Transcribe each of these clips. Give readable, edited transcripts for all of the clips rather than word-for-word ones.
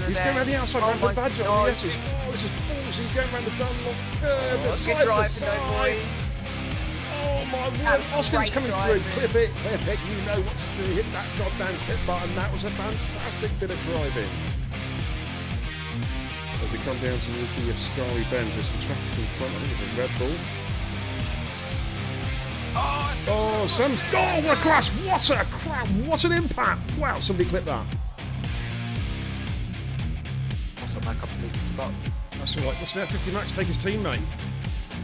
He's going around the outside, around the badge on the S's. Oh, this is ballsy, going around the Dunlop curve, the side to side. Oh my word, Austin's coming through. Clip it, you know what to do. Hit that goddamn clip button. That was a fantastic bit of driving. As they come down towards the Ascari bends, there's some traffic in front. I think it's a Red Bull. Oh, Sam's. Oh, what a crash! What a crap! What an impact! Wow, somebody clip that. That's all right. What's an F50 Max take his teammate?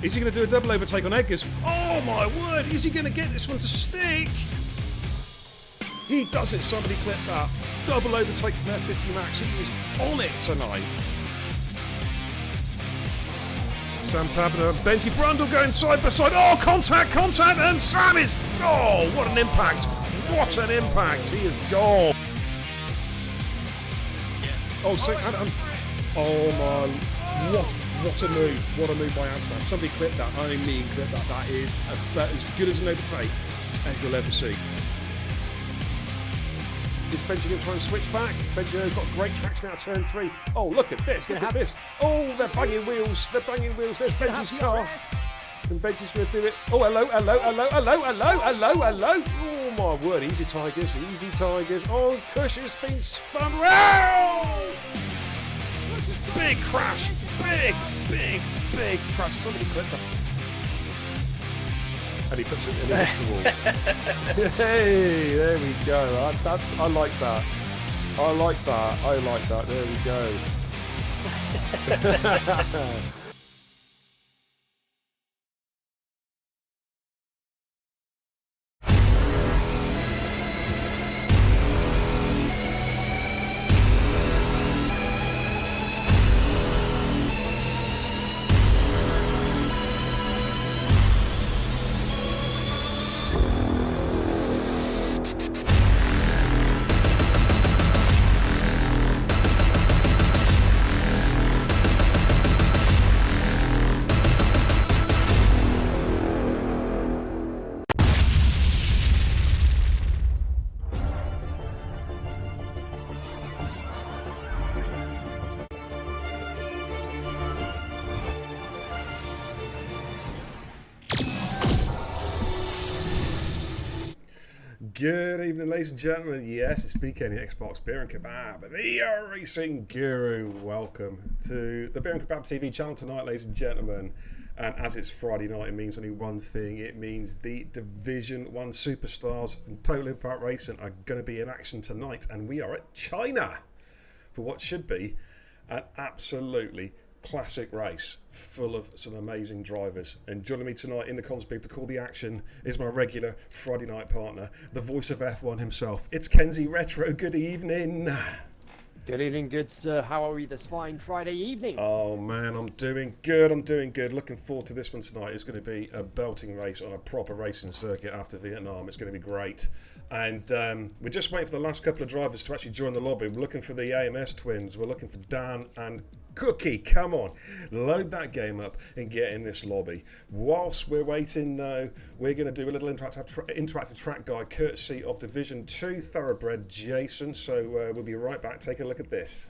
Is he going to do a double overtake on Edgars? Oh my word! Is he going to get this one to stick? He does it. Somebody clip that. Double overtake from F50 Max. He is on it tonight. Sam Tabner and Benji Brundle going side by side. Oh, contact, and Sam is. Oh, what an impact! What an impact! He is gone. Oh, so, oh my, what a move. What a move by Amsterdam. Somebody clip that. I mean, clip that. That is about as good as an overtake as you'll ever see. Is Benji going to try and switch back? Benji got great traction out of turn 3. Oh, look at this. Look at this. Oh, they're banging wheels. They're banging wheels. There's Benji's car. And Benji's going to do it. Oh, hello. Oh, my word. Easy Tigers. Oh, Kush has been spun round. Big crash. Big crash. Somebody clipped that. And he puts it in against the wall. Hey, there we go. I like that. I like that. There we go. Good evening, ladies and gentlemen. Yes, it's BK, the Xbox Beer and Kebab, the Racing Guru. Welcome to the Beer and Kebab TV channel tonight, ladies and gentlemen. And as it's Friday night, it means only one thing. It means the Division 1 superstars from Total Impact Racing are going to be in action tonight. And we are at China for what should be an absolutely classic race full of some amazing drivers. And joining me tonight in the comms booth to call the action is my regular Friday night partner, the voice of F1 himself. It's Kenzie Retro. Good evening. Good evening, good sir. How are we this fine Friday evening? Oh man, I'm doing good. Looking forward to this one tonight. It's going to be a belting race on a proper racing circuit after Vietnam. It's going to be great. And we're just waiting for the last couple of drivers to actually join the lobby. We're looking for the AMS twins. We're looking for Dan and Cookie. Come on, load that game up and get in this lobby. Whilst we're waiting, though, we're going to do a little interactive track guide courtesy of Division 2 Thoroughbred Jason. So we'll be right back. Take a look at this.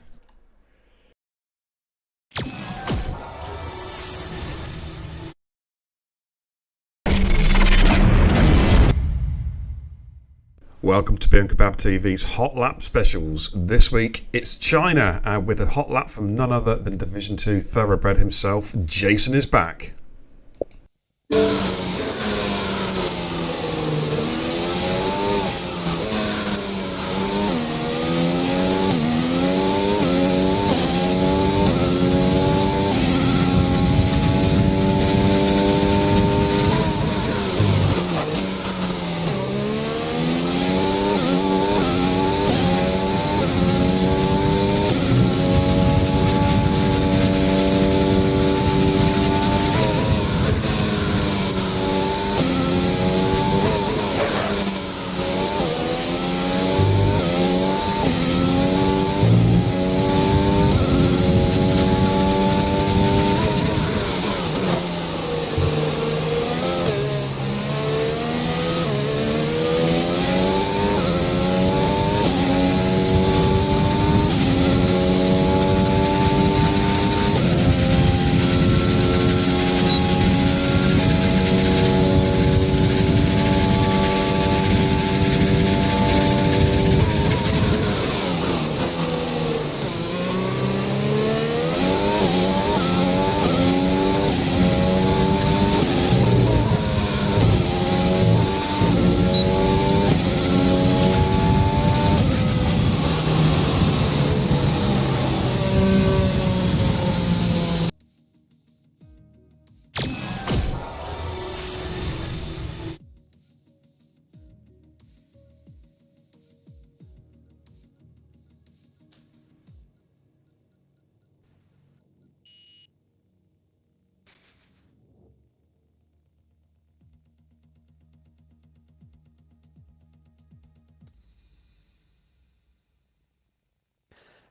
Welcome to Beer and Kebab TV's Hot Lap Specials. This week it's China, and with a hot lap from none other than Division 2 Thoroughbred himself, Jason is back.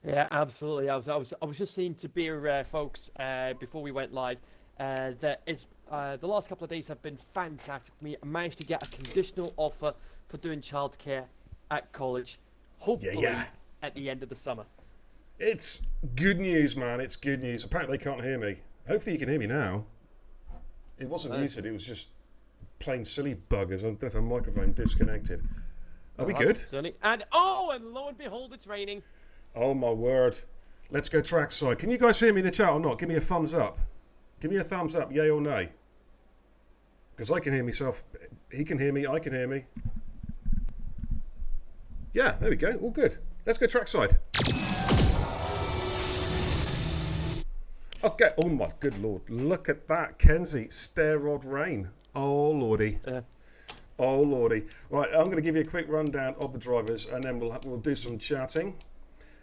Yeah, absolutely. I was just saying to beer folks before we went live that it's the last couple of days have been fantastic for me. I managed to get a conditional offer for doing childcare at college, hopefully at the end of the summer. It's good news, man. It's good news. Apparently they can't hear me. Hopefully you can hear me now. It wasn't muted. It was just plain silly buggers. I don't know if the microphone disconnected. Are we good? And lo and behold, it's raining. Oh my word. Let's go trackside. Can you guys hear me in the chat or not? Give me a thumbs up. Give me a thumbs up, yay or nay. Because I can hear myself. He can hear me, I can hear me. Yeah, there we go. All good. Let's go trackside. Okay. Oh my good lord. Look at that. Kenzie, stair rod rain. Oh lordy. Oh lordy. Right, I'm going to give you a quick rundown of the drivers and then we'll do some chatting.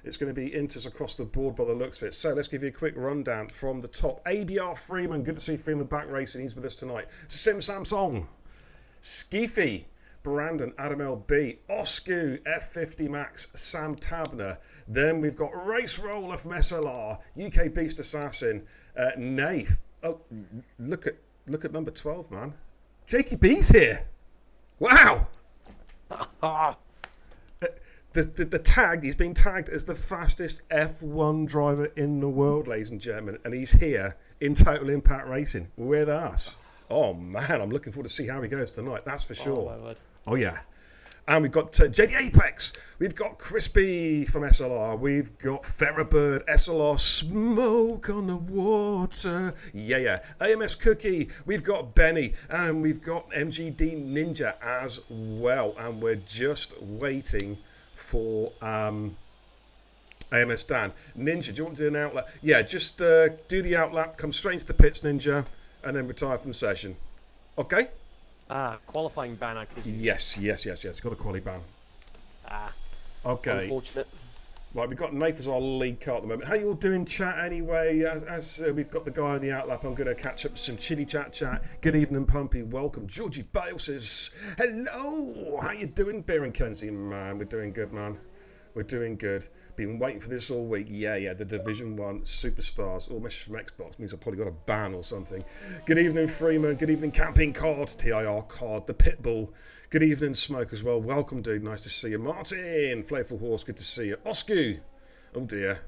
It's going to be inters across the board by the looks of it. So let's give you a quick rundown from the top. ABR Freeman, good to see Freeman back racing. He's with us tonight. Sim Samsung, Skeefy, Brandon, Adam LB, Oscu, F50 Max, Sam Tabner. Then we've got Race Roller from SLR, UK Beast Assassin, Nath. Oh, look at number 12, man. Jakey B's here. Wow. The tag, he's been tagged as the fastest F1 driver in the world, ladies and gentlemen, and he's here in Total Impact Racing with us. Oh man, I'm looking forward to see how he goes tonight, that's for sure. Oh yeah. And we've got JD Apex, we've got Crispy from SLR, we've got Ferrobird, SLR Smoke on the Water, yeah. AMS Cookie, we've got Benny, and we've got MGD Ninja as well, and we're just waiting for AMS Dan. Ninja, do you want to do an outlap? Yeah, just do the outlap, come straight into the pits, Ninja, and then retire from the session. Okay? Qualifying ban, I presume. Yes. Got a quali ban. Ah. Okay. Unfortunate. Right, we've got Nath as our lead car at the moment. How you all doing, chat, anyway? As we've got the guy on the outlap, I'm going to catch up with some chitty chat. Good evening, Pumpy. Welcome. Georgie Bale says, hello. How you doing, Beer and Kenzie? Man, we're doing good, man. We're doing good. Been waiting for this all week. Yeah, the Division 1 Superstars. Oh, message from Xbox means I've probably got a ban or something. Good evening, Freeman. Good evening, Camping Card, TIR Card, the Pitbull. Good evening, Smoke, as well. Welcome, dude. Nice to see you. Martin, Flavorful Horse, good to see you. Oscu. Oh, dear.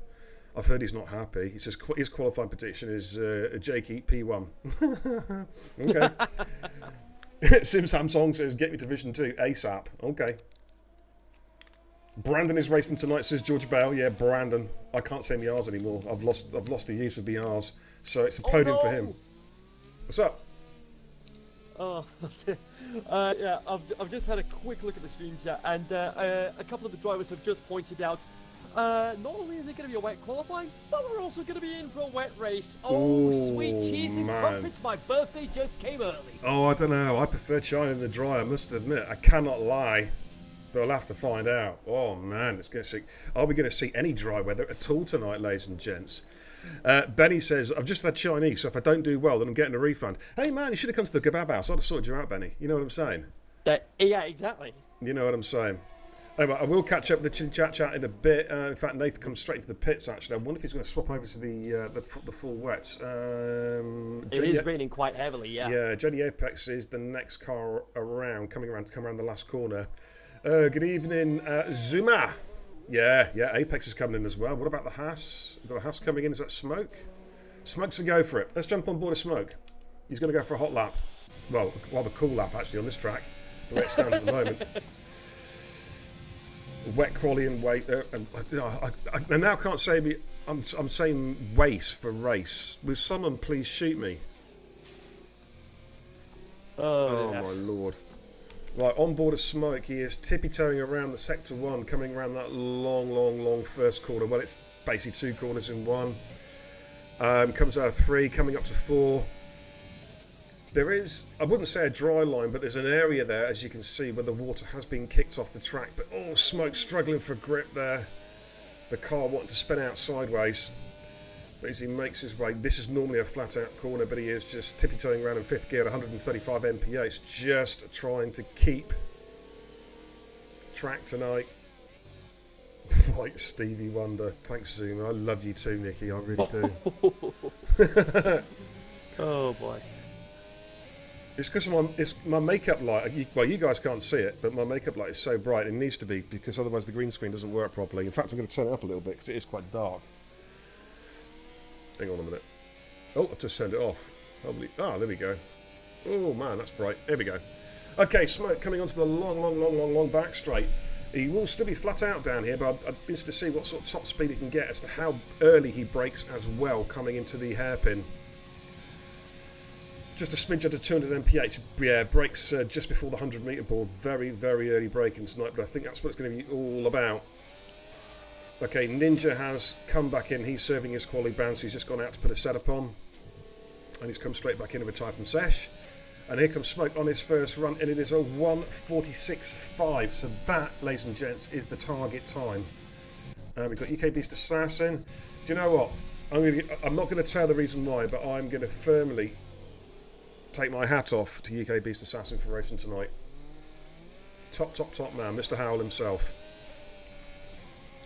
I've heard he's not happy. He says his qualifying prediction is Jakey P1. Okay. Sim Samsung says, get me Division 2 ASAP. Okay. Brandon is racing tonight, says George Bale. Yeah, Brandon. I can't say my R's anymore. I've lost the use of the R's. So it's a podium for him. What's up? Oh, yeah, I've just had a quick look at the stream chat, and a couple of the drivers have just pointed out, not only is it going to be a wet qualifying, but we're also going to be in for a wet race. Oh, sweet cheese and crumpets, my birthday just came early. Oh, I don't know. I prefer China in the dry, I must admit. I cannot lie. But I'll have to find out. Oh, man, it's going to see. Are we going to see any dry weather at all tonight, ladies and gents? Benny says, I've just had Chinese, so if I don't do well, then I'm getting a refund. Hey, man, you should have come to the kebab house. I'd have sorted you out, Benny. You know what I'm saying? Yeah, exactly. You know what I'm saying. Anyway, I will catch up with the chat in a bit. In fact, Nathan comes straight into the pits, actually. I wonder if he's going to swap over to the full wets. It is raining quite heavily, yeah. Yeah, Jenny Apex is the next car around, come around the last corner. Good evening, Zuma. Yeah, Apex is coming in as well. What about the Haas? We've got a Haas coming in. Is that Smoke? Smoke's a go for it. Let's jump on board of Smoke. He's going to go for a hot lap. Well, rather cool lap, actually, on this track. The way it stands at the moment. Wet quality and weight. I now can't say... I'm saying race for race. Will someone please shoot me? Oh yeah. My lord. Right, on board of Smoke, he is tippy-toeing around the Sector 1, coming around that long first corner. Well, it's basically 2 corners in one. Comes out of 3, coming up to 4. There is, I wouldn't say a dry line, but there's an area there, as you can see, where the water has been kicked off the track. But, oh, Smoke struggling for grip there. The car wanting to spin out sideways. But as he makes his way, this is normally a flat-out corner, but he is just tippy-toeing around in 5th gear at 135 mph, just trying to keep track tonight. Like Stevie Wonder. Thanks, Zoom. I love you too, Nicky. I really do. Oh, boy. It's because my makeup light, well, you guys can't see it, but my makeup light is so bright. It needs to be, because otherwise the green screen doesn't work properly. In fact, I'm going to turn it up a little bit, because it is quite dark. Hang on a minute. Oh, I've just turned it off. Probably. Ah, there we go. Oh, man, that's bright. There we go. Okay, Smoke coming onto the long back straight. He will still be flat out down here, but I'd be interested to see what sort of top speed he can get as to how early he brakes as well coming into the hairpin. Just a smidge under 200 mph. Yeah, brakes just before the 100 metre board. Very early braking tonight, but I think that's what it's going to be all about. Okay, Ninja has come back in. He's serving his quality bounce. He's just gone out to put a setup on. And he's come straight back in with a tyre from Sesh. And here comes Smoke on his first run, and it is a 1:46.5. So that, ladies and gents, is the target time. We've got UK Beast Assassin. Do you know what? I'm not going to tell the reason why, but I'm going to firmly take my hat off to UK Beast Assassin for racing tonight. Top man, Mr. Howell himself.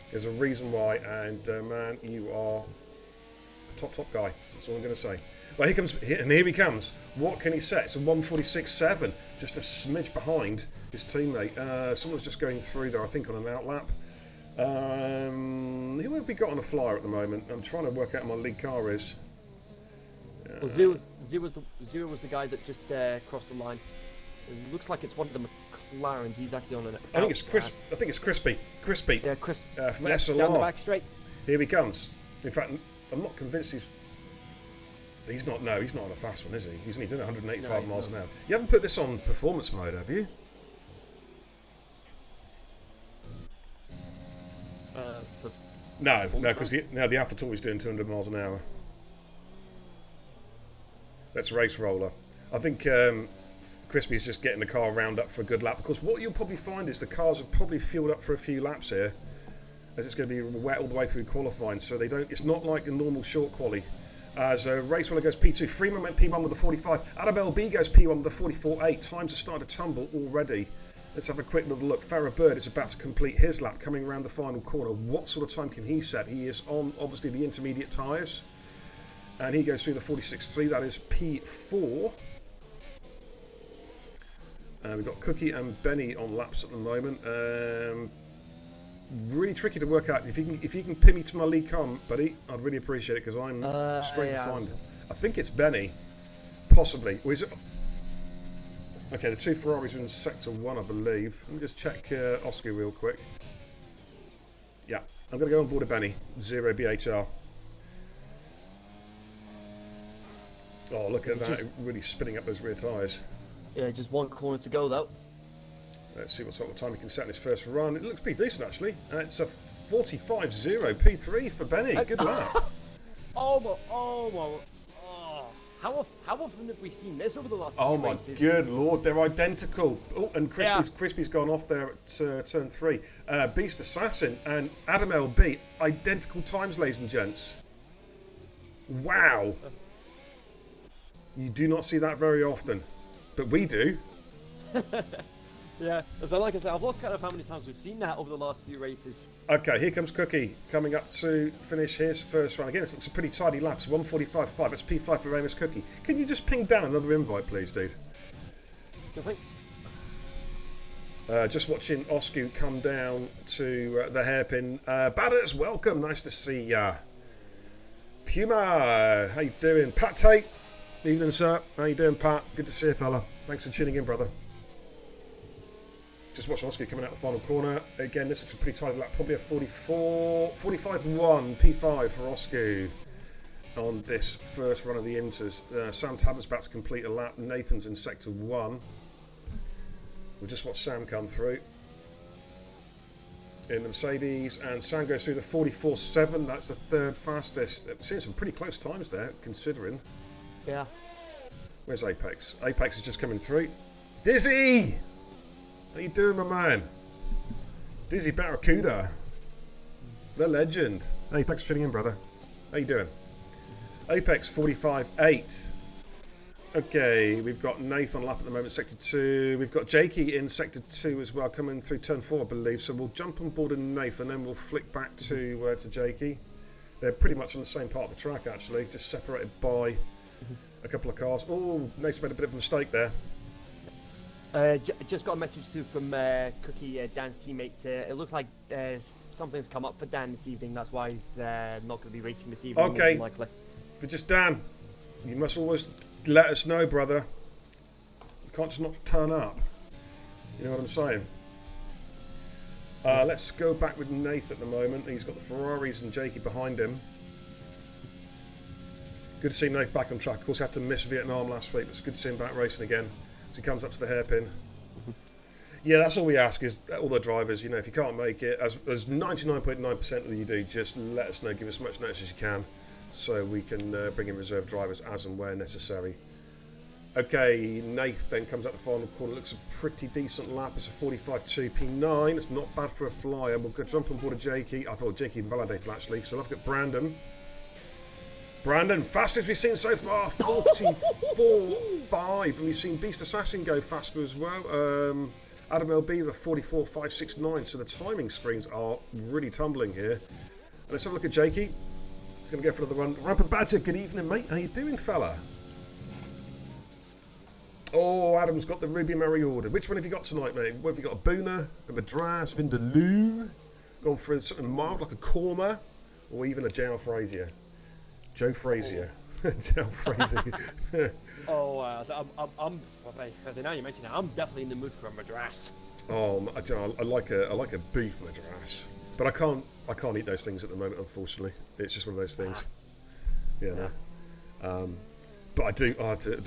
There's a reason why, and man, you are a top guy. That's all I'm going to say. Well, here he comes. What can he set? It's a 1:46.7, just a smidge behind his teammate. Someone's just going through there, I think, on an outlap. Who have we got on a flyer at the moment? I'm trying to work out who my lead car is. Well, Zero was the guy that just crossed the line. It looks like it's one of the McLarens. He's actually on an. I think it's Crispy. Crispy. Yeah, Chris. From SLR. Down the back straight. Here he comes. In fact, I'm not convinced he's not. No, he's not on a fast one, is he? He's only doing 185 miles an hour. You haven't put this on performance mode, have you? No, because the AlphaTauri is doing 200 miles an hour. That's race roller. I think Crispy's just getting the car round up for a good lap, because what you'll probably find is the cars have probably fueled up for a few laps here, as it's going to be wet all the way through qualifying. So they don't. It's not like a normal short quali. As Race Winner goes P2, Freeman went P1 with the 45. Adam LB goes P1 with the 44.8. Times are starting to tumble already. Let's have a quick little look. Farrah Bird is about to complete his lap, coming around the final corner. What sort of time can he set? He is on, obviously, the intermediate tyres. And he goes through the 46.3. That is P4. We've got Cookie and Benny on laps at the moment. Really tricky to work out. If you can pin me to my lead car, buddy, I'd really appreciate it because I'm straight to find it. I think it's Benny, possibly. Or is it? Okay, the two Ferraris are in sector 1, I believe. Let me just check Oscar real quick. Yeah, I'm going to go on board of Benny, 0 BHR. Oh, look at that, really spinning up those rear tyres. Yeah, just one corner to go though. Let's see what sort of time he can set in his first run. It looks pretty decent, actually. It's a 45.0 P3 for Benny. Good lap. Oh. How often have we seen this over the last few races? Oh my good lord, they're identical. Oh, and Crispy's gone off there at turn 3. Beast Assassin and Adam LB, identical times, ladies and gents. Wow. You do not see that very often, but we do. Yeah, so like I said, I've lost count of how many times we've seen that over the last few races. Okay, here comes Cookie coming up to finish his first run. Again, it's a pretty tidy lap. It's 1:45.5. That's P5 for Amos Cookie. Can you just ping down another invite, please, dude? Just watching Oscar come down to the hairpin. Badders, welcome. Nice to see ya. Puma, how you doing? Pat Tate, evening, sir. How you doing, Pat? Good to see you, fella. Thanks for tuning in, brother. Just watching Oscar coming out the final corner. Again, this looks a pretty tight lap. Probably a 45.1 P5 for Oscar on this first run of the Inters. Sam Tablett's about to complete a lap. Nathan's in sector 1. We'll just watch Sam come through in the Mercedes. And Sam goes through the 44.7. That's the third fastest. Seeing some pretty close times there, considering. Yeah. Where's Apex? Apex is just coming through. Dizzy! How you doing, my man? Dizzy Barracuda. The legend. Hey, thanks for tuning in, brother. How you doing? Apex 45.8. Okay, we've got Nathan on lap at the moment, sector 2. We've got Jakey in sector 2 as well, coming through turn 4, I believe. So we'll jump on board in Nathan, then we'll flick back to Jakey. They're pretty much on the same part of the track, actually, just separated by a couple of cars. Oh, Nathan made a bit of a mistake there. Just got a message through from Cookie, Dan's teammate. It looks like something's come up for Dan this evening. That's why he's not going to be racing this evening. Okay, more than likely. But just Dan, you must always let us know, brother. You can't just not turn up. You know what I'm saying? Let's go back with Nath at the moment. He's got the Ferraris and Jakey behind him. Good to see Nath back on track. Of course, had to miss Vietnam last week, but it's good to see him back racing again. As he comes up to the hairpin. Yeah, that's all we ask is all the drivers, you know, if you can't make it, as 99.9% of you do, just let us know, give us as much notice as you can, so we can bring in reserve drivers as and where necessary. Okay, Nath then comes up the final corner, looks a pretty decent lap, it's a 45.2 P9, it's not bad for a flyer. We'll go jump on board of Jakey. I thought Jakey invalidated actually, so I've got Brandon. Brandon, fastest we've seen so far, 44.5, and we've seen Beast Assassin go faster as well. Adam LB with a 44.569, so the timing screens are really tumbling here. And let's have a look at Jakey. He's going to go for another run. Rampant Badger, good evening, mate. How you doing, fella? Oh, Adam's got the Ruby Mary order. Which one have you got tonight, mate? What have you got? A Boona, a Madras, Vindaloo? Gone for something mild like a Korma, or even a JL Frazier? Joe Frazier. Joe Frazier. I'm now you mention it, I'm definitely in the mood for a Madras. Oh, I like a beef Madras, but I can't eat those things at the moment, unfortunately. It's just one of those things. Yeah. No. But I do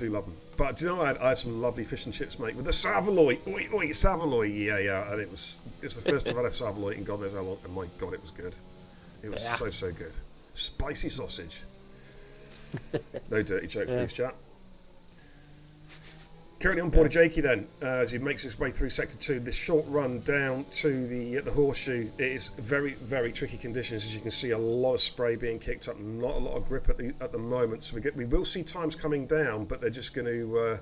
love them. But do you know, I had some lovely fish and chips, mate, with the Savoy. Oi, Savoy. Yeah. And it's the first time I've had a Savoy in God knows how long, and my God, it was good. It was so good. Spicy sausage. No dirty jokes, please, chat. Currently on board of Jakey then, as he makes his way through Sector 2. This short run down to the horseshoe, it is very, very tricky conditions. As you can see, a lot of spray being kicked up, not a lot of grip at the moment. So we will see times coming down, but they're just going to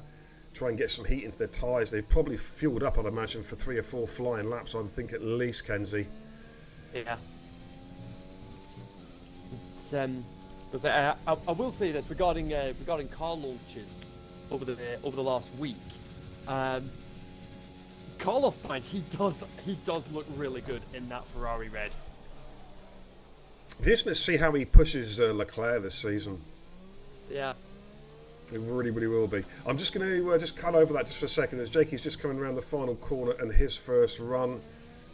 try and get some heat into their tyres. They've probably fueled up, I'd imagine, for 3 or 4 flying laps, I would think at least, Kenzie. Yeah. But I will say this regarding car launches over the last week. Carlos Sainz, he does look really good in that Ferrari red. It's interesting to see how he pushes Leclerc this season. Yeah. It really, really will be. I'm just going to just cut over that just for a second as Jakey's just coming around the final corner and his first run.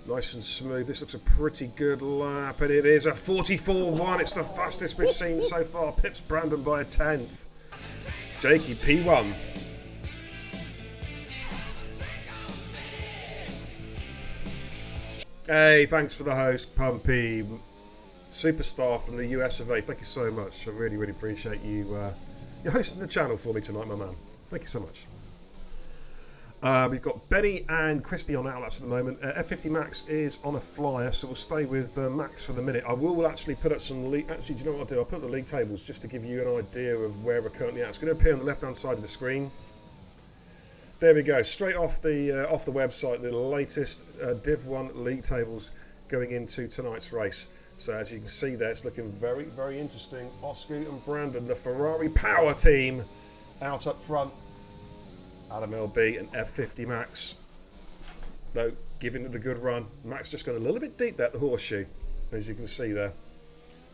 Nice and smooth. This looks a pretty good lap, and it is a 44.1. It's the fastest we've seen so far. Pips Brandon by a 10th. Jakey, P1. Hey, thanks for the host, Pumpy. Superstar from the US of A. Thank you so much. I really, really appreciate you. You're hosting the channel for me tonight, my man. Thank you so much. We've got Benny and Crispy on outlaps at the moment. F50 Max is on a flyer, so we'll stay with Max for the minute. I will actually put up some league. Actually, do you know what I'll do? I'll put up the league tables just to give you an idea of where we're currently at. It's going to appear on the left-hand side of the screen. There we go. Straight off the website, the latest Div 1 league tables going into tonight's race. So as you can see there, it's looking very, very interesting. Oscar and Brandon, the Ferrari power team, out up front. Adam LB and F50 Max, though, giving it a good run. Max just gone a little bit deep there at the horseshoe, as you can see there.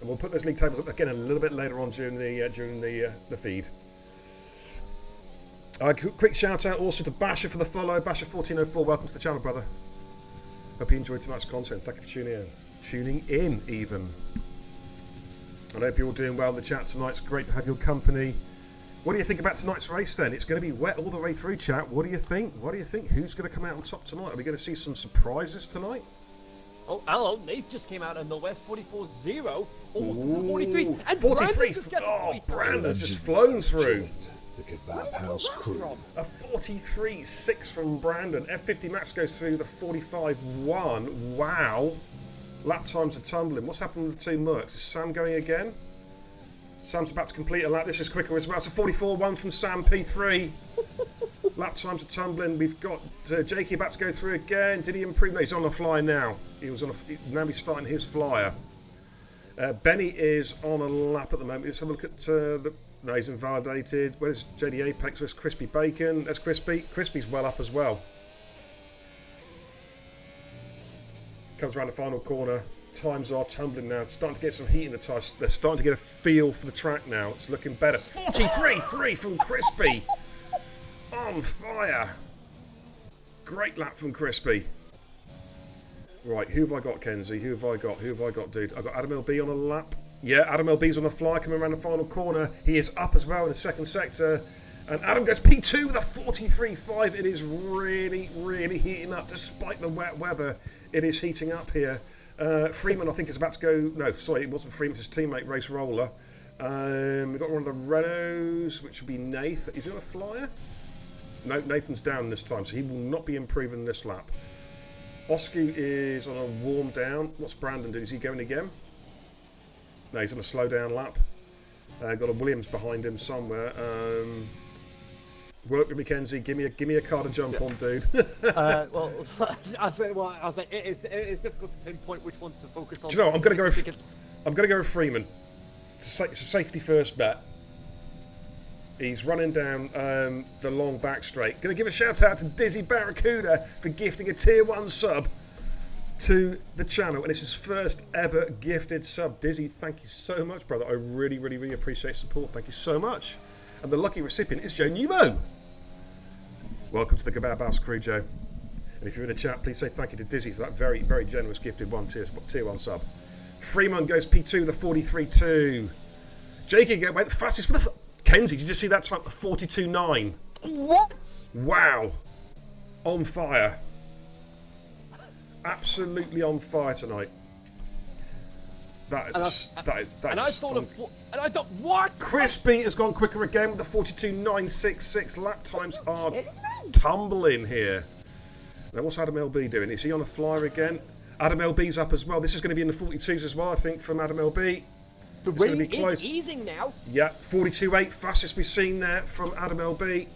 And we'll put those league tables up again a little bit later on during the feed. Quick shout out also to Basher for the follow. Basher1404, welcome to the channel, brother. Hope you enjoyed tonight's content. Thank you for tuning in even. I hope you're all doing well in the chat tonight. It's great to have your company. What do you think about tonight's race then? It's going to be wet all the way through, chat. What do you think? Who's going to come out on top tonight? Are we going to see some surprises tonight? Oh, hello. Nate just came out of nowhere. 44.0. Almost into the 43. And 43. Brandon's just flown through. The Kebab House crew. A 43.6 from Brandon. F50 Max goes through the 45.1. Wow. Lap times are tumbling. What's happened with the two Mercs? Is Sam going again? Sam's about to complete a lap. This is quicker as well. It's a 44.1 from Sam P3. Lap times are tumbling. We've got Jakey about to go through again. Did he improve? No, he's on the flyer now. Now he's starting his flyer. Benny is on a lap at the moment. Let's have a look at no, he's invalidated. Where's JD Apex? Where's Crispy Bacon? That's Crispy. Crispy's well up as well. Comes around the final corner. Times are tumbling now. It's starting to get some heat in the tyres. They're starting to get a feel for the track now. It's looking better. 43.3 from Crispy. On fire. Great lap from Crispy. Right, who have I got, Kenzie? Who have I got, dude? I've got Adam LB on a lap. Yeah, Adam LB's on the fly, coming around the final corner. He is up as well in the second sector. And Adam goes P2 with a 43.5. It is really, really heating up. Despite the wet weather, it is heating up here. Freeman, I think, is about to go. No, sorry, it wasn't Freeman, it's his teammate, Race Roller. We've got one of the Renaults, which would be Nathan. Is he on a flyer? No, Nathan's down this time, so he will not be improving this lap. Oscar is on a warm down. What's Brandon doing? Is he going again? No, he's on a slow down lap. Got a Williams behind him somewhere. Work with me, Kenzie. Give me a car to jump on, dude. Well, I think it is difficult to pinpoint which one to focus on. Do you know what? I'm going to go with Freeman. It's a safety first bet. He's running down the long back straight. Going to give a shout out to Dizzy Barracuda for gifting a tier 1 sub to the channel, and it's his first ever gifted sub. Dizzy, thank you so much, brother. I really, really, really appreciate support. Thank you so much. And the lucky recipient is Joe Newmo. Welcome to the Kebab House crew, Joe. And if you're in the chat, please say thank you to Dizzy for that very, very generous gifted tier 1 sub. Freeman goes P2 with a 43.2. Jakey went fastest with a... Kenzie, did you see that time? 42.9. What? Wow. On fire. Absolutely on fire tonight. That is And I thought, what? Crispy has gone quicker again with the 42.966. Lap times are tumbling here. Now, what's Adam LB doing? Is he on a flyer again? Adam LB's up as well. This is going to be in the 42s as well, I think, from Adam LB. The rain is easing now. Yeah, 42.8, fastest we've seen there from Adam LB.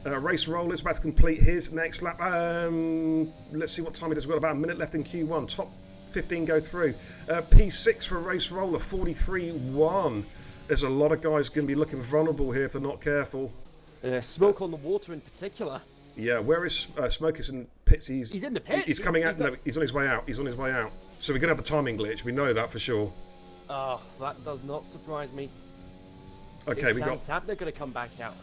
Race Roller's about to complete his next lap. Let's see what time it is. We've got about a minute left in Q1. Top 15 go through. P6 for Race Roller, 43.1. There's a lot of guys going to be looking vulnerable here if they're not careful. Smoke on the water in particular. Yeah, where is Smoker's in pits? He's in the pit. He's coming out. No, he's on his way out. He's on his way out. So we're going to have the timing glitch. We know that for sure. Oh, that does not surprise me. Okay, we got. They're going to come back out.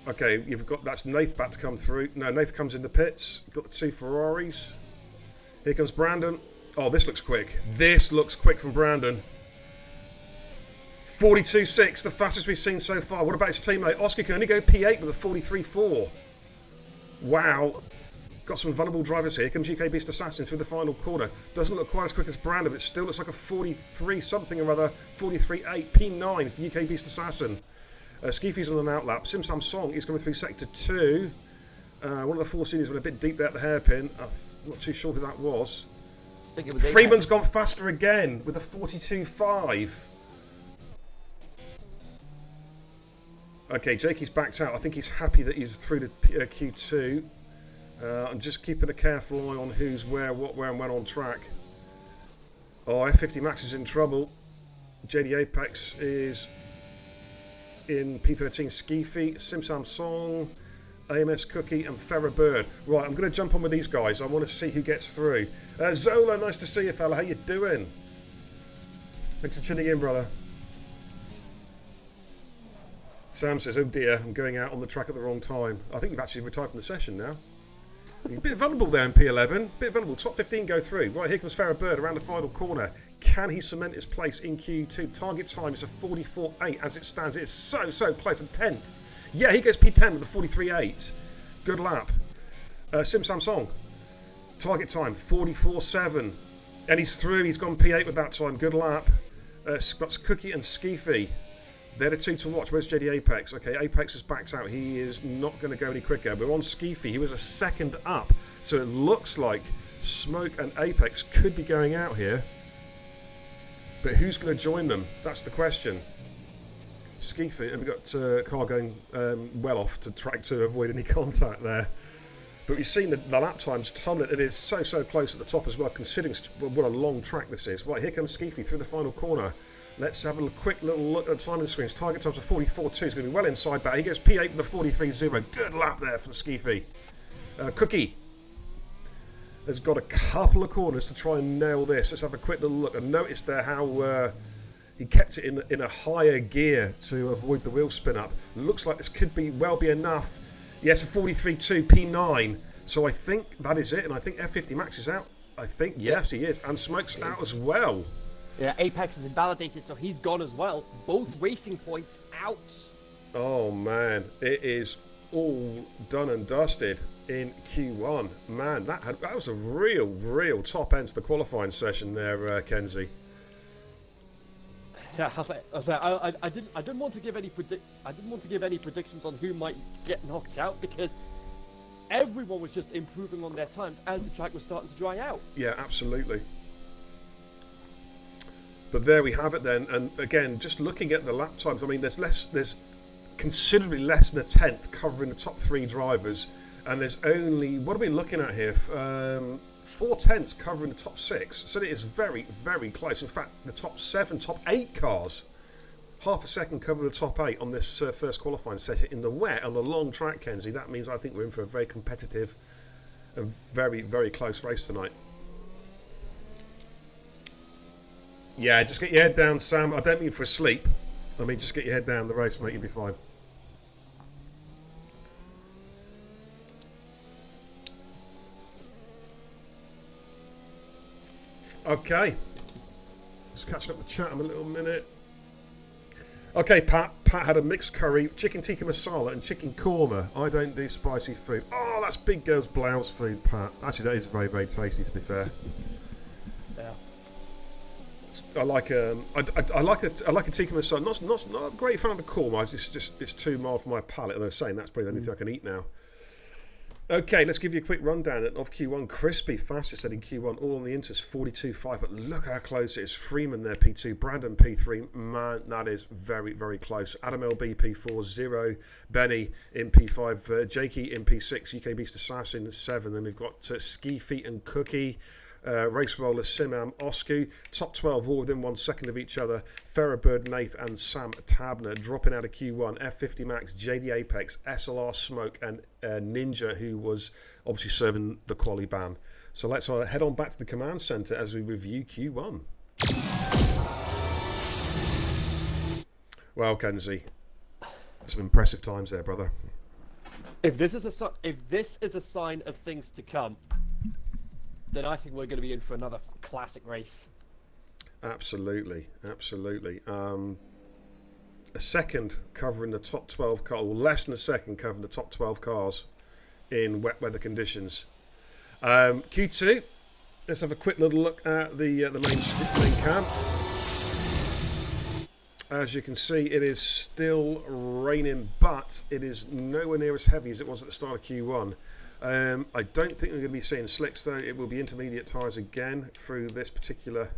Okay, you've got that's Nath about to come through. No, Nath comes in the pits. Got the two Ferraris. Here comes Brandon. Oh, this looks quick. This looks quick from Brandon. 42.6, the fastest we've seen so far. What about his teammate? Oscar can only go P8 with a 43.4. Wow. Got some vulnerable drivers here. Here comes UK Beast Assassin through the final corner. Doesn't look quite as quick as Brandon, but it still looks like a 43 something or other. 43.8, P9 for UK Beast Assassin. Skeefy's on an outlap. Sim Sam Song is coming through sector 2. One of the four seniors went a bit deep there at the hairpin. I'm not too sure who that was. Freeman's gone faster again with a 42.5. Okay, Jakey's backed out. I think he's happy that he's through to Q2. I'm just keeping a careful eye on who's where, what, where, and when on track. Oh, F50 Max is in trouble. JD Apex is in P13 Skeefy, Sim Sam Song, AMS Cookie, and Ferra Bird. Right, I'm going to jump on with these guys. I want to see who gets through. Zola, nice to see you, fella. How you doing? Thanks for tuning in, brother. Sam says, oh dear, I'm going out on the track at the wrong time. I think you've actually retired from the session now. You're a bit vulnerable there in P11. Bit vulnerable. Top 15 go through. Right, here comes Farrah Bird around the final corner. Can he cement his place in Q2? Target time is a 44.8 as it stands. It is so close to 10th. Yeah, he goes P10 with a 43.8. Good lap. Sim Samsung. Target time 44.7. And he's through. He's gone P8 with that time. Good lap. Got Cookie and Skeefy. They're the two to watch. Where's JD Apex? Okay, Apex is backed out. He is not going to go any quicker. But on Skeefy, he was a second up. So it looks like Smoke and Apex could be going out here. But who's going to join them? That's the question. Skeefy, and we've got Carl going well off to track to avoid any contact there. But we've seen the lap times tumbling. It is so close at the top as well, considering what a long track this is. Right, here comes Skeefy through the final corner. Let's have a quick little look at the timing screens. Target times are 44.2. He's going to be well inside that. He goes P8 with a 43.0. Good lap there from Skeefy. Cookie has got a couple of corners to try and nail this. Let's have a quick little look and notice there how he kept it in a higher gear to avoid the wheel spin up. Looks like this could be enough. Yes, a 43.2 P9. So I think that is it, and I think F50 Max is out. I think yes, he is, and Smoke's out as well. Yeah, Apex is invalidated, so he's gone as well. Both racing points out. Oh man, it is all done and dusted in Q1. Man, that was a real top end to the qualifying session there, Kenzie. Yeah, I didn't want to give any predictions on who might get knocked out because everyone was just improving on their times as the track was starting to dry out. Yeah, absolutely. But there we have it then, and again, just looking at the lap times, I mean, there's considerably less than a tenth covering the top three drivers, and there's only, what are we looking at here? 4/10 covering the top six, so it is very close. In fact, the top 7, top 8 cars, half a second cover the top 8 on this first qualifying session in the wet on the long track, Kenzie. That means I think we're in for a very competitive and very close race tonight. Yeah, just get your head down, Sam. I don't mean for a sleep. I mean, just get your head down the race, mate. You'll be fine. Okay. Just catching up the chat in a little minute. Okay, Pat. Pat had a mixed curry, chicken tikka masala, and chicken korma. I don't do spicy food. Oh, that's big girl's blouse food, Pat. Actually, that is very tasty, to be fair. Yeah. I like I like a tikka masala. Not a great fan of the korma. It's too mild for my palate. They're saying that's probably the only thing I can eat now. Okay, let's give you a quick rundown of Q1. Crispy, fastest setting Q1, all on the Inters, 42.5. But look how close it is. Freeman there, P2. Brandon, P3. Man, that is very, very close. Adam LB, P4. 0. Benny in P5. Jakey in P6. UK Beast Assassin, 7. Then we've got Ski Feet and Cookie. Race Roller, Simam, Oscu, top 12 all within 1 second of each other. Ferrobird, Nath and Sam Tabner dropping out of Q1. F50 Max, JD Apex, SLR Smoke and Ninja, who was obviously serving the quali ban. So let's head on back to the command center as we review Q1. Well, Kenzie, some impressive times there, brother. If this is a sign of things to come, then I think we're going to be in for another classic race. Absolutely. A second covering the top 12 cars, or less than a second covering the top 12 cars in wet weather conditions. Q2, let's have a quick little look at the main cam. As you can see, it is still raining, but it is nowhere near as heavy as it was at the start of Q1. I don't think we're going to be seeing slicks though. It will be intermediate tyres again through this particular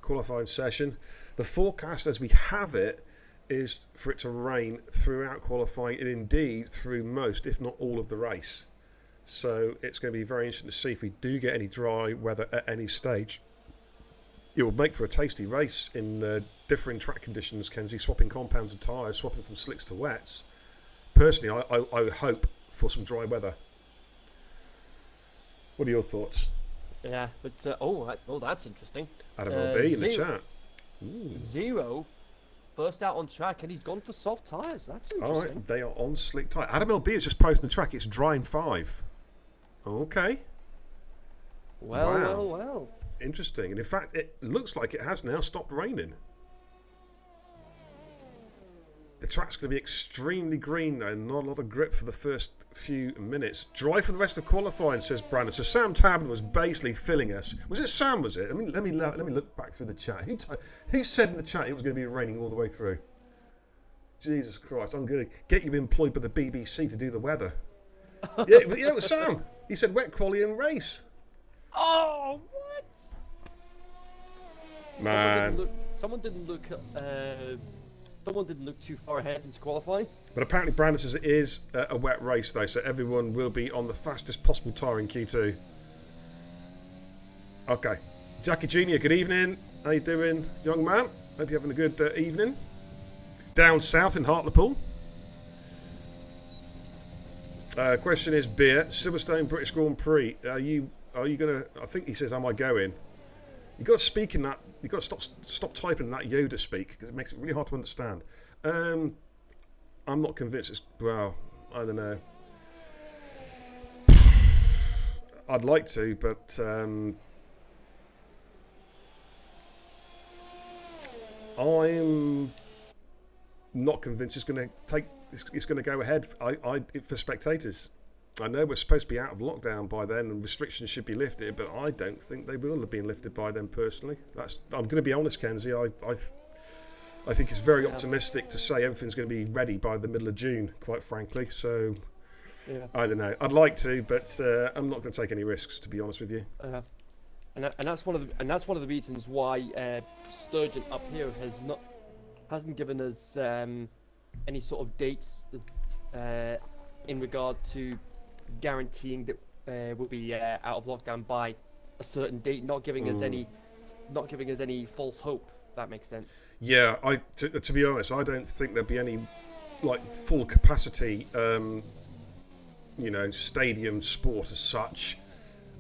qualifying session. The forecast as we have it is for it to rain throughout qualifying and indeed through most, if not all, of the race. So it's going to be very interesting to see if we do get any dry weather at any stage. It will make for a tasty race in differing track conditions, Kenzie, swapping compounds and tyres, swapping from slicks to wets. Personally, I would hope for some dry weather. What are your thoughts? Yeah, but that's interesting. Adam LB in the chat. Ooh. 0, first out on track, and he's gone for soft tyres. That's interesting. All right, they are on slick tyre. Adam LB is just posting the track. It's dry in 5. Okay. Well. Interesting. And in fact, it looks like it has now stopped raining. The track's going to be extremely green though, not a lot of grip for the first few minutes. Dry for the rest of qualifying, says Brandon. So Sam Tabner was basically filling us. Was it Sam? Was it? Let me look back through the chat. Who said in the chat it was going to be raining all the way through? Jesus Christ! I'm going to get you employed by the BBC to do the weather. Yeah, it was Sam. He said wet quali and race. Oh, what? Man. Someone didn't look too far ahead into qualifying. But apparently Brandon says it is a wet race though, so everyone will be on the fastest possible tyre in Q2. Okay. Jackie Jr., good evening. How you doing, young man? Hope you're having a good evening. Down south in Hartlepool. Question is beer. Silverstone British Grand Prix. Are you gonna? I think he says, am I going? You've got to speak in that. You've got to stop typing that Yoda speak because it makes it really hard to understand. I'm not convinced. I don't know. I'd like to, but I'm not convinced it's going to take. It's going to go ahead. For spectators. I know we're supposed to be out of lockdown by then and restrictions should be lifted, but I don't think they will have been lifted by then personally. I'm going to be honest, Kenzie. I think it's very optimistic to say everything's going to be ready by the middle of June, quite frankly. So, I don't know. I'd like to, but I'm not going to take any risks, to be honest with you. And that's one of the reasons why Sturgeon up here hasn't given us any sort of dates in regard to guaranteeing that we'll be out of lockdown by a certain date, not giving us any false hope. If that makes sense. Yeah, to be honest, I don't think there'd be any full capacity, stadium sport as such.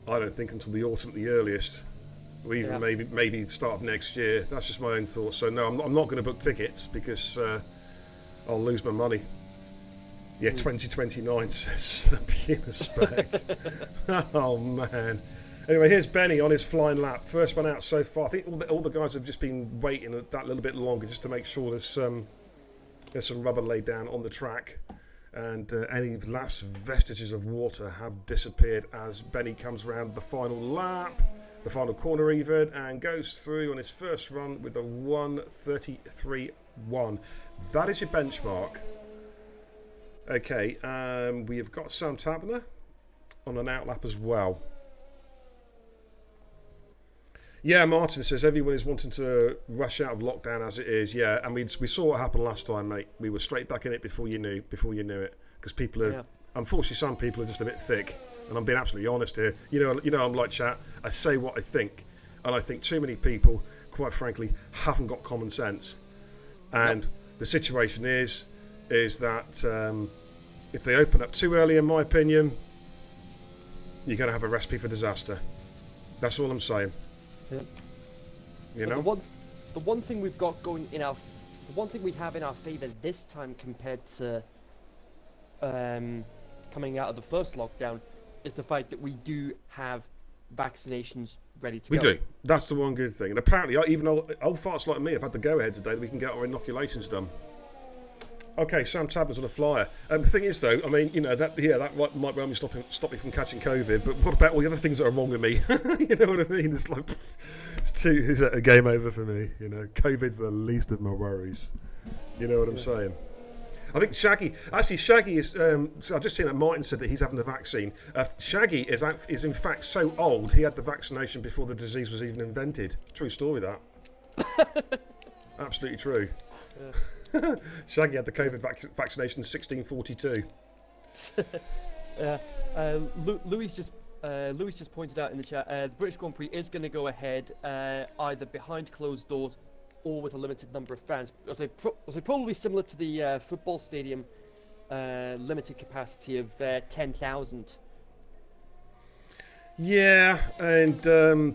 I don't think until the autumn at the earliest, or even maybe the start of next year. That's just my own thoughts. So no, I'm not going to book tickets because I'll lose my money. Yeah, 2029 says Puma Spec. Oh man. Anyway, here's Benny on his flying lap. First one out so far. I think all the guys have just been waiting that little bit longer just to make sure there's some rubber laid down on the track, and any last vestiges of water have disappeared as Benny comes around the final lap. the final corner even, and goes through on his first run with a 1:33.1. That is your benchmark. Okay, we have got Sam Tabner on an outlap as well. Yeah, Martin says everyone is wanting to rush out of lockdown as it is. Yeah, and we saw what happened last time, mate. We were straight back in it before you knew it, because people are, unfortunately, some people are just a bit thick. And I'm being absolutely honest here. You know, I'm like chat. I say what I think, and I think too many people, quite frankly, haven't got common sense. And the situation is that if they open up too early, in my opinion, you're going to have a recipe for disaster. That's all I'm saying. Yeah. You know, the one thing we've got going in our, the one thing we have in our favour this time compared to coming out of the first lockdown is the fact that we do have vaccinations ready to go. We do. That's the one good thing. And apparently, even old farts like me have had the go-ahead today that we can get our inoculations done. Okay, Sam Tabler's on a flyer. The thing is, though, I mean, you know, that might well stop me from catching COVID, but what about all the other things that are wrong with me? You know what I mean? It's like, it's a game over for me. You know, COVID's the least of my worries. You know what I'm saying? I think Shaggy is, so I've just seen that Martin said that he's having the vaccine. Shaggy is in fact so old, he had the vaccination before the disease was even invented. True story, that. Absolutely true. Yeah. Shaggy had the COVID vaccination in 1642. Louis just pointed out in the chat, the British Grand Prix is going to go ahead either behind closed doors or with a limited number of fans. I'll say probably similar to the football stadium limited capacity of 10,000. Yeah, and do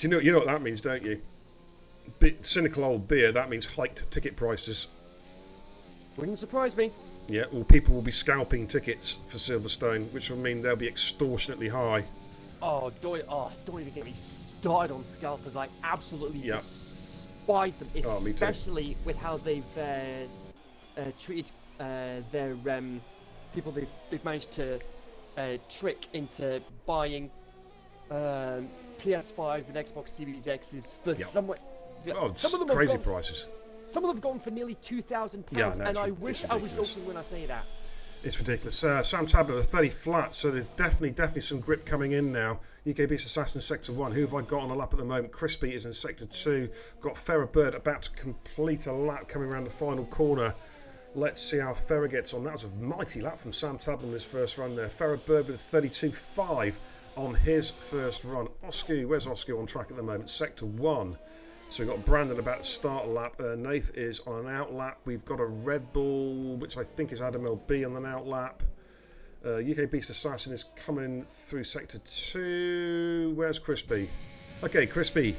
you know what that means, don't you? Cynical old beer, that means hiked ticket prices. Wouldn't surprise me. Yeah, well, people will be scalping tickets for Silverstone, which will mean they'll be extortionately high. Don't even get me started on scalpers. I absolutely despise them, especially with how they've treated their people they've managed to trick into buying PS5s and Xbox Series X's for somewhere. Some of them crazy prices. Some of them have gone for nearly £2,000, and I wish I was joking when I say that. It's ridiculous. Sam Tabler, a 30 flat, so there's definitely some grip coming in now. UK Beast Assassin Sector 1. Who have I got on a lap at the moment? Crispy is in Sector 2. Got Ferrer Bird about to complete a lap coming around the final corner. Let's see how Ferrer gets on. That was a mighty lap from Sam Tabler in his first run there. Ferrer Bird with a 32.5 on his first run. Oscar, where's Oscar on track at the moment? Sector 1. So we've got Brandon about to start a lap. Nath is on an out lap. We've got a Red Bull, which I think is Adam LB on an out lap. UK Beast Assassin is coming through Sector 2. Where's Crispy? Okay, Crispy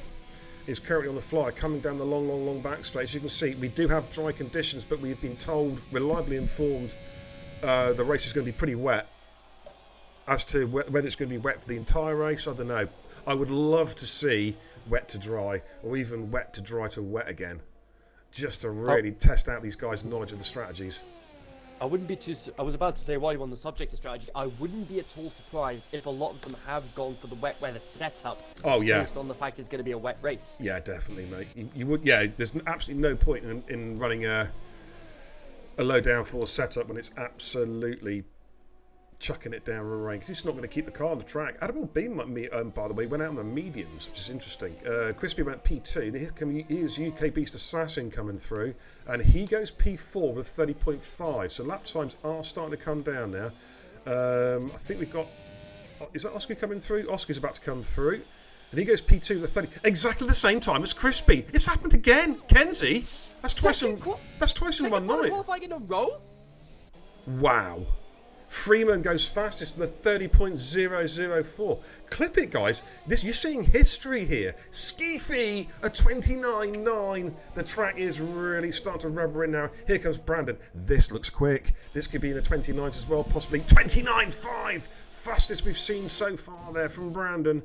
is currently on the fly, coming down the long back straight. As you can see, we do have dry conditions, but we've been told, reliably informed, the race is going to be pretty wet. As to whether it's going to be wet for the entire race, I don't know. I would love to see wet to dry, or even wet to dry to wet again, just to really test out these guys' knowledge of the strategies. I wouldn't be too. I was about to say, while you're on the subject of strategy, I wouldn't be at all surprised if a lot of them have gone for the wet weather setup. Oh yeah. Based on the fact it's going to be a wet race. Yeah, definitely, mate. You would. Yeah, there's absolutely no point in running a low downforce setup when it's absolutely chucking it down the rain, because it's not going to keep the car on the track. Adam Beam, by the way, went out on the mediums, which is interesting. Crispy went P2. Here's UK Beast Assassin coming through, and he goes P4 with 30.5. So lap times are starting to come down now. I think we've got... Is that Oscar coming through? Oscar's about to come through. And he goes P2 with 30. Exactly the same time as Crispy. It's happened again. Kenzie, that's twice in one night. Qualifying in a row? Wow. Freeman goes fastest with a 30.004. Clip it, guys. You're seeing history here. Skeefy, a 29.9. The track is really starting to rubber in now. Here comes Brandon. This looks quick. This could be in the 29s as well, possibly 29.5. Fastest we've seen so far there from Brandon.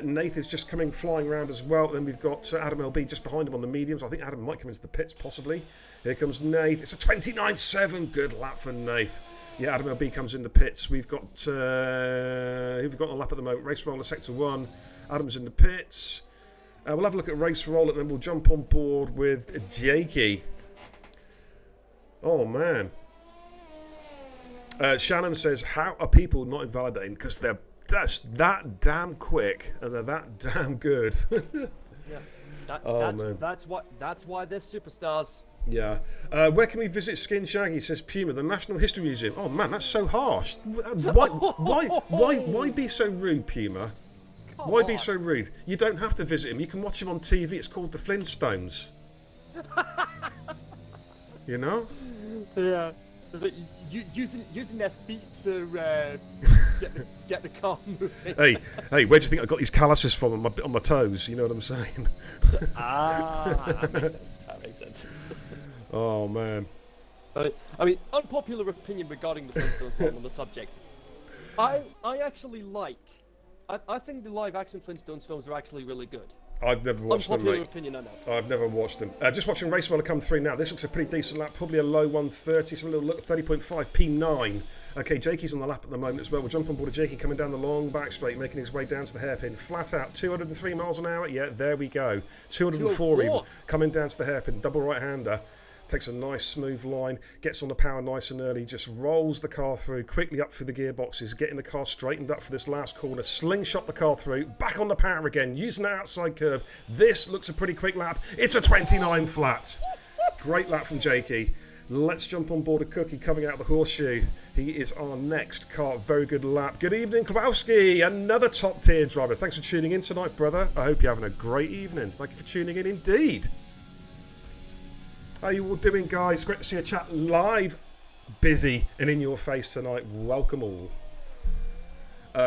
Nath is just coming flying around as well. Then we've got Adam LB just behind him on the mediums. I think Adam might come into the pits possibly. Here comes Nath. It's a 29.7. Good lap for Nath. Yeah, Adam LB comes in the pits. We've got who have we got on the lap at the moment? Race Roller Sector 1. Adam's in the pits. We'll have a look at Race Roller and then we'll jump on board with Jakey. Oh man. Shannon says, how are people not invalidating? Because they're that damn quick and they're that damn good. Yeah, that's why they're superstars. Yeah. Where can we visit Skin Shaggy? Says Puma, the National History Museum. Oh man, that's so harsh. Why be so rude, Puma? Why be so rude? You don't have to visit him. You can watch him on TV. It's called the Flintstones. You know? Yeah. Using their feet to get the car moving. Hey, where do you think I got these calluses from on my toes? You know what I'm saying? That makes sense. Oh man. I mean, unpopular opinion regarding the Flintstones on the subject. I actually like. I think the live-action Flintstones films are actually really good. I've never watched them, Unpopular mate. opinion, I know. I've never watched them. Just watching Race Roller come through now. This looks a pretty decent lap. Probably a low 130. So a little look, 30.5 P9. Okay, Jakey's on the lap at the moment as well. We'll jump on board of Jakey coming down the long back straight, making his way down to the hairpin. Flat out, 203 miles an hour. Yeah, there we go. 204 even. Coming down to the hairpin. Double right-hander. Takes a nice smooth line, gets on the power nice and early, just rolls the car through, quickly up through the gearboxes, getting the car straightened up for this last corner, slingshot the car through, back on the power again, using the outside curb. This looks a pretty quick lap. It's a 29 flat. Great lap from Jakey. Let's jump on board a Cookie coming out of the horseshoe. He is our next car. Very good lap. Good evening, Klabowski, another top tier driver. Thanks for tuning in tonight, brother. I hope you're having a great evening. Thank you for tuning in indeed. How you all doing, guys? Great to see a chat live, busy and in your face tonight. Welcome all.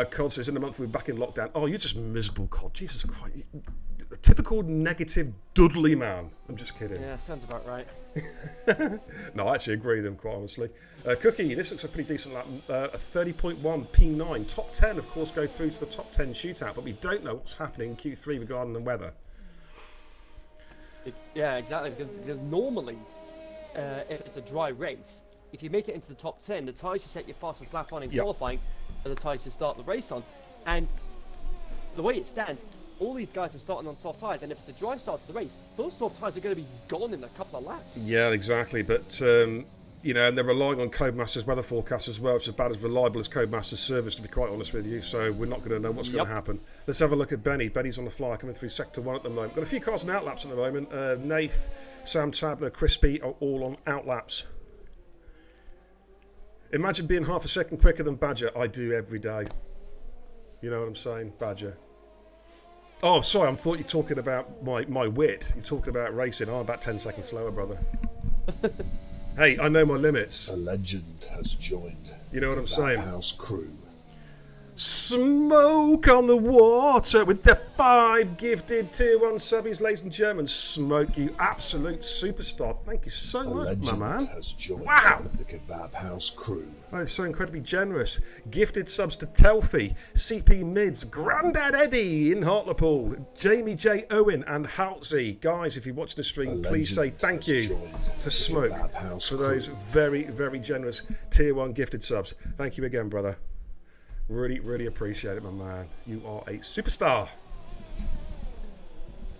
Cod says, in a month we're back in lockdown. Oh, you're just miserable, Cod. Jesus Christ. Typical negative Dudley man. I'm just kidding. Yeah, sounds about right. No, I actually agree with him, quite honestly. Cookie, this looks a pretty decent lap. A 30.1 P9. Top 10, of course, go through to the top 10 shootout, but we don't know what's happening in Q3 regarding the weather. Yeah, exactly, because normally, if it's a dry race, if you make it into the top 10, the tyres you set your fastest lap on in qualifying are the tyres you start the race on. And the way it stands, all these guys are starting on soft tyres, and if it's a dry start to the race, those soft tyres are going to be gone in a couple of laps. Yeah, exactly, but... you know, and they're relying on Codemasters weather forecast as well, which is about as reliable as Codemasters service, to be quite honest with you. So we're not going to know what's going to happen. Let's have a look at Benny. Benny's on the fly, coming through Sector 1 at the moment. Got a few cars on outlaps at the moment. Nath, Sam Tabner, Crispy are all on outlaps. Imagine being half a second quicker than Badger. I do every day. You know what I'm saying? Badger. Oh, sorry, I thought you were talking about my wit. You're talking about racing. I'm about 10 seconds slower, brother. Hey, I know my limits. A legend has joined. You know what I'm saying? House crew. Smoke on the water with the 5 gifted Tier 1 subbies, ladies and gentlemen. Smoke, you absolute superstar. Thank you so much, my man. Has joined wow. The Kebab House crew. Oh, it's so incredibly generous. Gifted subs to Telfie, CP Mids, Grandad Eddie in Hartlepool, Jamie J. Owen and Halsey. Guys, if you're watching the stream, please say thank you to Smoke for those very, very generous Tier 1 gifted subs. Thank you again, brother. Really, really appreciate it, my man. You are a superstar.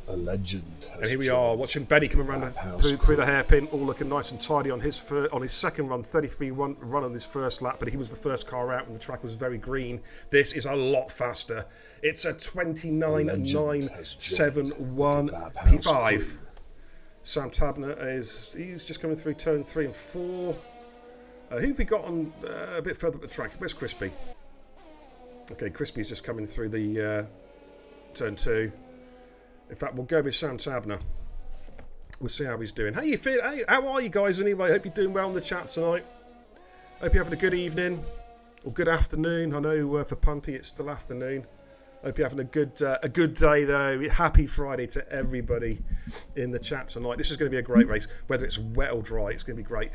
A legend has and here we are, watching Benny coming around through the hairpin, all looking nice and tidy on his second run, 33 run on his first lap, but he was the first car out when the track was very green. This is a lot faster. It's a 29.971 P5. Sam Tabner he's just coming through turn 3 and 4. Who have we got on a bit further up the track? Where's Crispy? Okay, Crispy's just coming through the turn 2. In fact, we'll go with Sam Tabner. We'll see how he's doing. How you feel? Hey, how are you guys anyway? Hope you're doing well in the chat tonight. Hope you're having a good evening or good afternoon. I know for Pumpy it's still afternoon. Hope you're having a good day though. Happy Friday to everybody in the chat tonight. This is going to be a great race, whether it's wet or dry. It's going to be great.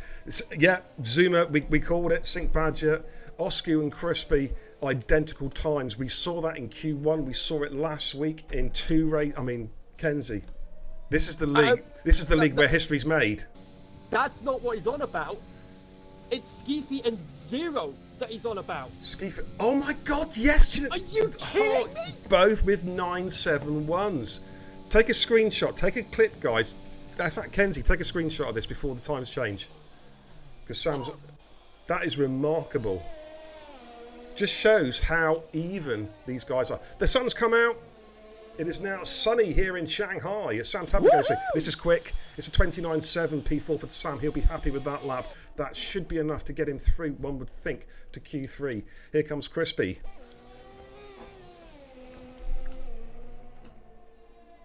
Zuma, we called it. Sink Badger, Oscu and Crispy, identical times. We saw that in Q1. We saw it last week in Kenzie, this is the league. This is the league where history's made. That's not what he's on about. It's Skeefy and Zero that he's on about. Skeefy. Oh my God, yes! Are you kidding me? Both with 971s. Take a screenshot. Take a clip, guys. In fact, Kenzie, take a screenshot of this before the times change. Because that is remarkable. Just shows how even these guys are. The sun's come out. It is now sunny here in Shanghai. As Sam Tabler goes through. This is quick. It's a 29.7 P4 for Sam. He'll be happy with that lap. That should be enough to get him through, one would think, to Q3. Here comes Crispy.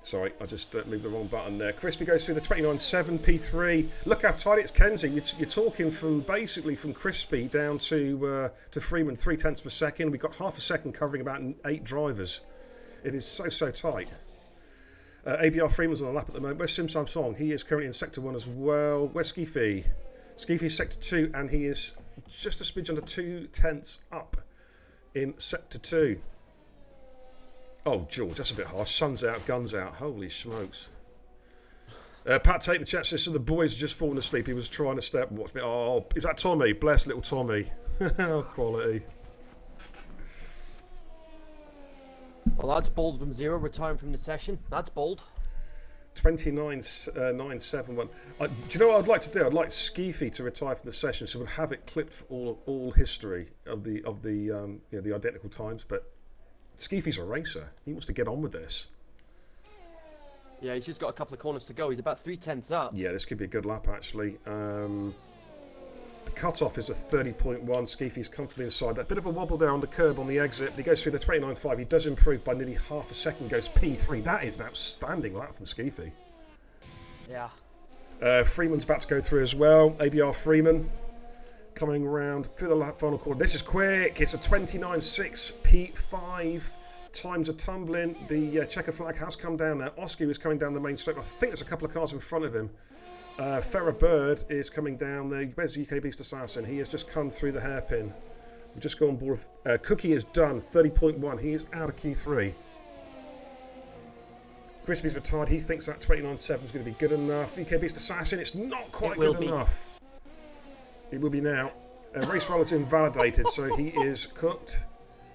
Sorry, I just moved the wrong button there. Crispy goes through the 29.7 P3. Look how tight it's Kenzie. You're talking from Crispy down to Freeman, 0.3 of a second. We've got half a second covering about 8 drivers. It is so tight. ABR Freeman's on a lap at the moment. Where's Sim Samsung? He is currently in Sector 1 as well. Where's Skeefy? Skeefy's Sector 2, and he is just a smidge under 0.2 up in Sector 2. Oh, George, that's a bit harsh. Sun's out, guns out. Holy smokes. Pat Tate in the chat says, so the boys just fallen asleep. He was trying to stay up and watch me. Oh, is that Tommy? Bless little Tommy. Quality. Well, that's bold from Zero, retiring from the session. That's bold. 29.971. Do you know what I'd like to do? I'd like Skeefy to retire from the session, so we'll have it clipped for all history of the identical times. But Skeefy's a racer. He wants to get on with this. Yeah, he's just got a couple of corners to go. He's about 0.3 up. Yeah, this could be a good lap actually. The cut-off is a 30.1. Skeefy's comfortably inside. A bit of a wobble there on the curb on the exit. But he goes through the 29.5. He does improve by nearly half a second. Goes P3. That is an outstanding lap from Skeefy. Yeah. Freeman's about to go through as well. ABR Freeman coming around through the lap final quarter. This is quick. It's a 29.6 P5. Times are tumbling. The checker flag has come down now. Oscar is coming down the main straight. I think there's a couple of cars in front of him. Farrah Bird is coming down there. Where's the UK Beast Assassin? He has just come through the hairpin. We've just gone on board. Cookie is done, 30.1. He is out of Q3. Crispy's retired. He thinks that 29.7 is going to be good enough. UK Beast Assassin, it's not quite good enough. It will be now. Race roll is invalidated, so he is cooked.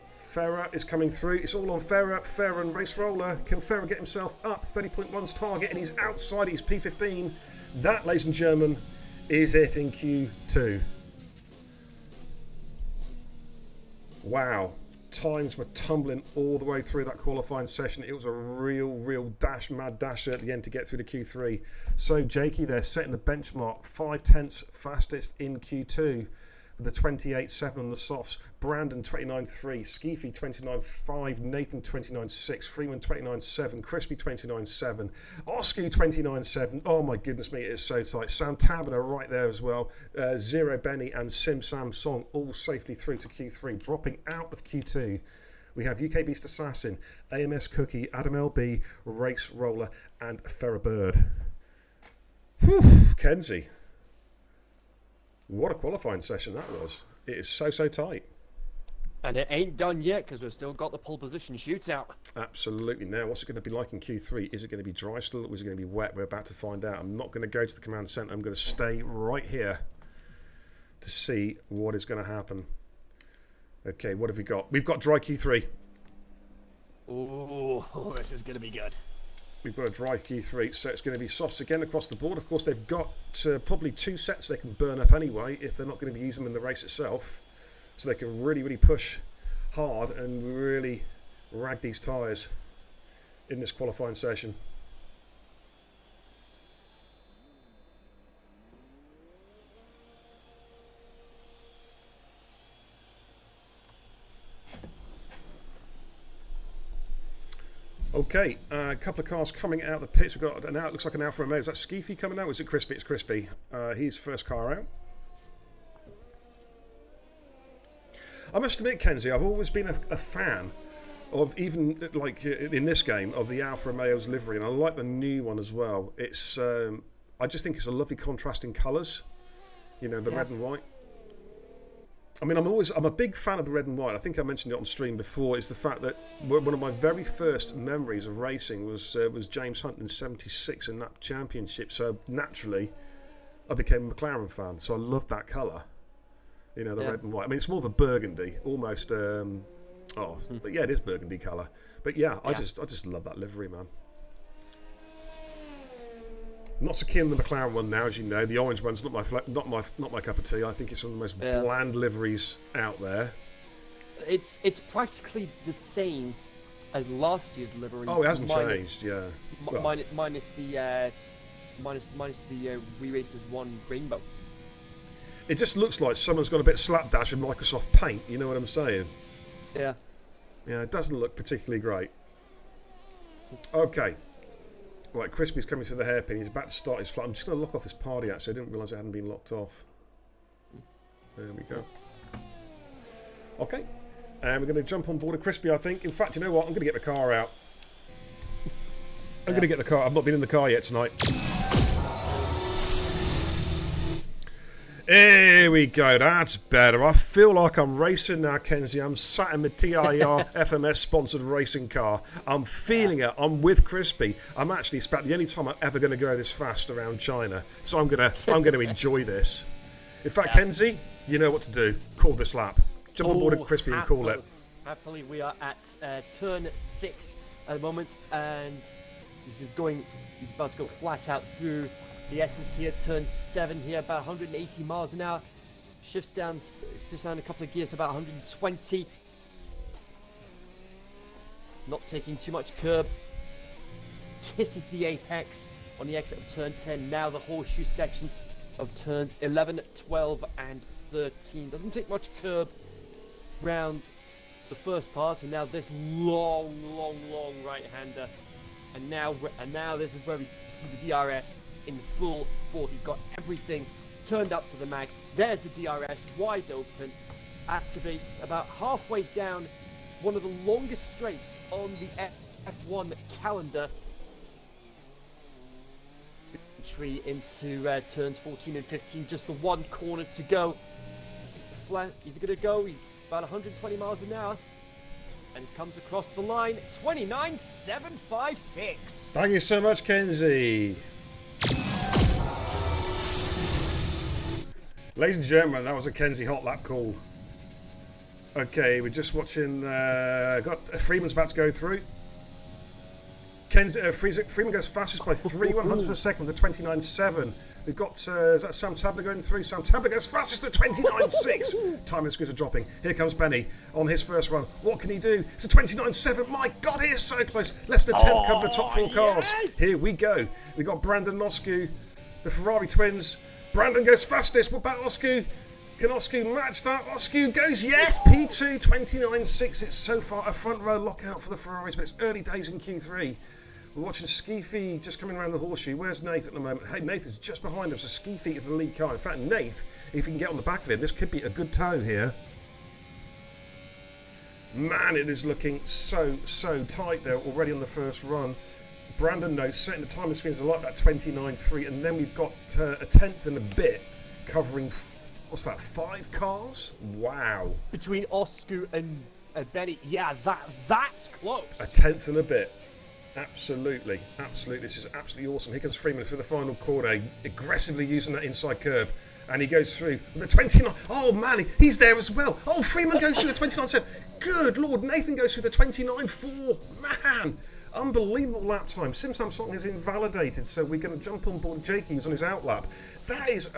Farrah is coming through. It's all on Farrah. Farrah and Race Roller. Can Farrah get himself up? 30.1's target, and he's outside. He's P15. That, ladies and gentlemen, is it in Q2. Wow. Times were tumbling all the way through that qualifying session. It was a real mad dasher at the end to get through to Q3. So Jakey there setting the benchmark. 0.5 fastest in Q2. The 28.7 on the softs, Brandon 29.3, Skeefy 29.5, Nathan 29.6, Freeman 29.7, Crispy 29.7, Oscu 29.7. Oh my goodness me, it is so tight. Sam Tabner right there as well. Zero Benny and Sim Sam Song all safely through to Q3, dropping out of Q2. We have UK Beast Assassin, AMS Cookie, Adam LB, Race Roller, and Farrah Bird. Whew, Kenzie. What a qualifying session that was. It is so tight. And it ain't done yet because we've still got the pole position shootout. Absolutely. Now, what's it going to be like in Q3? Is it going to be dry still or is it going to be wet? We're about to find out. I'm not going to go to the command centre. I'm going to stay right here to see what is going to happen. Okay, what have we got? We've got dry Q3. Ooh, this is going to be good. We've got a dry Q3, so it's going to be softs again across the board. Of course, they've got probably 2 sets they can burn up anyway if they're not going to be using them in the race itself. So they can really push hard and really rag these tyres in this qualifying session. Okay, a couple of cars coming out of the pits. We've got now. It looks like an Alfa Romeo. Is that Skeefy coming out? Or is it Crispy? It's Crispy. He's first car out. I must admit, Kenzie, I've always been a fan of even like in this game of the Alfa Romeo's livery, and I like the new one as well. It's I just think it's a lovely contrast in colours. You know, the red and white. I mean, I'm a big fan of the red and white. I think I mentioned it on stream before. Is the fact that one of my very first memories of racing was James Hunt in '76 in that championship. So naturally, I became a McLaren fan. So I loved that colour. You know, the red and white. I mean, it's more of a burgundy, almost. But yeah, it is burgundy colour. But yeah, I just love that livery, man. Not so keen on the McLaren one now, as you know. The orange one's not my cup of tea. I think it's one of the most bland liveries out there. It's practically the same as last year's livery. Oh, it hasn't changed, yeah. Minus the Re-Racers 1 rainbow. It just looks like someone's got a bit slapdash with Microsoft Paint. You know what I'm saying? Yeah. Yeah, it doesn't look particularly great. Okay. Right, Crispy's coming through the hairpin. He's about to start his flight. I'm just going to lock off this party, actually. I didn't realise it hadn't been locked off. There we go. Okay. And we're going to jump on board a Crispy, I think. In fact, you know what? I'm going to get the car out. I'm going to get the car. I've not been in the car yet tonight. Here we go, that's better. I feel like I'm racing now, Kenzie. I'm sat in the TIR FMS sponsored racing car. I'm feeling it. I'm with Crispy. I'm actually, it's about the only time I'm ever going to go this fast around China. So I'm going to enjoy this. In fact, Kenzie, you know what to do. Call this lap. Jump on board a Crispy and call it. Happily, we are at turn 6 at the moment, and he's about to go flat out through the S's here, turn 7 here, about 180 miles an hour. Shifts down a couple of gears to about 120. Not taking too much curb. Kisses the apex on the exit of turn 10. Now the horseshoe section of turns 11, 12, and 13. Doesn't take much curb round the first part, and now this long right-hander. And now this is where we see the DRS in full force. He's got everything turned up to the max. There's the DRS, wide open. Activates about halfway down one of the longest straights on the F1 calendar. Entry into turns 14 and 15, just the one corner to go. He's going to go about 120 miles an hour. And comes across the line, 29.756. Thank you so much, Kenzie. Ladies and gentlemen, that was a Kenzie hot lap call. Okay, we're just watching. Freeman's about to go through. Freeman goes fastest by 3/100 of a second with a 29.7. We've got is that Sam Tabler going through? Sam Tabler goes fastest at 29.6. Time and screws are dropping. Here comes Benny on his first run. What can he do? It's a 29.7. My God, he is so close. Less than a tenth cover the top 4 cars. Yes! Here we go. We got Brandon Nosku, the Ferrari twins. Brandon goes fastest. What about Osku? Can Osku match that? Osku goes, yes, P2, 29.6. It's so far a front row lockout for the Ferraris, but it's early days in Q3. We're watching Ski Feet just coming around the horseshoe. Where's Nath at the moment? Hey, Nath is just behind him, so Ski Feet is the lead car. In fact, Nath, if he can get on the back of him, this could be a good tow here. Man, it is looking so tight there already on the first run. Brandon knows setting the timing screens are like that 29.3, and then we've got a tenth and a bit covering, what's that, 5 cars? Wow. Between Osku and Benny, yeah, that's close. A tenth and a bit. Absolutely. This is absolutely awesome. Here comes Freeman for the final corner, aggressively using that inside curb. And he goes through with the 29. Oh, man, he's there as well. Oh, Freeman goes through the 29.7. Good Lord, Nathan goes through the 29.4. Man, unbelievable lap time. Sim Samsung is invalidated, so we're going to jump on board Jakey, who's on his outlap. That is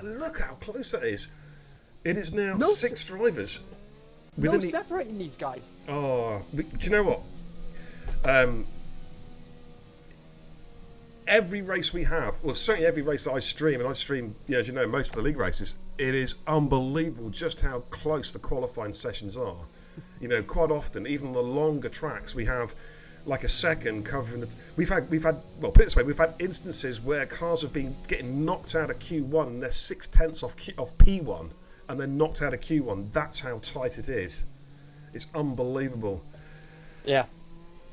look how close that is. It is now 6 drivers. Separating these guys. Oh, do you know what? Every race we have, well, certainly every race that I stream, and I stream, as you know, most of the league races, it is unbelievable just how close the qualifying sessions are. You know, quite often, even on the longer tracks, we have like a second covering the. We've had. Well, put it this way, we've had instances where cars have been getting knocked out of Q1 and they're 0.6 off P1, and they're knocked out of Q1. That's how tight it is. It's unbelievable. Yeah.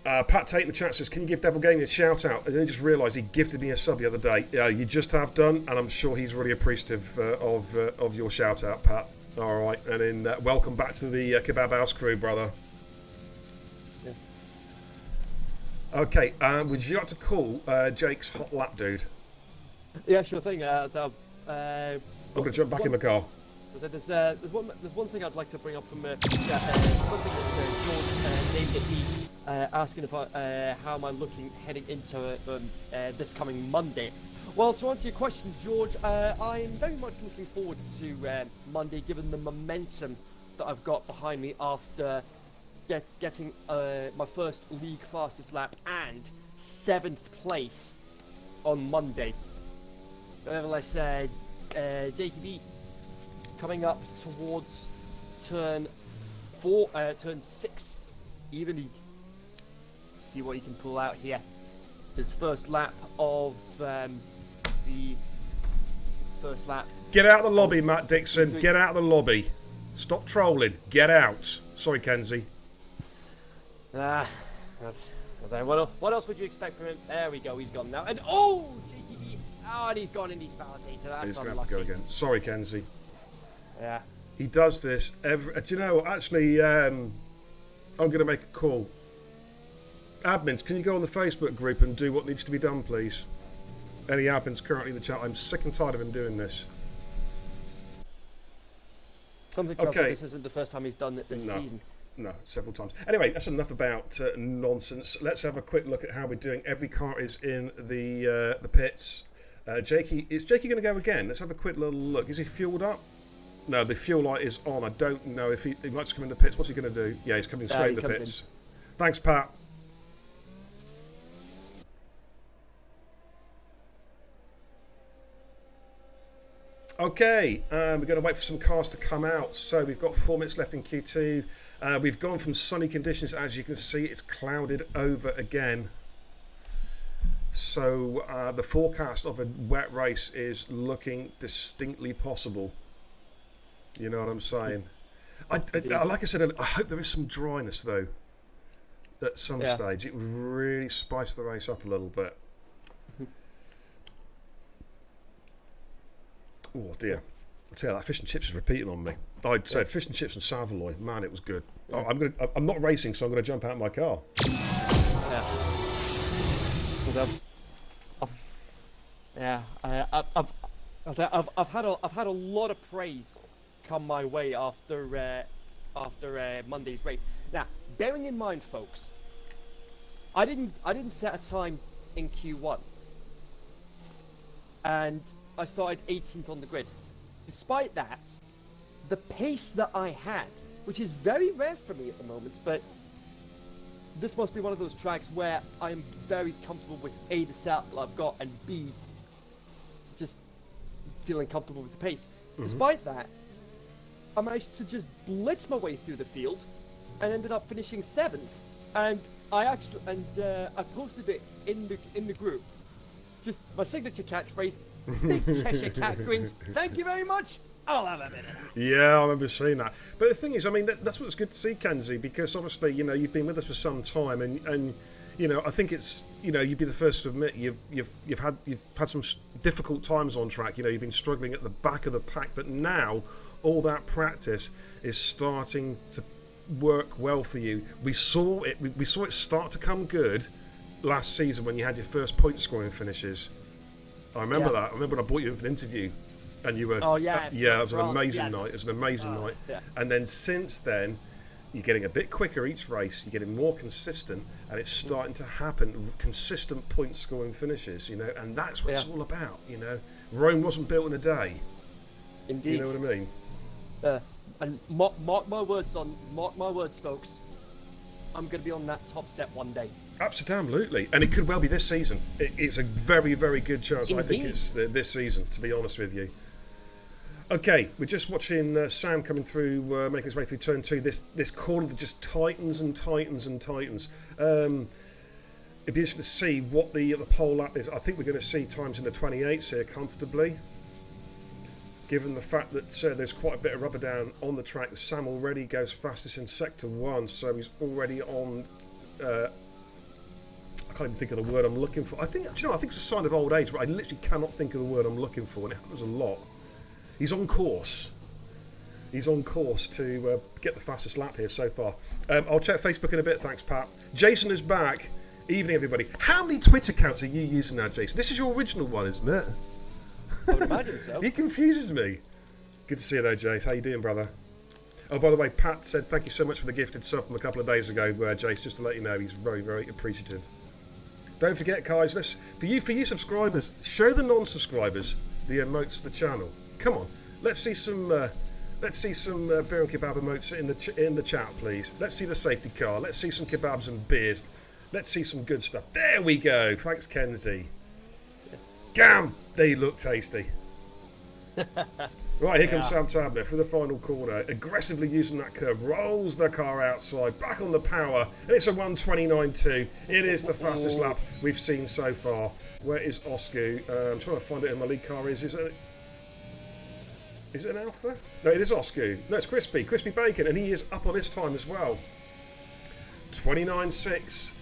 Pat Tate in the chat says, can you give Devil Gaming a shout out? And then just realised he gifted me a sub the other day. You just have done, and I'm sure he's really appreciative of your shout out, Pat. All right, and then welcome back to the Kebab House crew, brother. Yeah. Okay, would you like to call Jake's hot lap dude? Yeah, sure thing. I'm going to jump back in my car. There's one thing I'd like to bring up from something that George named at me, asking if how am I looking heading into this coming Monday. Well, to answer your question, George, I'm very much looking forward to Monday, given the momentum that I've got behind me after getting my first league fastest lap and 7th place on Monday. Nevertheless, JTB coming up towards turn 6, evenly. See what he can pull out here. His first lap of his first lap. Get out of the lobby, Matt Dixon. Get out of the lobby. Stop trolling. Get out. Sorry, Kenzie. What else would you expect from him? There we go. He's gone now. And JTB. And he's gone and he's validated. That's He's going to have unlucky. to go again. Sorry, Kenzie. Yeah. He does this every. Do you know what? Actually, I'm going to make a call. Admins, can you go on the Facebook group and do what needs to be done, please? Any admins currently in the chat? I'm sick and tired of him doing this. Something tells me this isn't the first time he's done it this season. No, several times. Anyway, that's enough about nonsense. Let's have a quick look at how we're doing. Every car is in the pits. Jakey, is Jakey going to go again? Let's have a quick little look. Is he fueled up? No, the fuel light is on. I don't know if he might just come in the pits. What's he going to do? Yeah, he's coming straight in the pits. Thanks, Pat. Okay, we're going to wait for some cars to come out. So we've got 4 minutes left in Q2. We've gone from sunny conditions. As you can see, it's clouded over again. So the forecast of a wet race is looking distinctly possible. You know what I'm saying? Like I said, I hope there is some dryness, though, at some stage. It would really spice the race up a little bit. Oh dear! I tell you, that fish and chips is repeating on me. I said fish and chips and Savoy. Man, it was good. I'm not racing, so I'm going to jump out of my car. I've had a lot of praise come my way after Monday's race. Now, bearing in mind, folks, I didn't set a time in Q1, and I started 18th on the grid. Despite that, the pace that I had, which is very rare for me at the moment, but this must be one of those tracks where I'm very comfortable with A, the saddle I've got, and B, just feeling comfortable with the pace. Despite that, I managed to just blitz my way through the field and ended up finishing 7th. And I posted it in the group. Just my signature catchphrase. Big Cheshire Cat grins. Thank you very much. I'll have a minute. Yeah, I remember seeing that. But the thing is, I mean, that's what's good to see, Kenzie, because obviously, you know, you've been with us for some time, and you know, I think it's, you know, you'd be the first to admit you've had some difficult times on track. You know, you've been struggling at the back of the pack, but now all that practice is starting to work well for you. We saw it. We saw it start to come good last season when you had your first point scoring finishes. I remember that. I remember when I brought you in for an interview, and you were. Oh yeah. Yeah, it was an amazing night. It was an amazing night. Yeah. And then since then, you're getting a bit quicker each race. You're getting more consistent, and it's starting to happen. Consistent point scoring finishes, you know, and that's what it's all about. You know, Rome wasn't built in a day. Indeed. You know what I mean? And mark my words, folks. I'm going to be on that top step one day. Absolutely, and it could well be this season. It's a very, very good chance. Indeed. I think it's this season, to be honest with you. Okay, we're just watching Sam coming through, making his way through turn 2. This corner that just tightens and tightens and tightens. It'd be interesting to see what the pole lap is. I think we're going to see times in the 28s here comfortably, given the fact that there's quite a bit of rubber down on the track. Sam already goes fastest in sector 1, so he's already on I can't even think of the word I'm looking for. I think, do you know, I think it's a sign of old age, but I literally cannot think of the word I'm looking for, and it happens a lot. He's on course. He's on course to get the fastest lap here so far. I'll check Facebook in a bit, thanks, Pat. Jason is back. Evening, everybody. How many Twitter accounts are you using now, Jason? This is your original one, isn't it? I would imagine so. He confuses me. Good to see you, though, Jace. How you doing, brother? Oh, by the way, Pat said thank you so much for the gifted sub from a couple of days ago, Jace. Just to let you know, he's very, very appreciative. Don't forget, guys. For you subscribers, show the non-subscribers the emotes of the channel. Come on, let's see some beer and kebab emotes in the chat, please. Let's see the safety car. Let's see some kebabs and beers. Let's see some good stuff. There we go. Thanks, Kenzie. Gam, they look tasty. Right, here comes Sam Tabner for the final corner, aggressively using that curve, rolls the car outside, back on the power, and it's a 1:29.2. It is the fastest lap we've seen so far. Where is Oscar? I'm trying to find it in my lead car. Is it an Alpha? No, it is Oscar. No, it's Crispy Bacon, and he is up on his time as well. 29.6.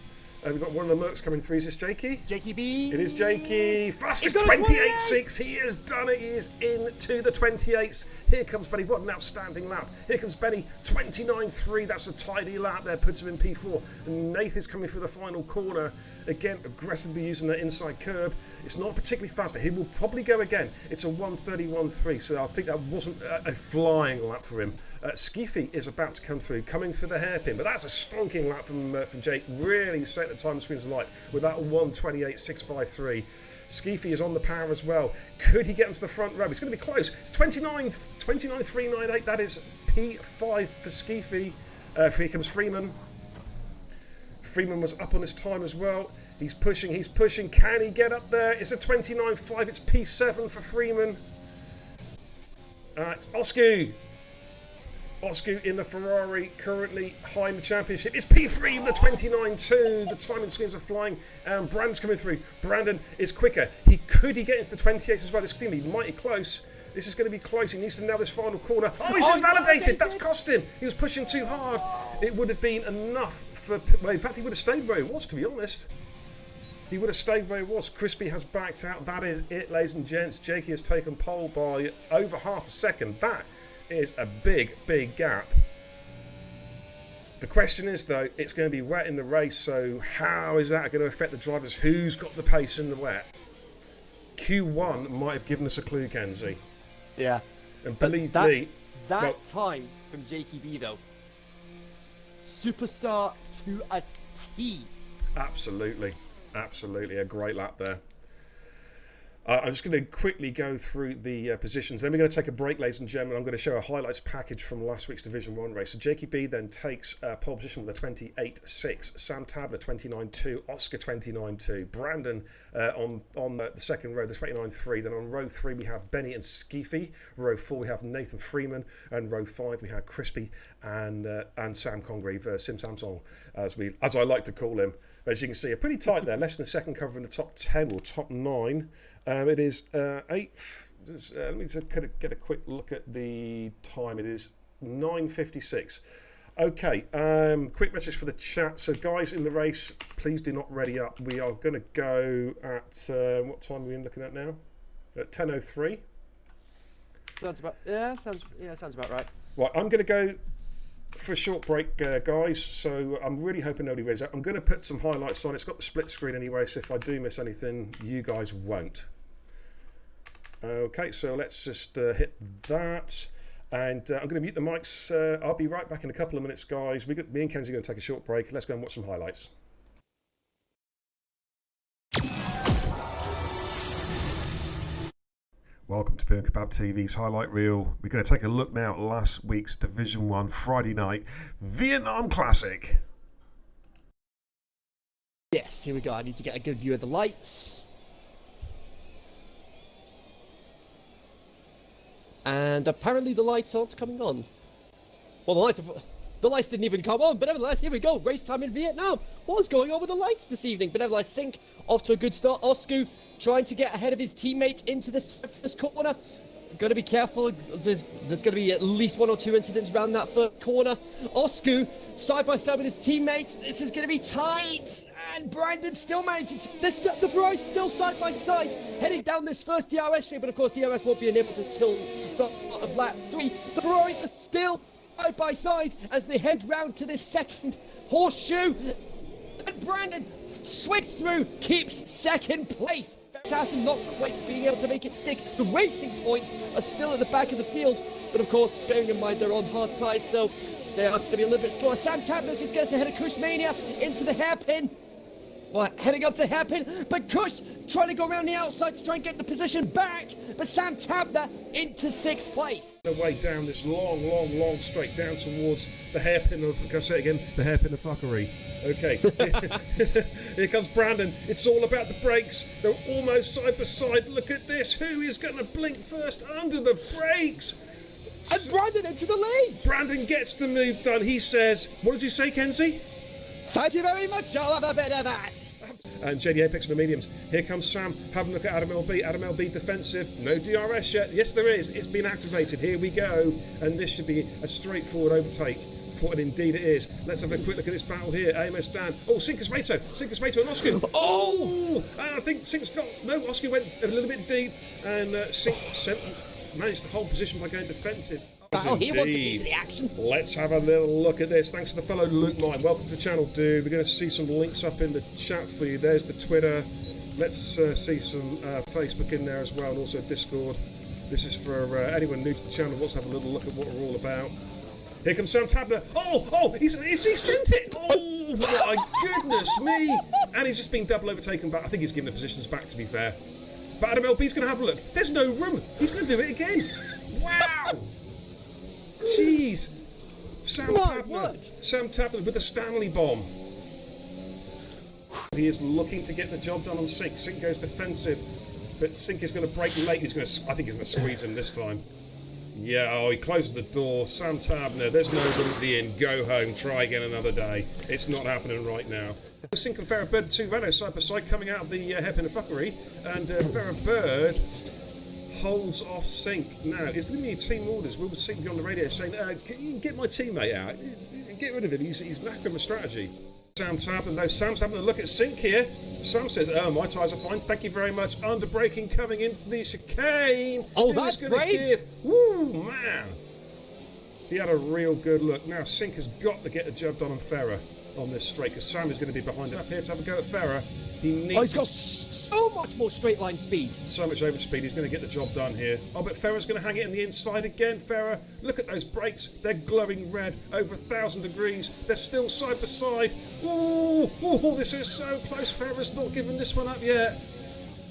We've got one of the Mercs coming through. Is this Jakey? Jakey B. It is Jakey. Fastest 28.6. He has done it. He is into the 28s. Here comes Benny. What an outstanding lap. Here comes Benny. 29.3. That's a tidy lap there. Puts him in P4. And Nath is coming through the final corner. Again, aggressively using that inside curb. It's not particularly fast. He will probably go again. It's a 1:31.3. So I think that wasn't a flying lap for him. Skeefy is about to come through, coming through the hairpin. But that's a stonking lap from Jake. Really set the time screens alight with that 1:28.653. Skeefy is on the power as well. Could he get into the front row? It's going to be close. It's 29.398. That is P5 for Skeefy. Here comes Freeman. Freeman was up on his time as well. He's pushing. Can he get up there? It's a 29.5. It's P7 for Freeman. It's Oscar in the Ferrari, currently high in the championship. It's P3 with the 29.2. The timing screens are flying. Brandon's coming through. Brandon is quicker. Could he get into the 28 as well? This is going to be mighty close. This is going to be close. He needs to nail this final corner. Oh, he's invalidated. That's cost him. He was pushing too hard. It would have been enough for... Well, in fact, he would have stayed where he was, to be honest. He would have stayed where he was. Crispy has backed out. That is it, ladies and gents. Jakey has taken pole by over half a second. That is a big, big gap. The question is, though, it's going to be wet in the race, so how is that going to affect the drivers? Who's got the pace in the wet? Q1 might have given us a clue, Kenzie. Yeah. And believe me... That time from Jakey B, though. Superstar to a T. Absolutely. Absolutely. A great lap there. I'm just going to quickly go through the positions. Then we're going to take a break, ladies and gentlemen. I'm going to show a highlights package from last week's Division 1 race. So Jakey B then takes pole position with a 28.6. Sam Tabler, 29.2. Oscar, 29.2. Brandon on the second row, the 29.3. Then on row 3, we have Benny and Skeefy. Row 4, we have Nathan Freeman. And row 5, we have Crispy and Sam Congreve, Sim Samsung, as I like to call him. As you can see, pretty tight there. Less than a second cover in the top 10 or top 9. It is 8. Let me just get a quick look at the time. It is 9:56. Okay, quick message for the chat. So, guys in the race, please do not ready up. We are going to go at what time are we looking at now? At 10:03. Sounds about sounds about right. Right, I'm going to go for a short break, guys, so I'm really hoping nobody reads out. I'm going to put some highlights on. It's got the split screen anyway, so if I do miss anything, you guys won't. Okay, so let's just hit that. And I'm going to mute the mics. I'll be right back in a couple of minutes, guys. Me and Kenzie are going to take a short break. Let's go and watch some highlights. Welcome to Beer and Kebab TV's highlight reel. We're going to take a look now at last week's Division 1 Friday night Vietnam Classic. Yes, here we go. I need to get a good view of the lights. And apparently the lights aren't coming on. Well, the lights didn't even come on, but nevertheless, here we go. Race time in Vietnam. What's going on with the lights this evening? But nevertheless, Sink off to a good start. Oscar trying to get ahead of his teammate into this corner. got to be careful. There's going to be at least 1 or 2 incidents around that first corner. Oscu, side by side with his teammates. This is going to be tight. And Brandon still managing to... The Ferrari's still side by side, heading down this first DRS straight. But of course, DRS won't be enabled until the start of lap 3. The Ferraris are still side by side as they head round to this second horseshoe. And Brandon swings through, keeps second place. Assassin not quite being able to make it stick. The racing points are still at the back of the field, but of course, bearing in mind they're on hard tyres, so they are going to be a little bit slower. Sam Tabner just gets ahead of Kushmania into the hairpin. Well, heading up to the hairpin, but Kush trying to go around the outside to try and get the position back, but Sam Tabner into 6th place. The way down this long straight down towards the hairpin of, can I say it again, the hairpin of fuckery. Okay, here comes Brandon. It's all about the brakes. They're almost side by side. Look at this. Who is going to blink first under the brakes? And Brandon into the lead. Brandon gets the move done. He says, what does he say, Kenzie? Thank you very much. I'll have a bit of that. And JD Apex and the mediums. Here comes Sam. Have a look at Adam LB. Adam LB defensive. No DRS yet. Yes, there is. It's been activated. Here we go. And this should be a straightforward overtake. And indeed it is. Let's have a quick look at this battle here. AMS Dan. Oh, Sinkus Mato and Oscar. Oh! I think Sink's got... No, Oscar went a little bit deep. And Sink managed to hold position by going defensive. Oh, he wants a piece of the action. Let's have a little look at this. Thanks to the fellow Luke Mine. Welcome to the channel, dude. We're going to see some links up in the chat for you. There's the Twitter. Let's see some Facebook in there as well, and also Discord. This is for anyone new to the channel. Let's have a little look at what we're all about. Here comes Sam Tabner. Oh, he sent it. Oh, my goodness me. And he's just been double overtaken back. I think he's given the positions back, to be fair. But Adam LB's going to have a look. There's no room. He's going to do it again. Wow. Jeez. Sam Tabner with the Stanley bomb. He is looking to get the job done on Sink. Sink goes defensive, but Sink is going to break late. I think he's going to squeeze him this time. Yeah, he closes the door. Sam Tabner, there's no room at the inn. Go home, try again another day. It's not happening right now. Sink and Farrah Bird, the two Renaults side by side coming out of the hairpin of fuckery, and Farrah Bird holds off Sink. Now, it's going to be team orders. Will Sink be on the radio saying, can you get my teammate out? Get rid of him. He's knackering the strategy. Sam Tabner, look at Sink here. Sam says, my tyres are fine. Thank you very much. Under braking coming into the chicane. Oh, that's great. Woo, man. He had a real good look. Now, Sink has got to get the job done on Farrah on this straight, because Sam is going to be behind him. Here to have a go at Farrah. He's got so much more straight line speed. So much overspeed. He's going to get the job done here. Oh, but Farrah's going to hang it in the inside again. Farrah, look at those brakes. They're glowing red, over 1,000 degrees. They're still side by side. Ooh, this is so close. Farrah's not given this one up yet.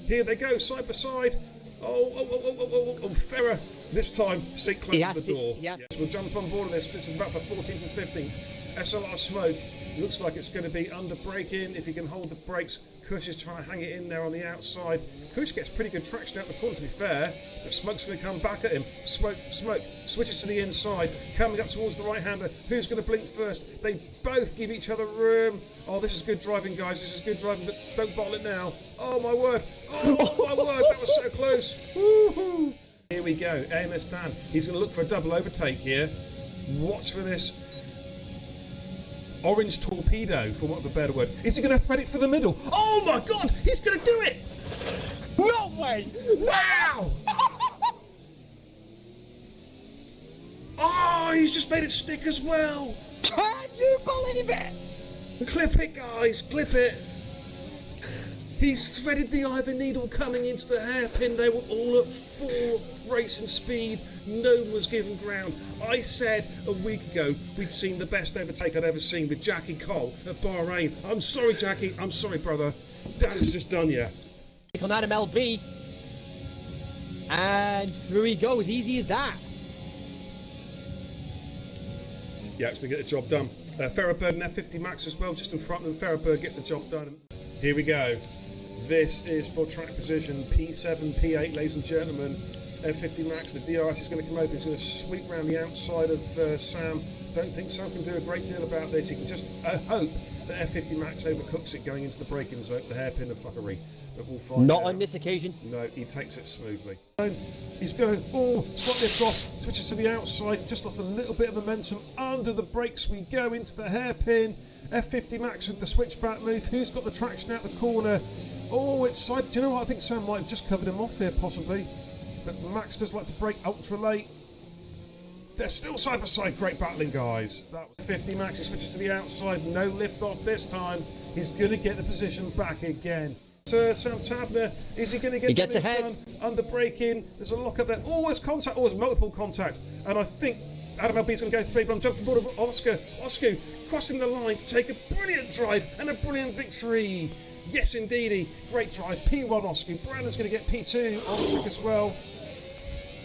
Here they go, side by side. Oh, Farrah. This time, Sink closes the door. Yes, we'll jump on board of this. This is about the 14th and 15th. SLR smoke. Looks like it's going to be under braking. If he can hold the brakes, Kush is trying to hang it in there on the outside. Kush gets pretty good traction out the corner, to be fair. But Smoke's going to come back at him. Smoke switches to the inside, coming up towards the right-hander. Who's going to blink first? They both give each other room. Oh, this is good driving, guys. This is good driving, but don't bottle it now. Oh, my word. That was so close. Woo-hoo. Here we go. AMS Dan. He's going to look for a double overtake here. Watch for this. Orange torpedo, for want of a better word. Is he going to thread it for the middle? Oh my God! He's going to do it! No way! Wow! Oh, he's just made it stick as well. Can you believe it? Clip it, guys. Clip it. He's threaded the eye of the needle coming into the hairpin. They were all at full racing speed. No one was given ground. I said a week ago we'd seen the best overtake I'd ever seen with Jackie Cole at Bahrain. I'm sorry, Jackie. I'm sorry, brother. Dan's just done you. On Adam LB. And through he goes. Easy as that. Yeah, it's going to get the job done. Farrah Bird and F50 Max as well, just in front of them. Farrah Bird gets the job done. Here we go. This is for track position P7, P8, ladies and gentlemen. F50 Max, the DRS is going to come open. It's going to sweep around the outside of Sam. don't think Sam can do a great deal about this. He can just hope that F50 Max overcooks it going into the braking zone, the hairpin of fuckery. But we'll find Not out. on this occasion. No, he takes it smoothly. He's going, slightly across, switches to the outside, just lost a little bit of momentum. Under the brakes we go into the hairpin. F50 Max with the switchback move. Who's got the traction out the corner? Oh, it's side. Do you know what? I think Sam might have just covered him off here, possibly. But Max does like to brake ultra late. They're still side by side. Great battling, guys. That was 50 Max. He switches to the outside. No lift off this time. He's going to get the position back again. Sam Tabner, is he going to get the lift done? Under braking. There's a lock up there. Oh, there's contact. Oh, there's multiple contact. And I think Adam LB's going to go through, but I'm jumping board of Oscar. Oscar crossing the line to take a brilliant drive and a brilliant victory. Yes, indeedy. Great drive. P1 Oscar. Brandon's going to get P2 on track as well.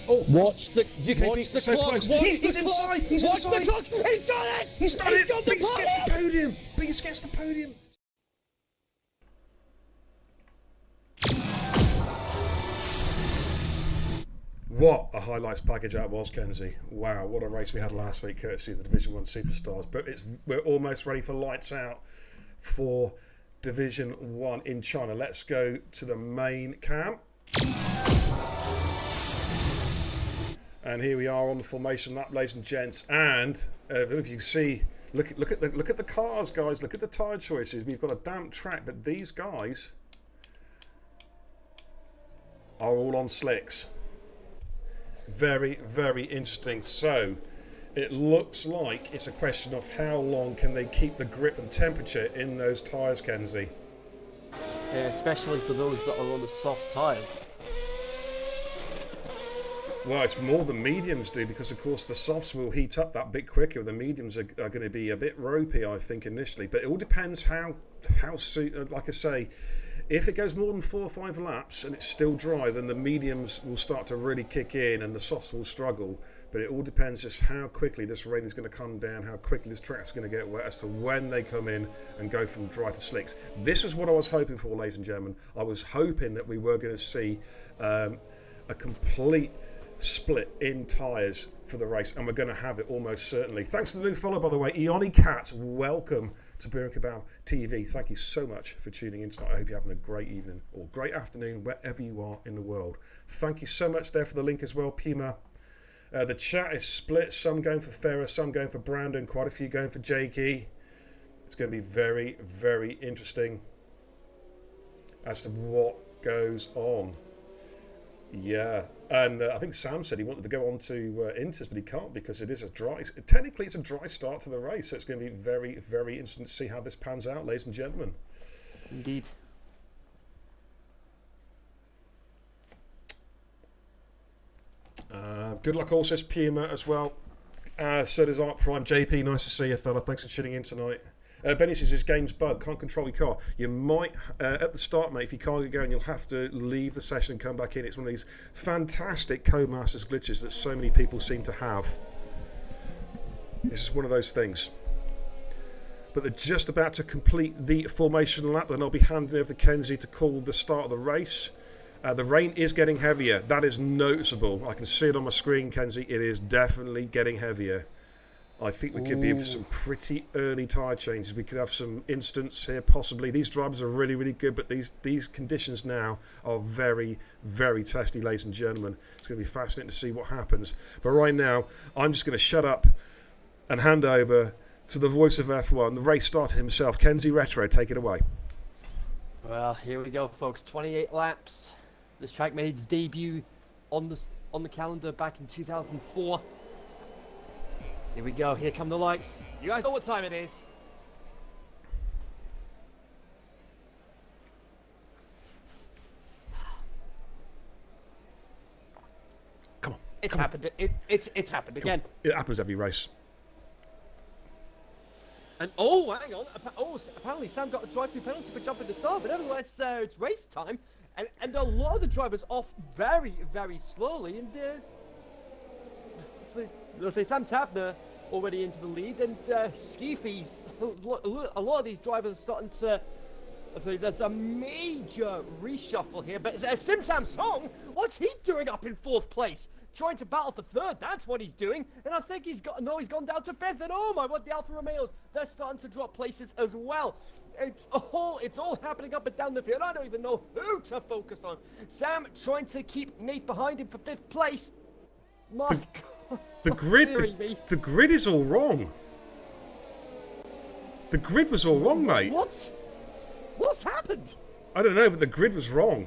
Oh, watch the UK beats the so clock. close. He's inside. He's watch inside. The clock. He's done it. He's done it. Got the Beast gets the podium. Beast gets the podium. What a highlights package that was, Kenzie. Wow, what a race we had last week, courtesy of the Division 1 Superstars. But we're almost ready for lights out for Division 1 in China. Let's go to the main camp. And here we are on the formation lap, ladies and gents. And if you can see, look at the cars, guys. Look at the tyre choices. We've got a damp track, but these guys are all on slicks. Very, very interesting. So it looks like it's a question of how long can they keep the grip and temperature in those tyres, Kenzie. Yeah, especially for those that are on the soft tyres. Well, it's more the mediums do, because of course the softs will heat up that bit quicker. The mediums are going to be a bit ropey, I think, initially. But it all depends how soon, like I say, if it goes more than 4 or 5 laps and it's still dry, then the mediums will start to really kick in and the softs will struggle. But it all depends just how quickly this rain is going to come down, how quickly this track's going to get wet, as to when they come in and go from dry to slicks. This is what I was hoping for, ladies and gentlemen. I was hoping that we were going to see a complete split in tyres for the race, and we're going to have it almost certainly. Thanks to the new follow, by the way, Ioni Cat. Welcome to Beer and Kebab TV. Thank you so much for tuning in tonight. I hope you're having a great evening or great afternoon wherever you are in the world. Thank you so much there for the link as well, Puma. The chat is split. Some going for Ferris, some going for Brandon, quite a few going for Jakey. It's going to be very, very interesting as to what goes on. Yeah, and I think Sam said he wanted to go on to Inters, but he can't because it is a dry. Technically, it's a dry start to the race, so it's going to be very, very interesting to see how this pans out, ladies and gentlemen. Indeed. Good luck, all, says Puma as well. So does Art Prime. JP, nice to see you, fella. Thanks for tuning in tonight. Benny says his game's bug, can't control your car. You might, at the start, mate, if you can't get going, you'll have to leave the session and come back in. It's one of these fantastic Codemasters glitches that so many people seem to have. This is one of those things. But they're just about to complete the formation lap, then I'll be handing over to Kenzie to call the start of the race. The rain is getting heavier. That is noticeable. I can see it on my screen, Kenzie. It is definitely getting heavier. I think we could be in for some pretty early tyre changes. We could have some instants here, possibly. These drivers are really, really good, but these conditions now are very, very testy, ladies and gentlemen. It's going to be fascinating to see what happens. But right now, I'm just going to shut up and hand over to the voice of F1, the race starter himself, Kenzie Retro. Take it away. Well, here we go, folks. 28 laps. This track made its debut on the calendar back in 2004. Here we go. Here come the lights. You guys know what time it is. Come on. It's happened. It's happened again. It happens every race. And hang on. Apparently Sam got a drive-through penalty for jumping the start, but nevertheless, it's race time, and a lot of the drivers off very, very slowly, and let's say Sam Tabner already into the lead, and Skeefy's. A lot of these drivers are starting to. There's a major reshuffle here, but Sim Sam Song, what's he doing up in 4th place? trying to battle for third. That's what he's doing. And I think he's gone down to fifth. And oh my, what the Alfa Romeos, they're starting to drop places as well. It's all happening up and down the field. I don't even know who to focus on. Sam trying to keep Nate behind him for fifth place. My God. The grid is all wrong. The grid was all wrong, mate. What's happened? I don't know, but the grid was wrong.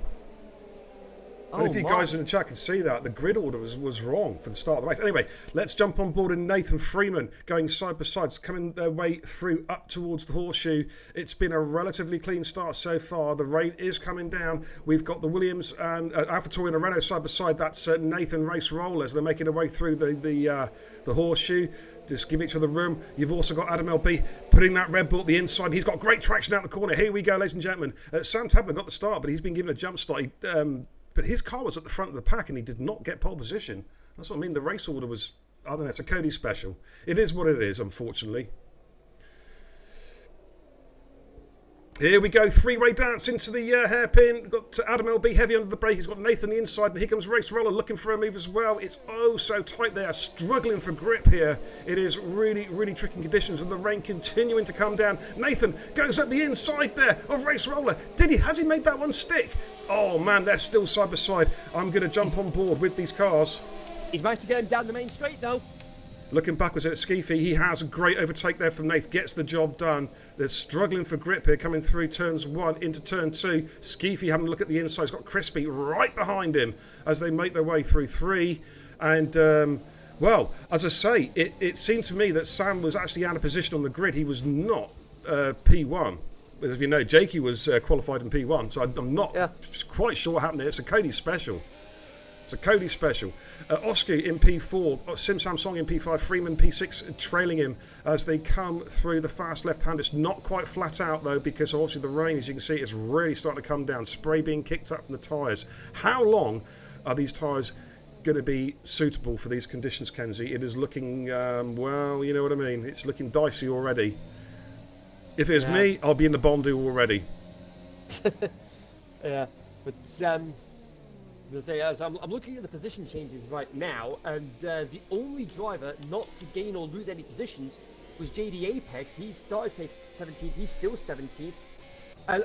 And if you my. guys in the chat can see that, the grid order was wrong for the start of the race. Anyway, let's jump on board in Nathan Freeman going side by side, coming their way through up towards the horseshoe. It's been a relatively clean start so far. The rain is coming down. We've got the Williams and AlphaTauri and a Renault side by side. That's Nathan Race Rollers. They're making their way through the horseshoe. Just give each other room. You've also got Adam LB putting that Red Bull at the inside. He's got great traction out the corner. Here we go, ladies and gentlemen. Sam Tabler got the start, but he's been given a jump start. But his car was at the front of the pack and he did not get pole position. That's what I mean. The race order was, I don't know, it's a Cody special. It is what it is, unfortunately. Here we go, three-way dance into the hairpin. Got Adam LB heavy under the brake. He's got Nathan on the inside, and here comes Race Roller looking for a move as well. It's oh so tight there, struggling for grip here. It is really, really tricky conditions with the rain continuing to come down. Nathan goes up the inside there of Race Roller. Has he made that one stick? Oh man, they're still side by side. I'm going to jump on board with these cars. He's managed to get him down the main straight though. Looking backwards at Skeefy, he has a great overtake there from Nath, gets the job done. They're struggling for grip here, coming through turns 1 into turn 2. Skeefy having a look at the inside, he's got Crispy right behind him as they make their way through 3. And, well, as I say, it seemed to me that Sam was actually out of position on the grid. He was not P1. As you know, Jakey was qualified in P1, so I'm not quite sure what happened there. It's a Cody special. It's a Cody special. Oscar in P4, Sim Samsung in P5, Freeman P6 trailing him as they come through the fast left hand. It's not quite flat out though, because obviously the rain, as you can see, is really starting to come down. Spray being kicked up from the tyres. How long are these tyres going to be suitable for these conditions, Kenzie? It is looking, well, you know what I mean. It's looking dicey already. If it was me, I'll be in the Bondu already. Yeah, but I'm looking at the position changes right now, and the only driver not to gain or lose any positions was JD Apex. He started 17th, he's still 17th. And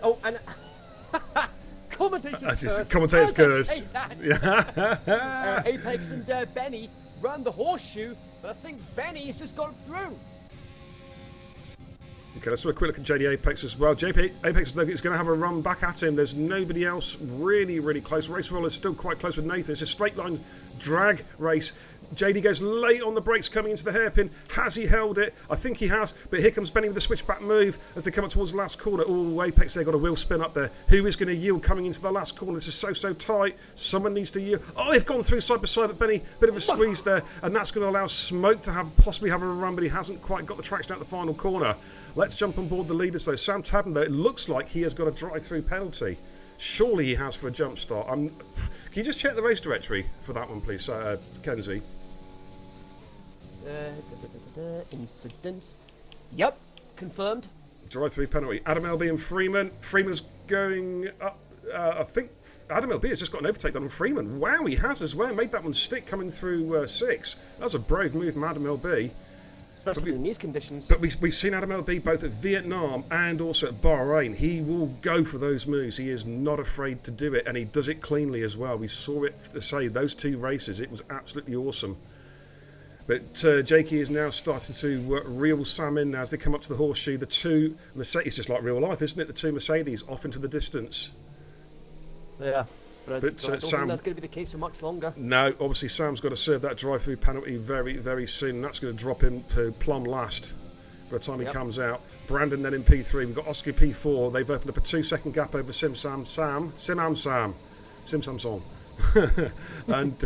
commentator's curse. Apex and Benny ran the horseshoe, but I think Benny has just gone through. Okay, let's have a quick look at JD Apex as well. JP Apex is going to have a run back at him. There's nobody else really, really close. Race Roller is still quite close with Nathan. It's a straight line drag race. JD goes late on the brakes coming into the hairpin. Has he held it? I think he has, but here comes Benny with the switchback move as they come up towards the last corner. Oh, Apex, they've got a wheel spin up there. Who is going to yield coming into the last corner? This is so tight. Someone needs to yield. Oh, they've gone through side by side, but Benny, bit of a squeeze there, and that's going to allow Smoke to possibly have a run, but he hasn't quite got the traction out the final corner. Let's jump on board the leaders, though. Sam Tabner, it looks like he has got a drive-through penalty. Surely he has for a jump start. Can you just check the race directory for that one, please, Kenzie? Incidents. Yep, confirmed. Drive-through penalty. Adam LB and Freeman. Freeman's going up. I think Adam LB has just got an overtake done on Freeman. Wow, he has as well. Made that one stick coming through 6. That's a brave move from Adam LB. Especially in these conditions. But we've seen Adam LB both at Vietnam and also at Bahrain. He will go for those moves. He is not afraid to do it, and he does it cleanly as well. We saw it, to say, those 2 races. It was absolutely awesome. But Jakey is now starting to reel Sam in now as they come up to the horseshoe. The 2 Mercedes, just like real life, isn't it? The 2 Mercedes off into the distance. Yeah, but I don't Sam, think that's going to be the case for much longer. No, obviously Sam's got to serve that drive-through penalty very, very soon. That's going to drop him to plumb last by the time he comes out. Brandon then in P3. We've got Oscar P4. They've opened up a 2-second gap over Sim Samsung. And...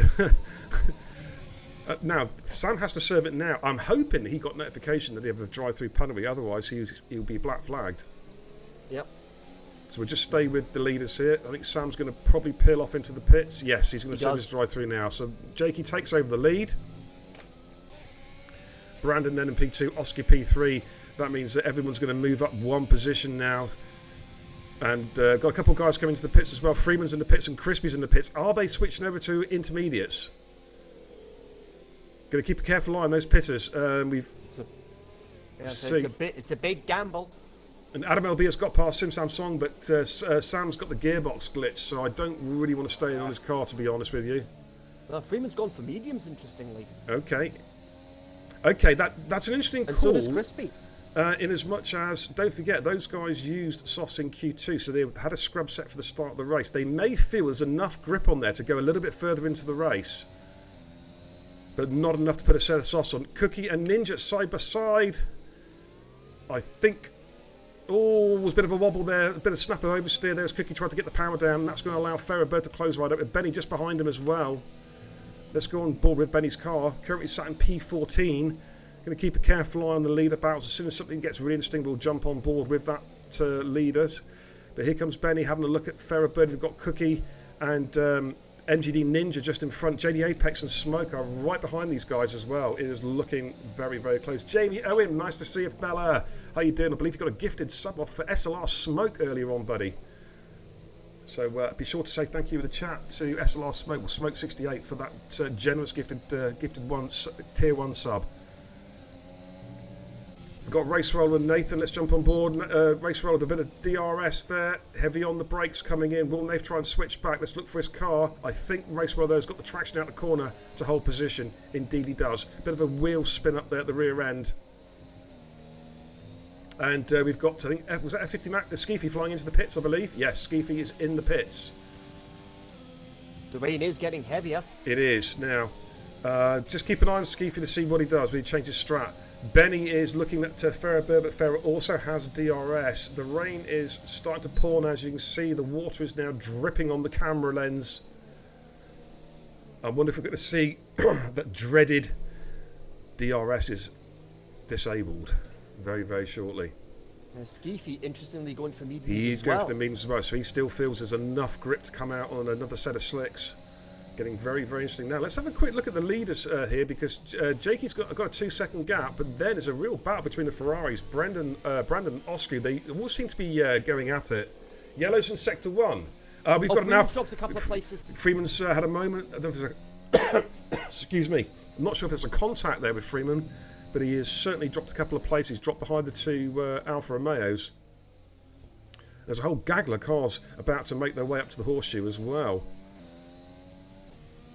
now, Sam has to serve it now. I'm hoping he got notification that he have a drive-through penalty, otherwise he'll be black flagged. Yep. So we'll just stay with the leaders here. I think Sam's going to probably peel off into the pits. Yes, he's going to serve his drive-through now. So Jakey takes over the lead. Brandon then in P2, Oscar P3. That means that everyone's going to move up 1 position now. And got a couple of guys coming to the pits as well. Freeman's in the pits and Crispy's in the pits. Are they switching over to intermediates? Going to keep a careful eye on those pitters. It's a big gamble. And Adam LB has got past Sim Sam Song, but Sam's got the gearbox glitch, so I don't really want to stay in on his car, to be honest with you. Well, Freeman's gone for mediums, interestingly. Okay, that's an interesting And call. so does Crispy. In as much as, don't forget, those guys used softs in Q2, so they had a scrub set for the start of the race. They may feel there's enough grip on there to go a little bit further into the race, but not enough to put a set of softs on. Cookie and Ninja side by side. I think... Oh, was a bit of a wobble there, a bit of snap of oversteer there as Cookie tried to get the power down, and that's going to allow Ferrobird to close right up with Benny just behind him as well. Let's go on board with Benny's car, currently sat in P14. Going to keep a careful eye on the leader battles. As soon as something gets really interesting, we'll jump on board with that leaders. But here comes Benny having a look at Ferrobird. We've got Cookie and MGD Ninja just in front. JD Apex and Smoke are right behind these guys as well. It is looking very, very close. Jamie Owen, nice to see you, fella. How you doing? I believe you got a gifted sub off for SLR Smoke earlier on, buddy. So be sure to say thank you in the chat to SLR Smoke, or Smoke 68, for that generous gifted tier 1 sub. We've got Race Roller and Nathan. Let's jump on board. Race Roller with a bit of DRS there. Heavy on the brakes coming in. Will Nath try and switch back? Let's look for his car. I think Race Roller has got the traction out the corner to hold position. Indeed he does. Bit of a wheel spin up there at the rear end. And we've got, I think, was that F50 Mac? Skeefy flying into the pits, I believe. Yes, Skeefy is in the pits. The rain is getting heavier. It is. Now, just keep an eye on Skeefy to see what he does when he changes strat. Benny is looking at Ferrobird, but Ferro also has DRS. The rain is starting to pour now, as you can see. The water is now dripping on the camera lens. I wonder if we're going to see that dreaded DRS is disabled very, very shortly. Skeefy, interestingly, going for mediums He's as going well. for the mediums as well, so he still feels there's enough grip to come out on another set of slicks. Getting very, very interesting. Now, let's have a quick look at the leaders here, because Jakey's got a 2-second gap, but then there's a real battle between the Ferraris. Brandon and Oscar, they all seem to be going at it. Yellow's in Sector 1. We've got Freeman's dropped a couple of places. Freeman's had a moment. I don't know if there's excuse me. I'm not sure if there's a contact there with Freeman, but he has certainly dropped a couple of places. He's dropped behind the two Alfa Romeos. There's a whole gaggle of cars about to make their way up to the horseshoe as well.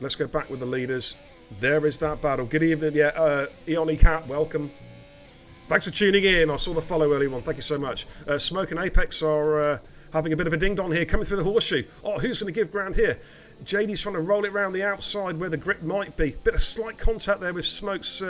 Let's go back with the leaders. There is that battle. Good evening, Eoni Cat, welcome. Thanks for tuning in. I saw the follow early on. Thank you so much. Smoke and Apex are having a bit of a ding-dong here, coming through the horseshoe. Oh, who's going to give ground here? JD's trying to roll it around the outside where the grip might be. Bit of slight contact there with Smoke's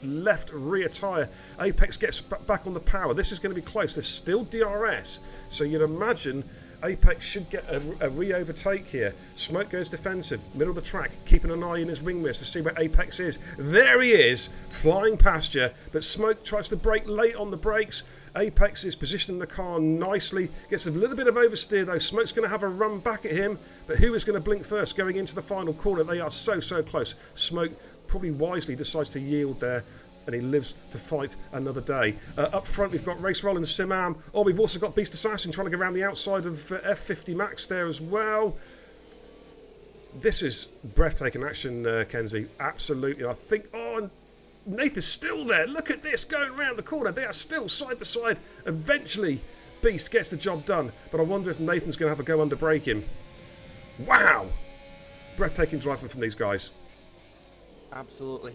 left rear tyre. Apex gets back on the power. This is going to be close. There's still DRS, so you'd imagine Apex should get a re-overtake here. Smoke goes defensive, middle of the track, keeping an eye in his wing mirrors to see where Apex is. There he is, flying past you, but Smoke tries to brake late on the brakes. Apex is positioning the car nicely, gets a little bit of oversteer though. Smoke's going to have a run back at him, but who is going to blink first going into the final corner? They are so close. Smoke probably wisely decides to yield there, and he lives to fight another day. Up front, we've got Race Rollins, Simam. Oh, we've also got Beast Assassin trying to go around the outside of F50 Max there as well. This is breathtaking action, Kenzie. Absolutely. I think... Oh, and Nathan's still there. Look at this, going around the corner. They are still side by side. Eventually, Beast gets the job done. But I wonder if Nathan's going to have a go under braking. Wow! Breathtaking driving from these guys. Absolutely.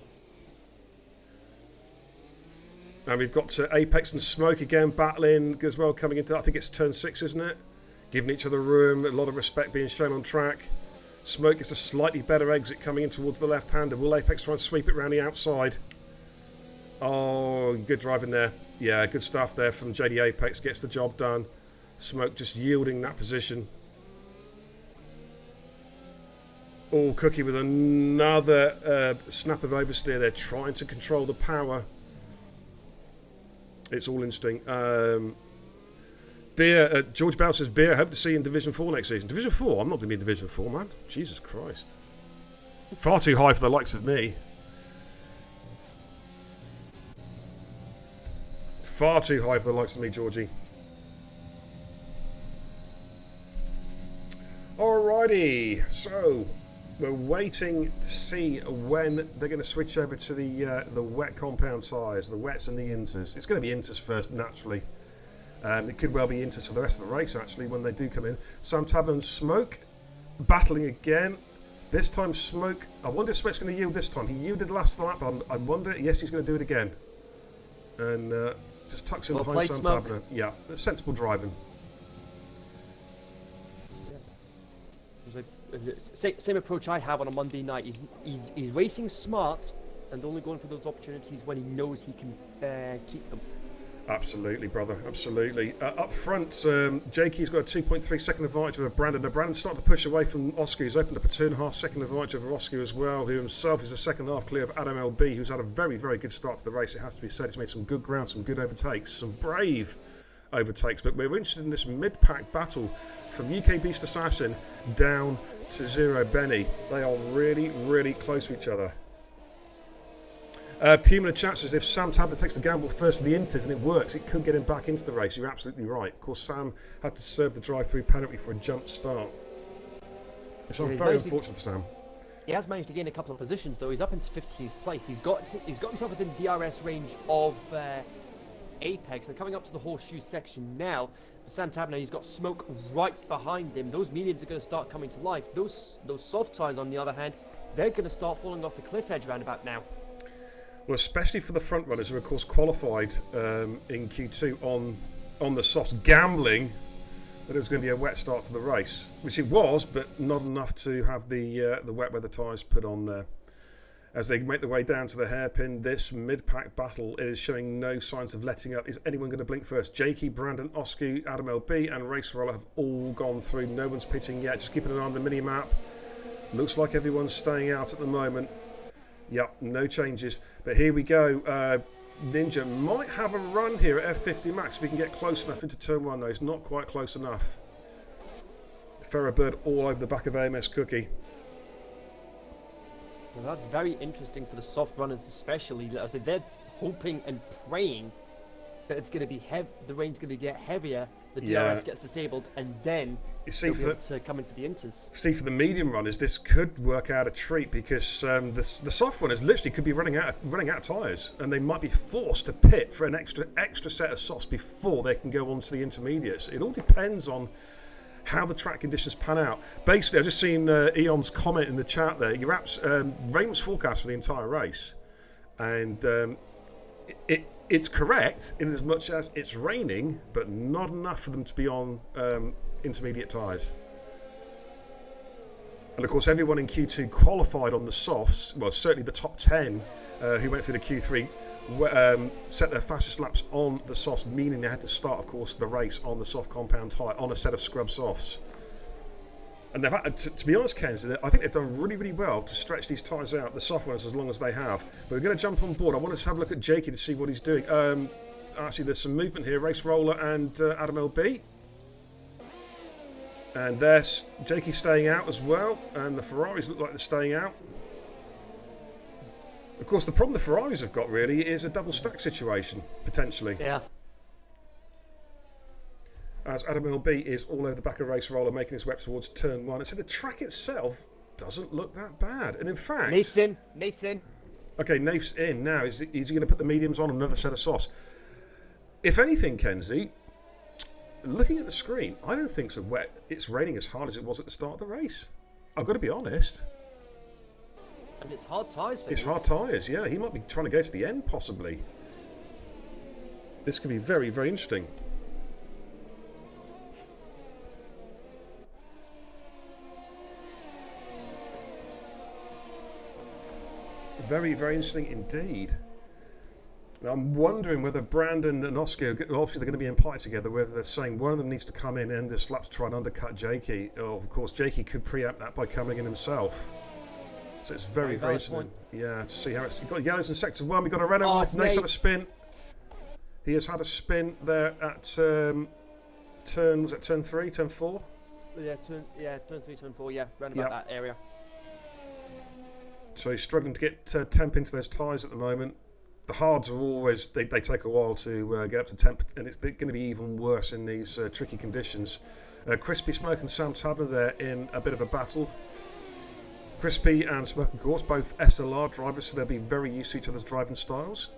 And we've got Apex and Smoke again battling as well, coming into, I think it's turn 6, isn't it? Giving each other room, a lot of respect being shown on track. Smoke gets a slightly better exit coming in towards the left-hander. Will Apex try and sweep it around the outside? Oh, good driving there. Yeah, good stuff there from JD Apex. Gets the job done. Smoke just yielding that position. Oh, Cookie with another snap of oversteer there, trying to control the power. It's all interesting. Beer, George Bell says, Beer, hope to see you in Division 4 next season. Division 4? I'm not going to be in Division 4, man. Jesus Christ. Far too high for the likes of me. Far too high for the likes of me, Georgie. Alrighty, so we're waiting to see when they're going to switch over to the wet compound tyres, the wets and the inters. It's going to be inters first, naturally. It could well be inters for the rest of the race, actually, when they do come in. Sam Tabler and Smoke battling again. This time Smoke, I wonder if Smoke's going to yield this time. He yielded last lap, but I wonder, yes, he's going to do it again. And just tucks in behind Sam Tabler. Yeah, that's sensible driving. Same approach I have on a Monday night. He's racing smart and only going for those opportunities when he knows he can keep them. Absolutely, brother. Absolutely. Up front, Jakey's got a 2.3 second advantage over Brandon. Now, Brandon's starting to push away from Oscar. He's opened up a 2.5 second advantage over Oscar as well, who himself is a second half clear of Adam LB, who's had a very, very good start to the race, it has to be said. He's made some good ground, some good overtakes, some brave overtakes. But we're interested in this mid-pack battle from UK Beast Assassin down to Zero Benny. They are really, really close to each other. Puma in the chat says if Sam Tabler takes the gamble first for the inters and it works, it could get him back into the race. You're absolutely right. Of course, Sam had to serve the drive-through penalty for a jump start, which I'm very unfortunate for Sam. He has managed to gain a couple of positions, though. He's up into 15th place. He's got himself within DRS range of Apex. They're coming up to the horseshoe section now. For Sam Tabner, he's got Smoke right behind him. Those mediums are going to start coming to life. Those soft tyres, on the other hand, they're going to start falling off the cliff edge roundabout now. Well, especially for the front runners who, of course, qualified in Q2 on the softs, gambling that it was going to be a wet start to the race, which it was, but not enough to have the wet weather tyres put on there. As they make their way down to the hairpin, this mid-pack battle is showing no signs of letting up. Is anyone going to blink first? Jakey, Brandon, Oscar, Adam LB, and Race Roller have all gone through. No one's pitting yet. Just keeping an eye on the mini-map. Looks like everyone's staying out at the moment. Yep, no changes. But here we go. Ninja might have a run here at F50 max if he can get close enough into turn 1, though. He's not quite close enough. Ferrobird all over the back of AMS Cookie. Well, that's very interesting for the soft runners, especially. They're hoping and praying that it's going to be the rain's going to get heavier, the DRS gets disabled, and then they'll be able to come in for the inters. See, for the medium runners, this could work out a treat because the soft runners literally could be running out of tyres, and they might be forced to pit for an extra set of softs before they can go on to the intermediates. It all depends on how the track conditions pan out. Basically, I've just seen Eon's comment in the chat there. Rain was forecast for the entire race, and it's correct in as much as it's raining, but not enough for them to be on intermediate tyres. And of course, everyone in Q2 qualified on the softs. Well, certainly the top 10 who went through the Q3 set their fastest laps on the softs, meaning they had to start, of course, the race on the soft compound tyre on a set of scrub softs. And they've had, to be honest, Ken, I think they've done really, really well to stretch these tyres out, the soft ones, as long as they have. But we're going to jump on board. I want to have a look at Jakey to see what he's doing. Actually, there's some movement here. Race Roller and Adam LB. And there's Jakey staying out as well. And the Ferraris look like they're staying out. Of course, the problem the Ferraris have got, really, is a double stack situation, potentially. Yeah. As Adam LB is all over the back of Race Roller, making his way towards turn 1. And so the track itself doesn't look that bad. And in fact... Nate's in. Okay, Nate's in. Now, is he going to put the mediums on another set of softs? If anything, Kenzie, looking at the screen, I don't think it's raining as hard as it was at the start of the race. I've got to be honest. And it's hard tyres for him. It's hard tyres, yeah. He might be trying to go to the end, possibly. This could be very, very interesting. Very, very interesting indeed. Now, I'm wondering whether Brandon and Oscar, obviously they're going to be in party together, whether they're saying one of them needs to come in and this lap to try and undercut Jakey. Or, of course, Jakey could preempt that by coming in himself. So it's very, very interesting. Yeah, to see how it's... You've got yellows in sector 1. We've got a Renault off. Nate's had a spin. He has had a spin there at turn 3, turn 4? Yeah, turn 3, turn 4, yeah, round about that area. So he's struggling to get temp into those tyres at the moment. The hards are always, they take a while to get up to temp, and it's going to be even worse in these tricky conditions. Crispy Smoke and Sam Tabler there in a bit of a battle. Crispy and Smoke, of course, both SLR drivers, so they'll be very used to each other's driving styles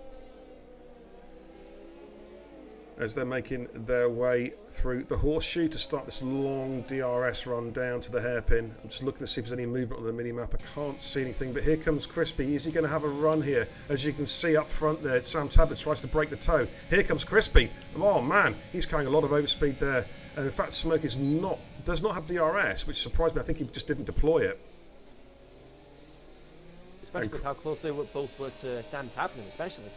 as they're making their way through the horseshoe to start this long DRS run down to the hairpin. I'm just looking to see if there's any movement on the mini-map. I can't see anything, but here comes Crispy. Is he going to have a run here? As you can see up front there, Sam Tablet tries to break the toe. Here comes Crispy. Oh man, he's carrying a lot of overspeed there. And in fact, Smoke does not have DRS, which surprised me. I think he just didn't deploy it. Especially with how close they both were to Sam Tablin, especially.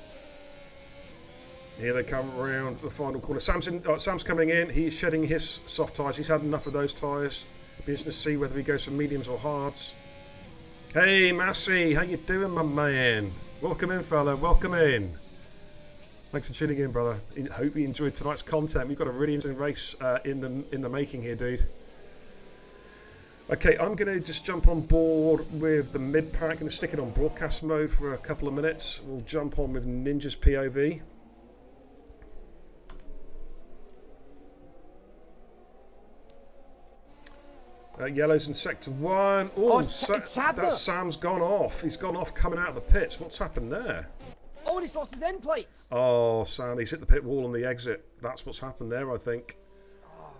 Here they come around the final corner. Sam's coming in. He's shedding his soft tyres. He's had enough of those tyres. Be interesting to see whether he goes for mediums or hards. Hey, Massey, how you doing, my man? Welcome in, fella. Welcome in. Thanks for tuning in, brother. Hope you enjoyed tonight's content. We've got a really interesting race in the making here, dude. Okay, I'm going to just jump on board with the mid-pack. I'm going to stick it on broadcast mode for a couple of minutes. We'll jump on with Ninja's POV. Yellow's in sector 1. That Sam's gone off. He's gone off coming out of the pits. What's happened there? Oh, and he's lost his end plates. Oh, Sam, he's hit the pit wall on the exit. That's what's happened there, I think.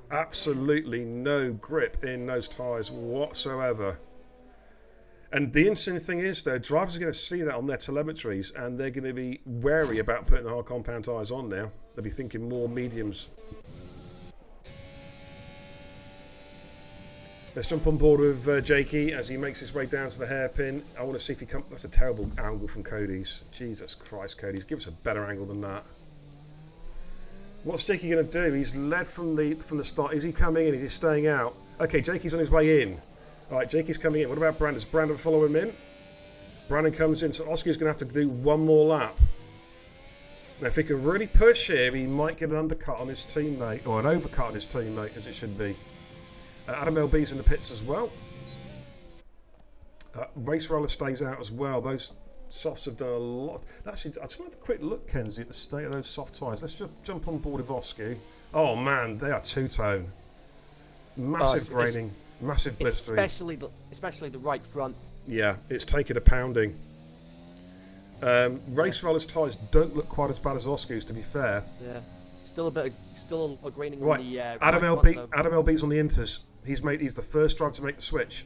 Absolutely no grip in those tyres whatsoever. And the interesting thing is, though, drivers are going to see that on their telemetries, and they're going to be wary about putting the hard compound tyres on now. They'll be thinking more mediums. Let's jump on board with Jakey as he makes his way down to the hairpin. I want to see if he comes. That's a terrible angle from Cody's. Jesus Christ, Cody's. Give us a better angle than that. What's Jakey going to do? He's led from the start. Is he coming in? Is he staying out? Okay, Jakey's on his way in. All right, Jakey's coming in. What about Brandon? Does Brandon follow him in? Brandon comes in, so Oscar's going to have to do one more lap. Now, if he can really push here, he might get an undercut on his teammate, or an overcut on his teammate, as it should be. Adam LB's in the pits as well. Race Roller stays out as well. Those softs have done a lot. Actually, I just want to have a quick look, Kenzie, at the state of those soft tyres. Let's just jump on board with Oscar. Oh man, they are two-tone. Massive graining, massive blistering. Especially the right front. Yeah, it's taken a pounding. Race Roller's tyres don't look quite as bad as Oscar's, to be fair. Yeah, still a graining right. on the Adam right LB. front, Adam LB's on the inters. He's the first driver to make the switch.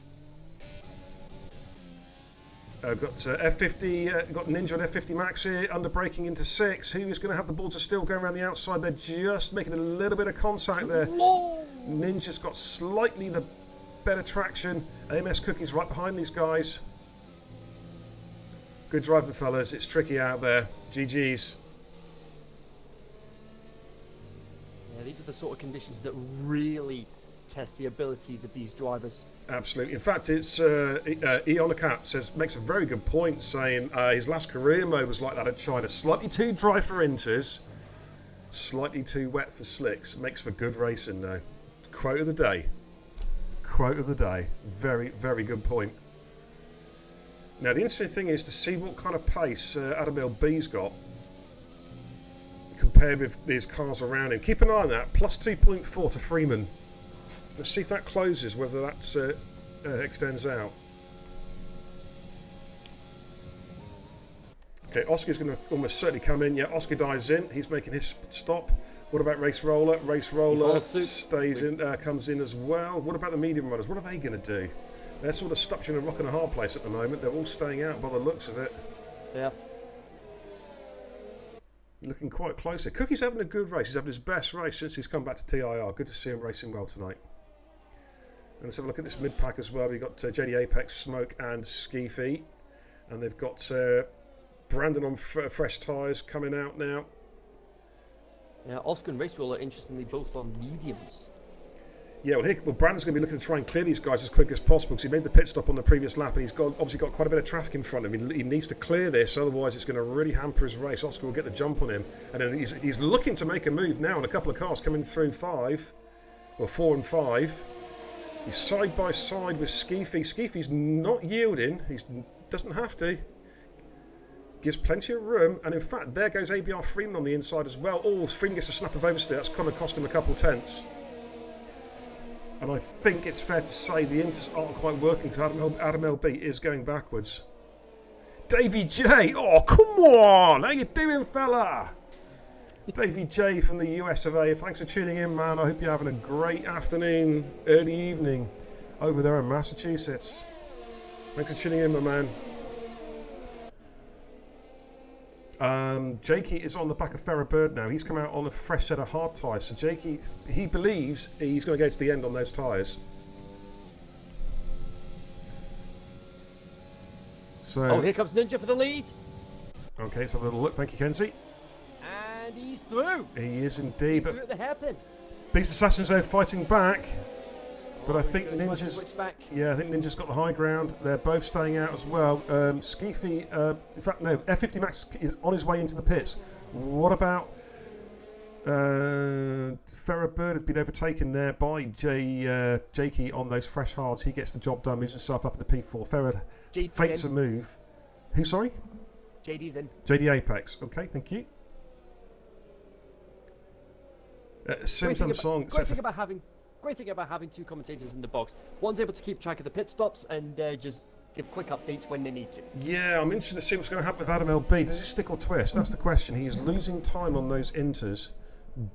Got F50, got Ninja and F50 Max here, under braking into 6. Who is going to have the ball to still go around the outside? They're just making a little bit of contact there. Whoa. Ninja's got slightly the better traction. AMS Cookie's right behind these guys. Good driving, fellas. It's tricky out there. GG's. Yeah, these are the sort of conditions that really test the abilities of these drivers. Absolutely. In fact, it's Eonacat makes a very good point, saying his last career mode was like that at China. Slightly too dry for inters, slightly too wet for slicks. Makes for good racing, though. Quote of the day. Quote of the day. Very, very good point. Now, the interesting thing is to see what kind of pace Adam LB's got compared with these cars around him. Keep an eye on that. Plus 2.4 to Freeman. Let's see if that closes, whether that extends out. Okay, Oscar's going to almost certainly come in. Yeah, Oscar dives in. He's making his stop. What about Race Roller? Race Roller stays in, comes in as well. What about the medium runners? What are they going to do? They're sort of stuck in a rock and a hard place at the moment. They're all staying out by the looks of it. Yeah. Looking quite close here. Cookie's having a good race. He's having his best race since he's come back to TIR. Good to see him racing well tonight. And let's have a look at this mid-pack as well. We've got JD Apex, Smoke and Skeefy. And they've got Brandon on fresh tyres coming out now. Yeah, Oscar and Race Roller, interestingly, both on mediums. Yeah, well, Brandon's going to be looking to try and clear these guys as quick as possible because he made the pit stop on the previous lap and he's obviously got quite a bit of traffic in front of him. He needs to clear this, otherwise it's going to really hamper his race. Oscar will get the jump on him. And then he's looking to make a move now, and a couple of cars coming through 4 and 5. He's side by side with Skeefy. Skeefy's not yielding. He doesn't have to. Gives plenty of room. And in fact, there goes ABR Freeman on the inside as well. Oh, Freeman gets a snap of oversteer. That's going to cost him a couple tenths. And I think it's fair to say the inters aren't quite working because Adam LB is going backwards. Davey J, oh come on, how you doing, fella? Davey J from the US of A, thanks for tuning in, man. I hope you're having a great afternoon, early evening over there in Massachusetts. Thanks for tuning in, my man. Jakey is on the back of Farrah Bird now. He's come out on a fresh set of hard tyres. So Jakey, he believes he's going to go to the end on those tyres. So, Oh, here comes Ninja for the lead. Okay, let's have a little look. Thank you, Kenzie. And he's through. He is indeed. Through at the hairpin. Beast Assassins though fighting back. But I think He's going to Ninja's... switch back. Yeah, I think Ninja's got the high ground. They're both staying out as well. Skeefy... in fact, no. F50 Max is on his way into the pits. What about... Farrah Bird have been overtaken there by Jakey on those fresh hards. He gets the job done, moves himself up into P4. Farrah fakes a move. Who, sorry? JD's in. JD Apex. Okay, thank you. Simsam Song Great thing about having two commentators in the box. One's able to keep track of the pit stops and just give quick updates when they need to. Yeah, I'm interested to see what's going to happen with Adam LB. Does he stick or twist? That's the question. He is losing time on those inters,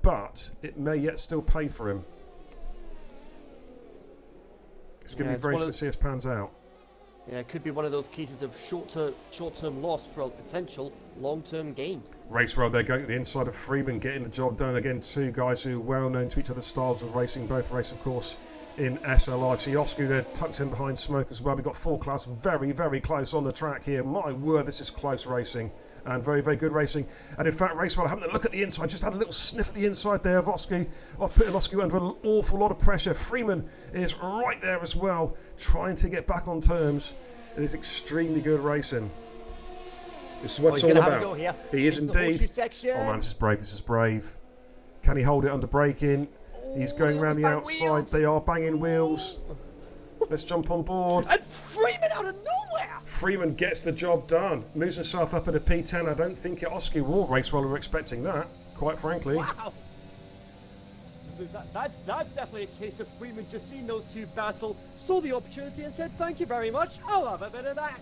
but it may yet still pay for him. It's going to be very interesting to see how this pans out. Yeah, it could be one of those cases of short-term loss for a potential long-term gain. Race road, they're going to the inside of Freeman, getting the job done. Again, two guys who are well known to each other's styles of racing. Both race, of course, in SLI. See Oscar there tucked in behind Smoke as well. We've got full class very, very close on the track here. My word, this is close racing and very, very good racing. And in fact, Race Road, having a look at the inside, just had a little sniff at the inside there of Oscar, putting Oscar under an awful lot of pressure. Freeman is right there as well, trying to get back on terms. It is extremely good racing. This is what it's all about. He is indeed. Oh man, this is brave. This is brave. Can he hold it under braking? He's going around the outside. Wheels. They are banging wheels. Let's jump on board. And Freeman out of nowhere. Freeman gets the job done. Moves himself up at a P10. I don't think Oscar or Race Roller were expecting that, quite frankly. Wow. That's definitely a case of Freeman just seeing those two battle, saw the opportunity and said, thank you very much, I'll have a bit of that.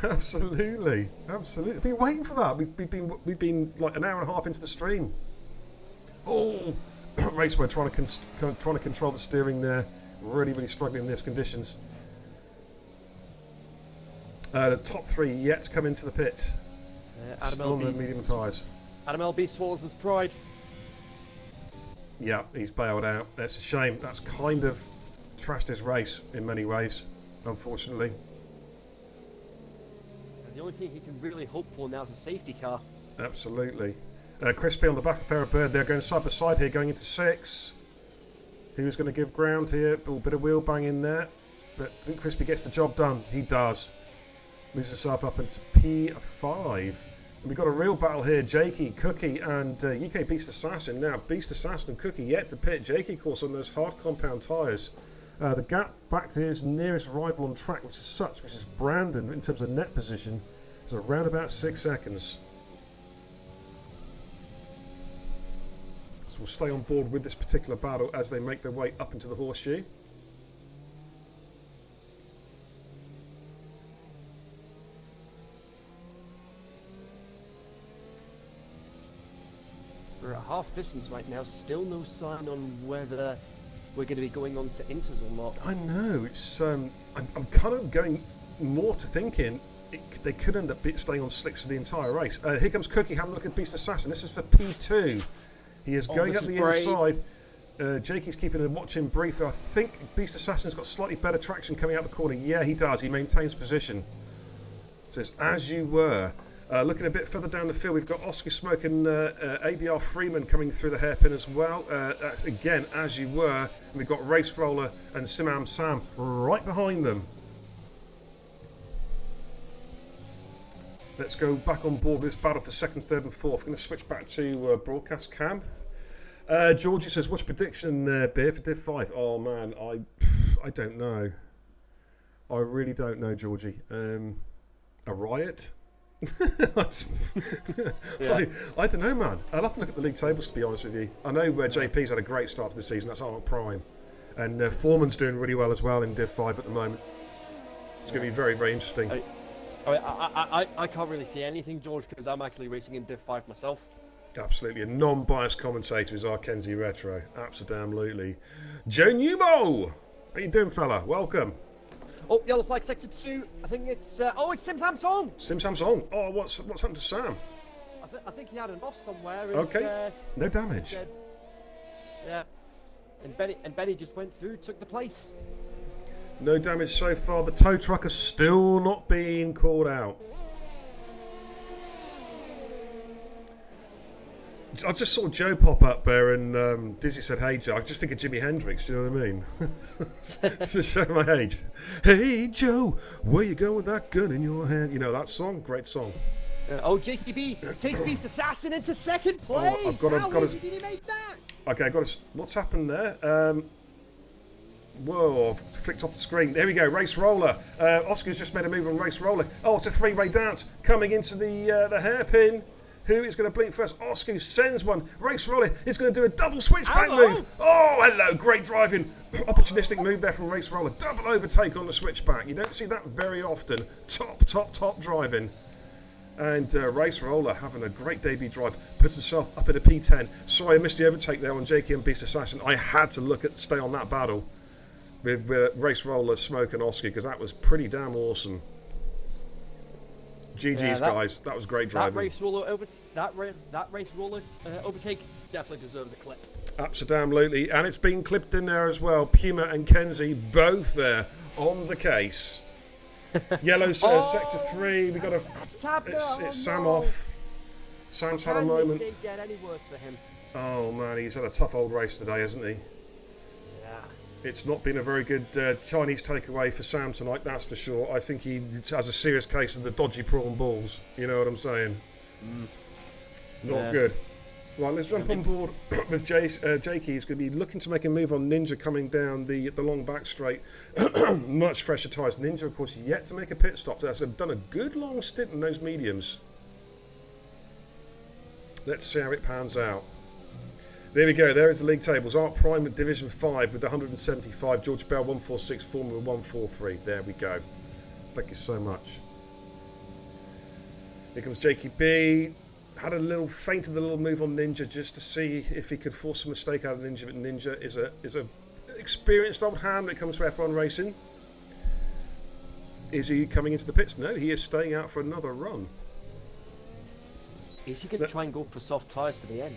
Absolutely. Been waiting for that. We've been like an hour and a half into the stream. Oh, Raceway trying to control the steering there. Really struggling in these conditions. The top three yet to come into the pits. Still on the medium tyres. Adam LB swallows his pride. Yeah, he's bailed out. That's a shame. That's kind of trashed his race in many ways, unfortunately. And the only thing he can really hope for now is a safety car. Absolutely. Crispy on the back of Farrah Bird. They're going side by side here, going into 6. Who's going to give ground here? A bit of wheel bang in there. But I think Crispy gets the job done. He does. Moves himself up into P5. And we've got a real battle here. Jakey, Cookie, and UK Beast Assassin. Now, Beast Assassin and Cookie yet to pit. Jakey, of course, on those hard compound tyres. The gap back to his nearest rival on track, which is Brandon, in terms of net position, is around about 6 seconds. So we'll stay on board with this particular battle as they make their way up into the horseshoe. We're at half distance right now, still no sign on whether we're going to be going on to inters or not. I know, it's I'm kind of going more to thinking they could end up staying on slicks for the entire race. Here comes Cookie, having a look at Beast Assassin. This is for P2. He is going up the inside. Jakey's keeping a watching brief. I think Beast Assassin's got slightly better traction coming out the corner. Yeah, he does. He maintains position. So it's as you were. Looking a bit further down the field, we've got Oscar Smoke and ABR Freeman coming through the hairpin as well. That's again as you were. And we've got Race Roller and Simam Sam right behind them. Let's go back on board with this battle for second, third, and fourth. We're going to switch back to broadcast cam. Georgie says, "What's your prediction, Beer, for Div 5?" Oh man, I don't know. I really don't know, Georgie. A riot. Yeah. I don't know, man. I'll have to look at the league tables, to be honest with you. I know JP's had a great start to the season. That's Arc Prime. And Foreman's doing really well as well in Div 5 at the moment. It's going to be very, very interesting. I can't really see anything, George, because I'm actually racing in Div 5 myself. Absolutely. A non-biased commentator is Kenzie Retro. Absolutely. Joe Newbo! How you doing, fella? Welcome. Oh, yellow flag sector 2. I think it's... it's Sim Samsung! Sim Samsung. Oh, what's happened to Sam? I think he had an off somewhere. And, Okay. No damage. Yeah. And Benny just went through, took the place. No damage so far. The tow truck has still not been called out. I just saw Joe pop up there and Dizzy said, "Hey Joe." I just think of Jimi Hendrix, do you know what I mean? To show my age. Hey Joe, where you going with that gun in your hand? You know that song? Great song. JKB takes Beast Assassin into second place. I've got How easy did he make that? Okay, what's happened there? Whoa, I've flicked off the screen. There we go, Race Roller. Oscar's just made a move on Race Roller. Oh, it's a three-way dance coming into the hairpin. Who is going to blink first? Oscar sends one. Race Roller is going to do a double switchback move. Oh, hello. Great driving. Opportunistic move there from Race Roller. Double overtake on the switchback. You don't see that very often. Top driving. And Race Roller having a great debut drive. Puts himself up at a P10. Sorry, I missed the overtake there on JK and Beast Assassin. I had to stay on that battle with Race Roller, Smoke and Oscar because that was pretty damn awesome. GG's, guys. That was great driving. That race roller overtake definitely deserves a clip. Absolutely, and it's been clipped in there as well. Puma and Kenzie both there on the case. Yellow sector 3. We got it's Sam off. Sam's had a moment. Can this get any worse for him? Oh man, he's had a tough old race today, hasn't he? It's not been a very good Chinese takeaway for Sam tonight, that's for sure. I think he has a serious case of the dodgy prawn balls. You know what I'm saying? Not good. Right, let's jump on board with Jakey. He's going to be looking to make a move on Ninja coming down the long back straight. Much fresher tyres. Ninja, of course, yet to make a pit stop. That's done a good long stint in those mediums. Let's see how it pans out. There we go, there is the league tables. Art Prime at Division 5 with 175. George Bell 146, Formula 143. There we go. Thank you so much. Here comes Jakey B. Had a little move on Ninja just to see if he could force a mistake out of Ninja, but Ninja is a experienced old hand when it comes to F1 racing. Is he coming into the pits? No, he is staying out for another run. Is he going to try and go for soft tyres for the end?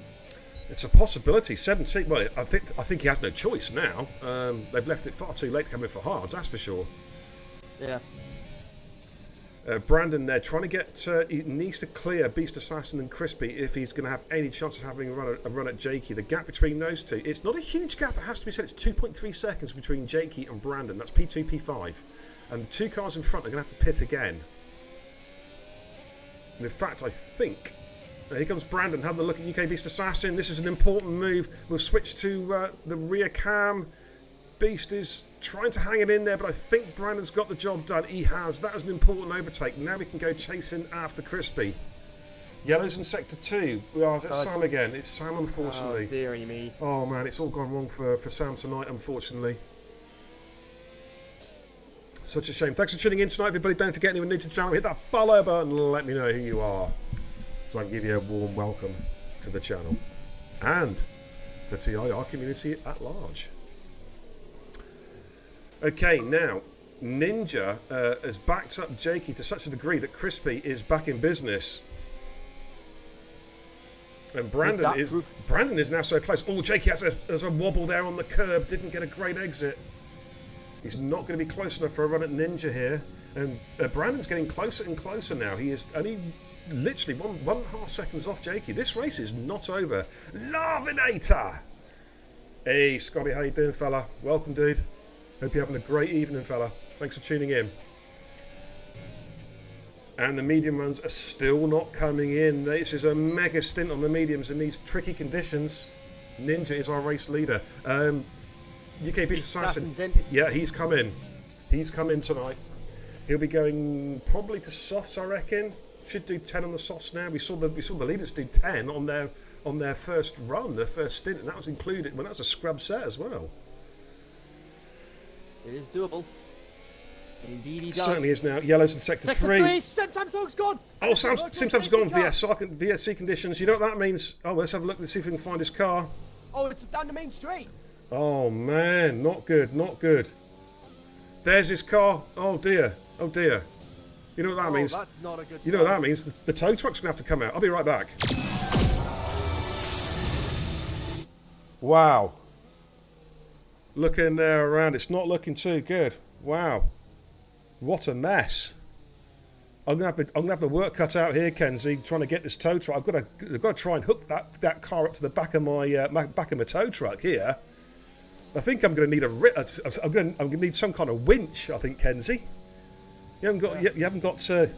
It's a possibility. 17. Well, I think he has no choice now. They've left it far too late to come in for hards. That's for sure. Yeah. Brandon there trying to get. He needs to clear Beast Assassin and Crispy if he's going to have any chance of having a run at Jakey. The gap between those two. It's not a huge gap. It has to be said. It's 2.3 seconds between Jakey and Brandon. That's P2, P5, and the two cars in front are going to have to pit again. And in fact, I think. Here comes Brandon, having a look at UK Beast Assassin. This is an important move. We'll switch to the rear cam. Beast is trying to hang it in there, but I think Brandon's got the job done. He has. That is an important overtake. Now we can go chasing after Crispy. Yellow's in Sector 2. It's Sam again. It's Sam, unfortunately. Oh, dearie me. Oh, man, it's all gone wrong for Sam tonight, unfortunately. Such a shame. Thanks for tuning in tonight, everybody. Don't forget, anyone new to the channel, hit that follow button and let me know who you are, so I can give you a warm welcome to the channel and the TIR community at large. Okay, now Ninja has backed up Jakey to such a degree that Crispy is back in business, and Brandon is now so close. Oh, Jakey has a wobble there on the curb. Didn't get a great exit. He's not going to be close enough for a run at Ninja here, and Brandon's getting closer and closer now. He is only literally 1.5 seconds off Jakey. This race is not over. Larvinator! Hey, Scotty, how you doing, fella? Welcome, dude. Hope you're having a great evening, fella. Thanks for tuning in. And the medium runs are still not coming in. This is a mega stint on the mediums in these tricky conditions. Ninja is our race leader. UK Beast Assassin. Yeah, he's come in. He's come in tonight. He'll be going probably to softs, I reckon. should do 10 on the softs now. We saw the leaders do 10 on their first run, their first stint, and that was included. Well, that was a scrub set as well. It is doable. Indeed, he does. Certainly is now. Yellows in sector 3. Samsung's gone. Oh, Samsung's gone. VSC conditions. You know what that means? Oh, let's have a look. Let's see if we can find his car. Oh, it's down the main street. Oh man, not good, not good. There's his car. Oh dear, oh dear. You know what that means? That's not a good You know what that means? The tow truck's gonna have to come out. I'll be right back. Wow. Looking there around, it's not looking too good. Wow. What a mess. I'm gonna have the work cut out here, Kenzie, trying to get this tow truck. I've got to try and hook that car up to the back of my tow truck here. I think I'm going to need I'm going to need some kind of winch. I think, Kenzie. You haven't got a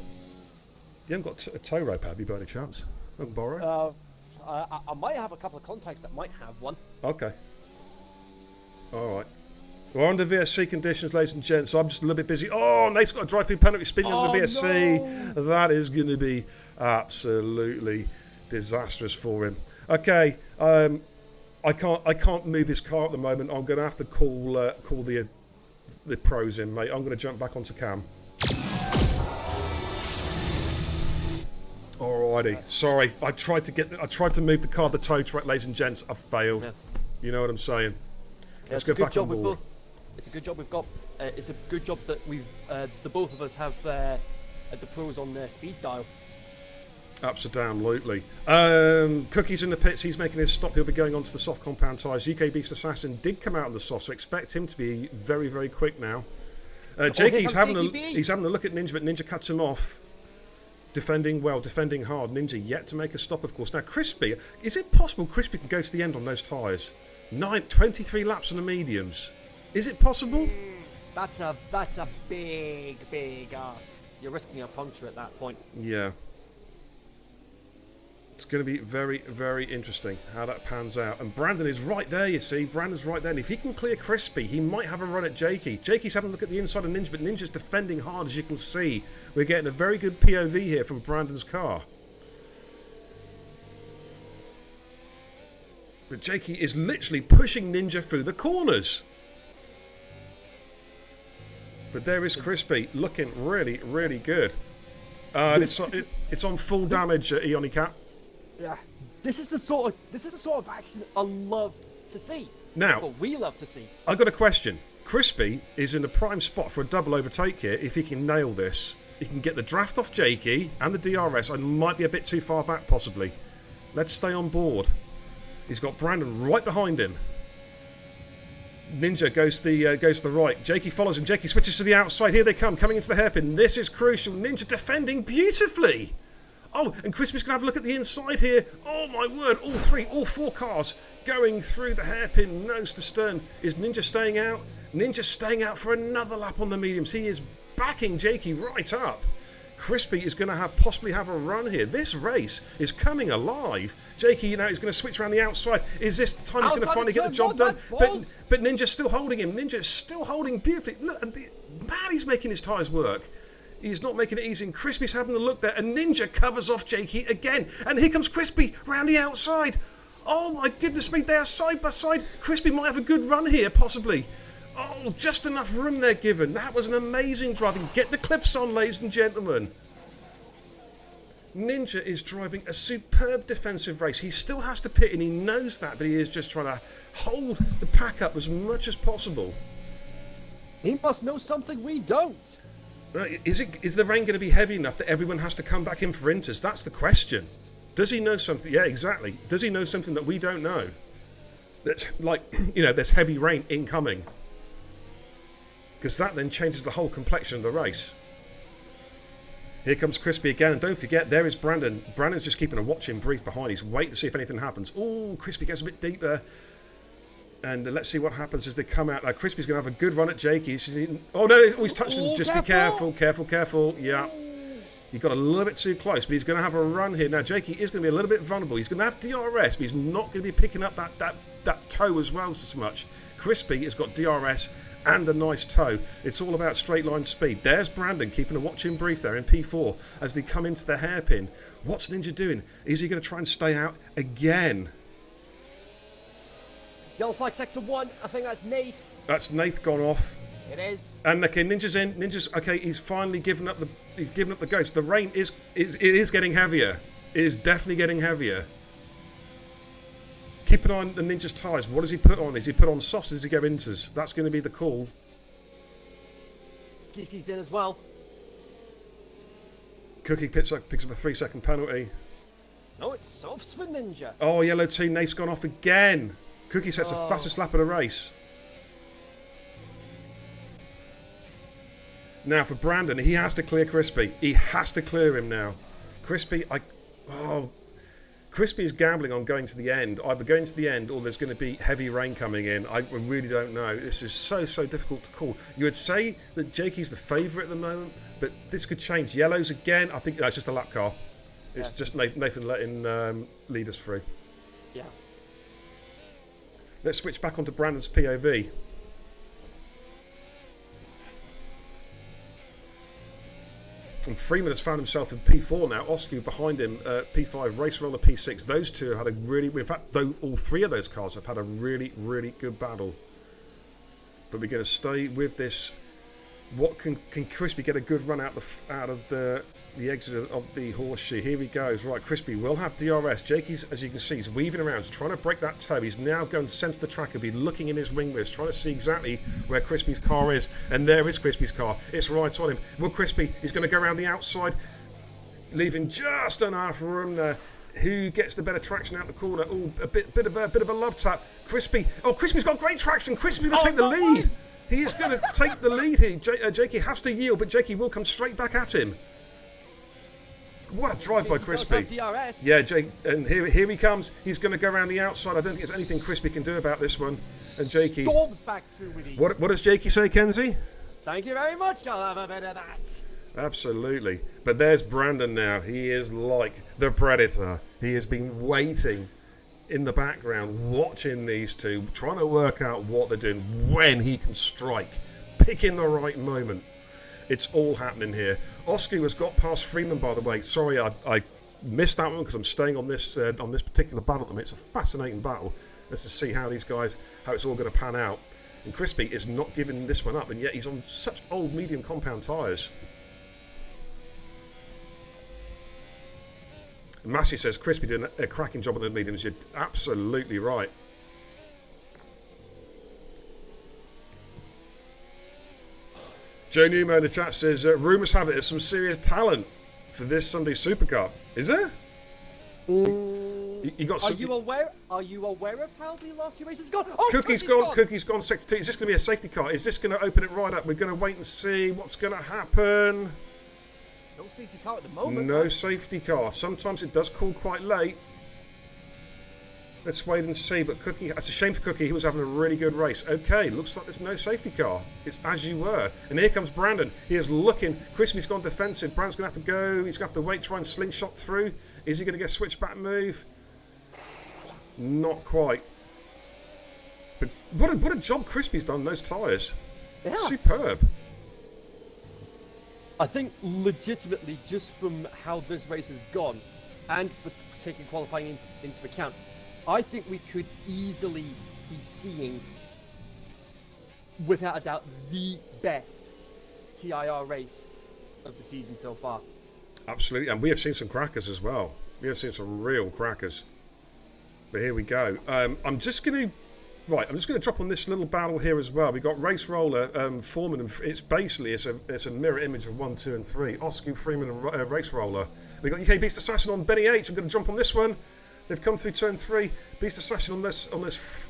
tow rope, have you, by any chance? I can borrow. I might have a couple of contacts that might have one. Okay. All right. We're under VSC conditions, ladies and gents. So I'm just a little bit busy. Oh, Nate's got a drive-through penalty spinning under VSC. No. That is going to be absolutely disastrous for him. Okay, I can't move his car at the moment. I'm going to have to call the pros in, mate. I'm going to jump back onto cam. Alrighty, sorry. I tried to move the car, the tow truck, ladies and gents. I failed. Yeah. You know what I'm saying? Let's go back on board. It's a good job we've got. It's a good job that we've the both of us have the pros on their speed dial. Absolutely. Cookie's in the pits. He's making his stop. He'll be going on to the soft compound tyres. UK Beast Assassin did come out on the soft, so expect him to be very, very quick now. Jakey's having a look at Ninja, but Ninja cuts him off. Defending well, defending hard. Ninja yet to make a stop, of course. Now, Crispy, is it possible Crispy can go to the end on those tyres? 23 laps on the mediums. Is it possible? That's a big ask. You're risking a puncture at that point. Yeah. It's going to be very, very interesting how that pans out. And Brandon is right there, you see. Brandon's right there. And if he can clear Crispy, he might have a run at Jakey. Jakey's having a look at the inside of Ninja, but Ninja's defending hard, as you can see. We're getting a very good POV here from Brandon's car. But Jakey is literally pushing Ninja through the corners. But there is Crispy, looking really, really good. And it's on full damage, Eonicat. Yeah, this is the sort of action I love to see. Now, what we love to see. I got a question. Crispy is in a prime spot for a double overtake here. If he can nail this, he can get the draft off Jakey and the DRS. I might be a bit too far back, possibly. Let's stay on board. He's got Brandon right behind him. Ninja goes to the right. Jakey follows him. Jakey switches to the outside. Here they come, coming into the hairpin. This is crucial. Ninja defending beautifully. Oh, and Crispy's going to have a look at the inside here. Oh, my word. All four cars going through the hairpin, nose to stern. Is Ninja staying out? Ninja staying out for another lap on the mediums. He is backing Jakey right up. Crispy is going to possibly have a run here. This race is coming alive. Jakey, he's going to switch around the outside. Is this the time he's going to finally get the job done? But Ninja's still holding him. Ninja's still holding beautifully. Look, man, he's making his tyres work. He's not making it easy, and Crispy's having a look there, and Ninja covers off Jakey again. And here comes Crispy round the outside. Oh my goodness me, they are side by side. Crispy might have a good run here, possibly. Oh, just enough room they're given. That was an amazing driving. Get the clips on, ladies and gentlemen. Ninja is driving a superb defensive race. He still has to pit, and he knows that, but he is just trying to hold the pack up as much as possible. He must know something we don't. Is the rain going to be heavy enough that everyone has to come back in for inters? That's the question. Does he know something? Yeah, exactly. Does he know something that we don't know? That's like, there's heavy rain incoming. Because that then changes the whole complexion of the race. Here comes Crispy again, and don't forget, there is Brandon. Brandon's just keeping a watching brief behind. He's waiting to see if anything happens. Oh, Crispy gets a bit deeper. And let's see what happens as they come out. Now, Crispy's going to have a good run at Jakey. Oh, no, he's touched him. Just be careful, careful. Yeah. He got a little bit too close, but he's going to have a run here. Now, Jakey is going to be a little bit vulnerable. He's going to have DRS, but he's not going to be picking up that toe as well so much. Crispy has got DRS and a nice toe. It's all about straight line speed. There's Brandon keeping a watching brief there in P4 as they come into the hairpin. What's Ninja doing? Is he going to try and stay out again? Yellow flag sector 1, I think that's Nath. That's Nath gone off. It is. And okay, Ninja's in. Ninja's okay. He's finally given up the ghost. The rain is getting heavier. It is definitely getting heavier. Keep an eye on the Ninja's tyres. What does he put on? Is he put on softs? Does he go inters? That's going to be the call. Skeefy's in as well. Cookie picks up a 3-second penalty. No, it's softs for Ninja. Oh, yellow team. Nate's gone off again. Cookie sets the fastest lap of the race. Now for Brandon, he has to clear Crispy. He has to clear him now. Crispy, Crispy is gambling on going to the end. Either going to the end or there's going to be heavy rain coming in. I really don't know. This is so difficult to call. You would say that Jakey's the favourite at the moment, but this could change. Yellows again. I think it's just a lap car. It's just Nathan letting lead us through. Yeah. Let's switch back onto Brandon's POV. And Freeman has found himself in P4 now. Oscar behind him, P5, Race Roller P6. Those two have had a really, in fact, all three of those cars have had a really good battle. But we're going to stay with this. What can Crispy get a good run out of the exit of the horseshoe? Here he goes. Right, Crispy will have DRS. Jakey's, as you can see, is weaving around. He's trying to break that toe. He's now going to centre the track and be looking in his wing mirrors, trying to see exactly where Crispy's car is. And there is Crispy's car. It's right on him. Well, Crispy, he's going to go around the outside, leaving just enough room there. Who gets the better traction out the corner? Oh, a bit of a love tap. Crispy. Oh, Crispy's got great traction. Crispy's going to take the lead. He is going to take the lead here. Jakey has to yield, but Jakey will come straight back at him. What a drive by Crispy. Yeah, Jake, and here he comes. He's going to go around the outside. I don't think there's anything Crispy can do about this one. And Jakey... storms back through with ease. What does Jakey say, Kenzie? Thank you very much. I'll have a bit of that. Absolutely. But there's Brandon now. He is like the Predator. He has been waiting in the background, watching these two, trying to work out what they're doing, when he can strike, picking the right moment. It's all happening here. Oscar has got past Freeman, by the way. Sorry, I missed that one because I'm staying on this particular battle at the moment. It's a fascinating battle. Let's just see how it's all going to pan out. And Crispy is not giving this one up, and yet he's on such old medium compound tyres. Massey says Crispy did a cracking job on the mediums. You're absolutely right. Joe Newman in the chat says rumours have it there's some serious talent for this Sunday Super Cup. Is there? You got some... Are you aware of how the last 2 races have gone? Oh, Cookie's gone. Cookie's gone sector 2. Is this going to be a safety car? Is this going to open it right up? We're going to wait and see what's going to happen. No safety car at the moment. No safety car. Sometimes it does call quite late. Let's wait and see. But Cookie, that's a shame for Cookie. He was having a really good race. Okay, looks like there's no safety car. It's as you were. And here comes Brandon. He is looking. Crispy's gone defensive. Brandon's going to have to go. He's going to have to wait, try and slingshot through. Is he going to get a switchback move? Not quite. But what a job Crispy's done on those tyres. Yeah. Superb. I think legitimately, just from how this race has gone, and with taking qualifying into account, I think we could easily be seeing, without a doubt, the best TIR race of the season so far. Absolutely, and we have seen some crackers as well. We have seen some real crackers. But here we go. I'm just going to drop on this little battle here as well. We got Race Roller, Foreman, and it's basically it's a mirror image of 1, 2, and 3. Oscar, Freeman, and Race Roller. We got UK Beast Assassin on Benny H. I'm going to jump on this one. They've come through turn 3. Beast Assassin on this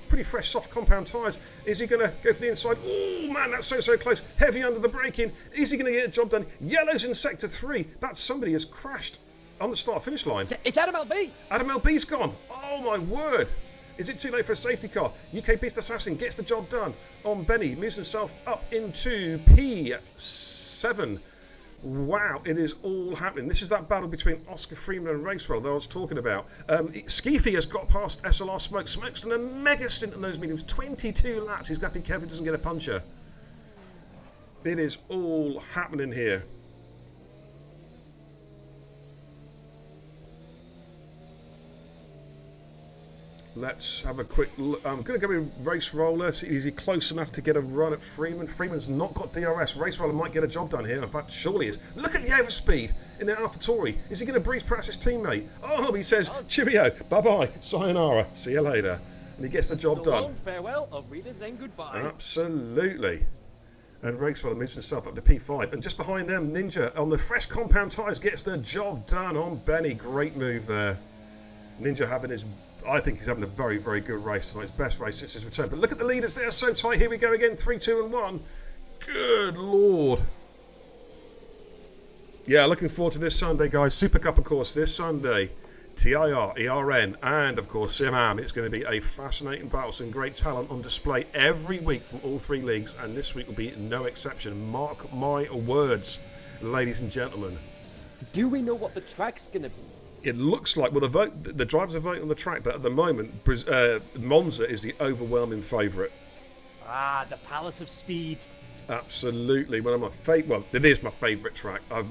pretty fresh, soft compound tyres. Is he going to go for the inside? Oh man, that's so close. Heavy under the braking. Is he going to get a job done? Yellow's in sector 3. That's somebody has crashed on the start-finish line. It's Adam LB. Adam LB's gone. Oh my word. Is it too late for a safety car? UK Beast Assassin gets the job done on Benny. Moves himself up into P7. Wow, it is all happening. This is that battle between Oscar Freeman and Race Roll that I was talking about. Skeefy has got past SLR Smoke. Smoke's done a mega stint in those mediums. 22 laps. He's got to be careful he doesn't get a puncher. It is all happening here. Let's have a quick look. I'm going to go with Race Roller. See, is he close enough to get a run at Freeman? Freeman's not got DRS. Race Roller might get a job done here. In fact, surely is. Look at the overspeed in the AlphaTauri. Is he going to breeze past his teammate? Oh, he says, cheerio, bye-bye, sayonara, see you later. And he gets the job So done. long, farewell, auf Wiedersehen, goodbye. Absolutely. And Race Roller moves himself up to P5. And just behind them, Ninja on the fresh compound tyres gets the job done on Benny. Great move there. Ninja having his... I think he's having a very, very good race tonight. His best race since his return. But look at the leaders. They are so tight. Here we go again. 3, 2 and 1. Good Lord. Yeah, looking forward to this Sunday, guys. Super Cup, of course, this Sunday. TIR, ERN, and, of course, Simam. It's going to be a fascinating battle. Some great talent on display every week from all three leagues. And this week will be no exception. Mark my words, ladies and gentlemen. Do we know what the track's going to be? It looks like, well, the drivers are voting on the track, but at the moment, Monza is the overwhelming favourite. Ah, the Palace of Speed. Absolutely. Well, it is my favourite track. I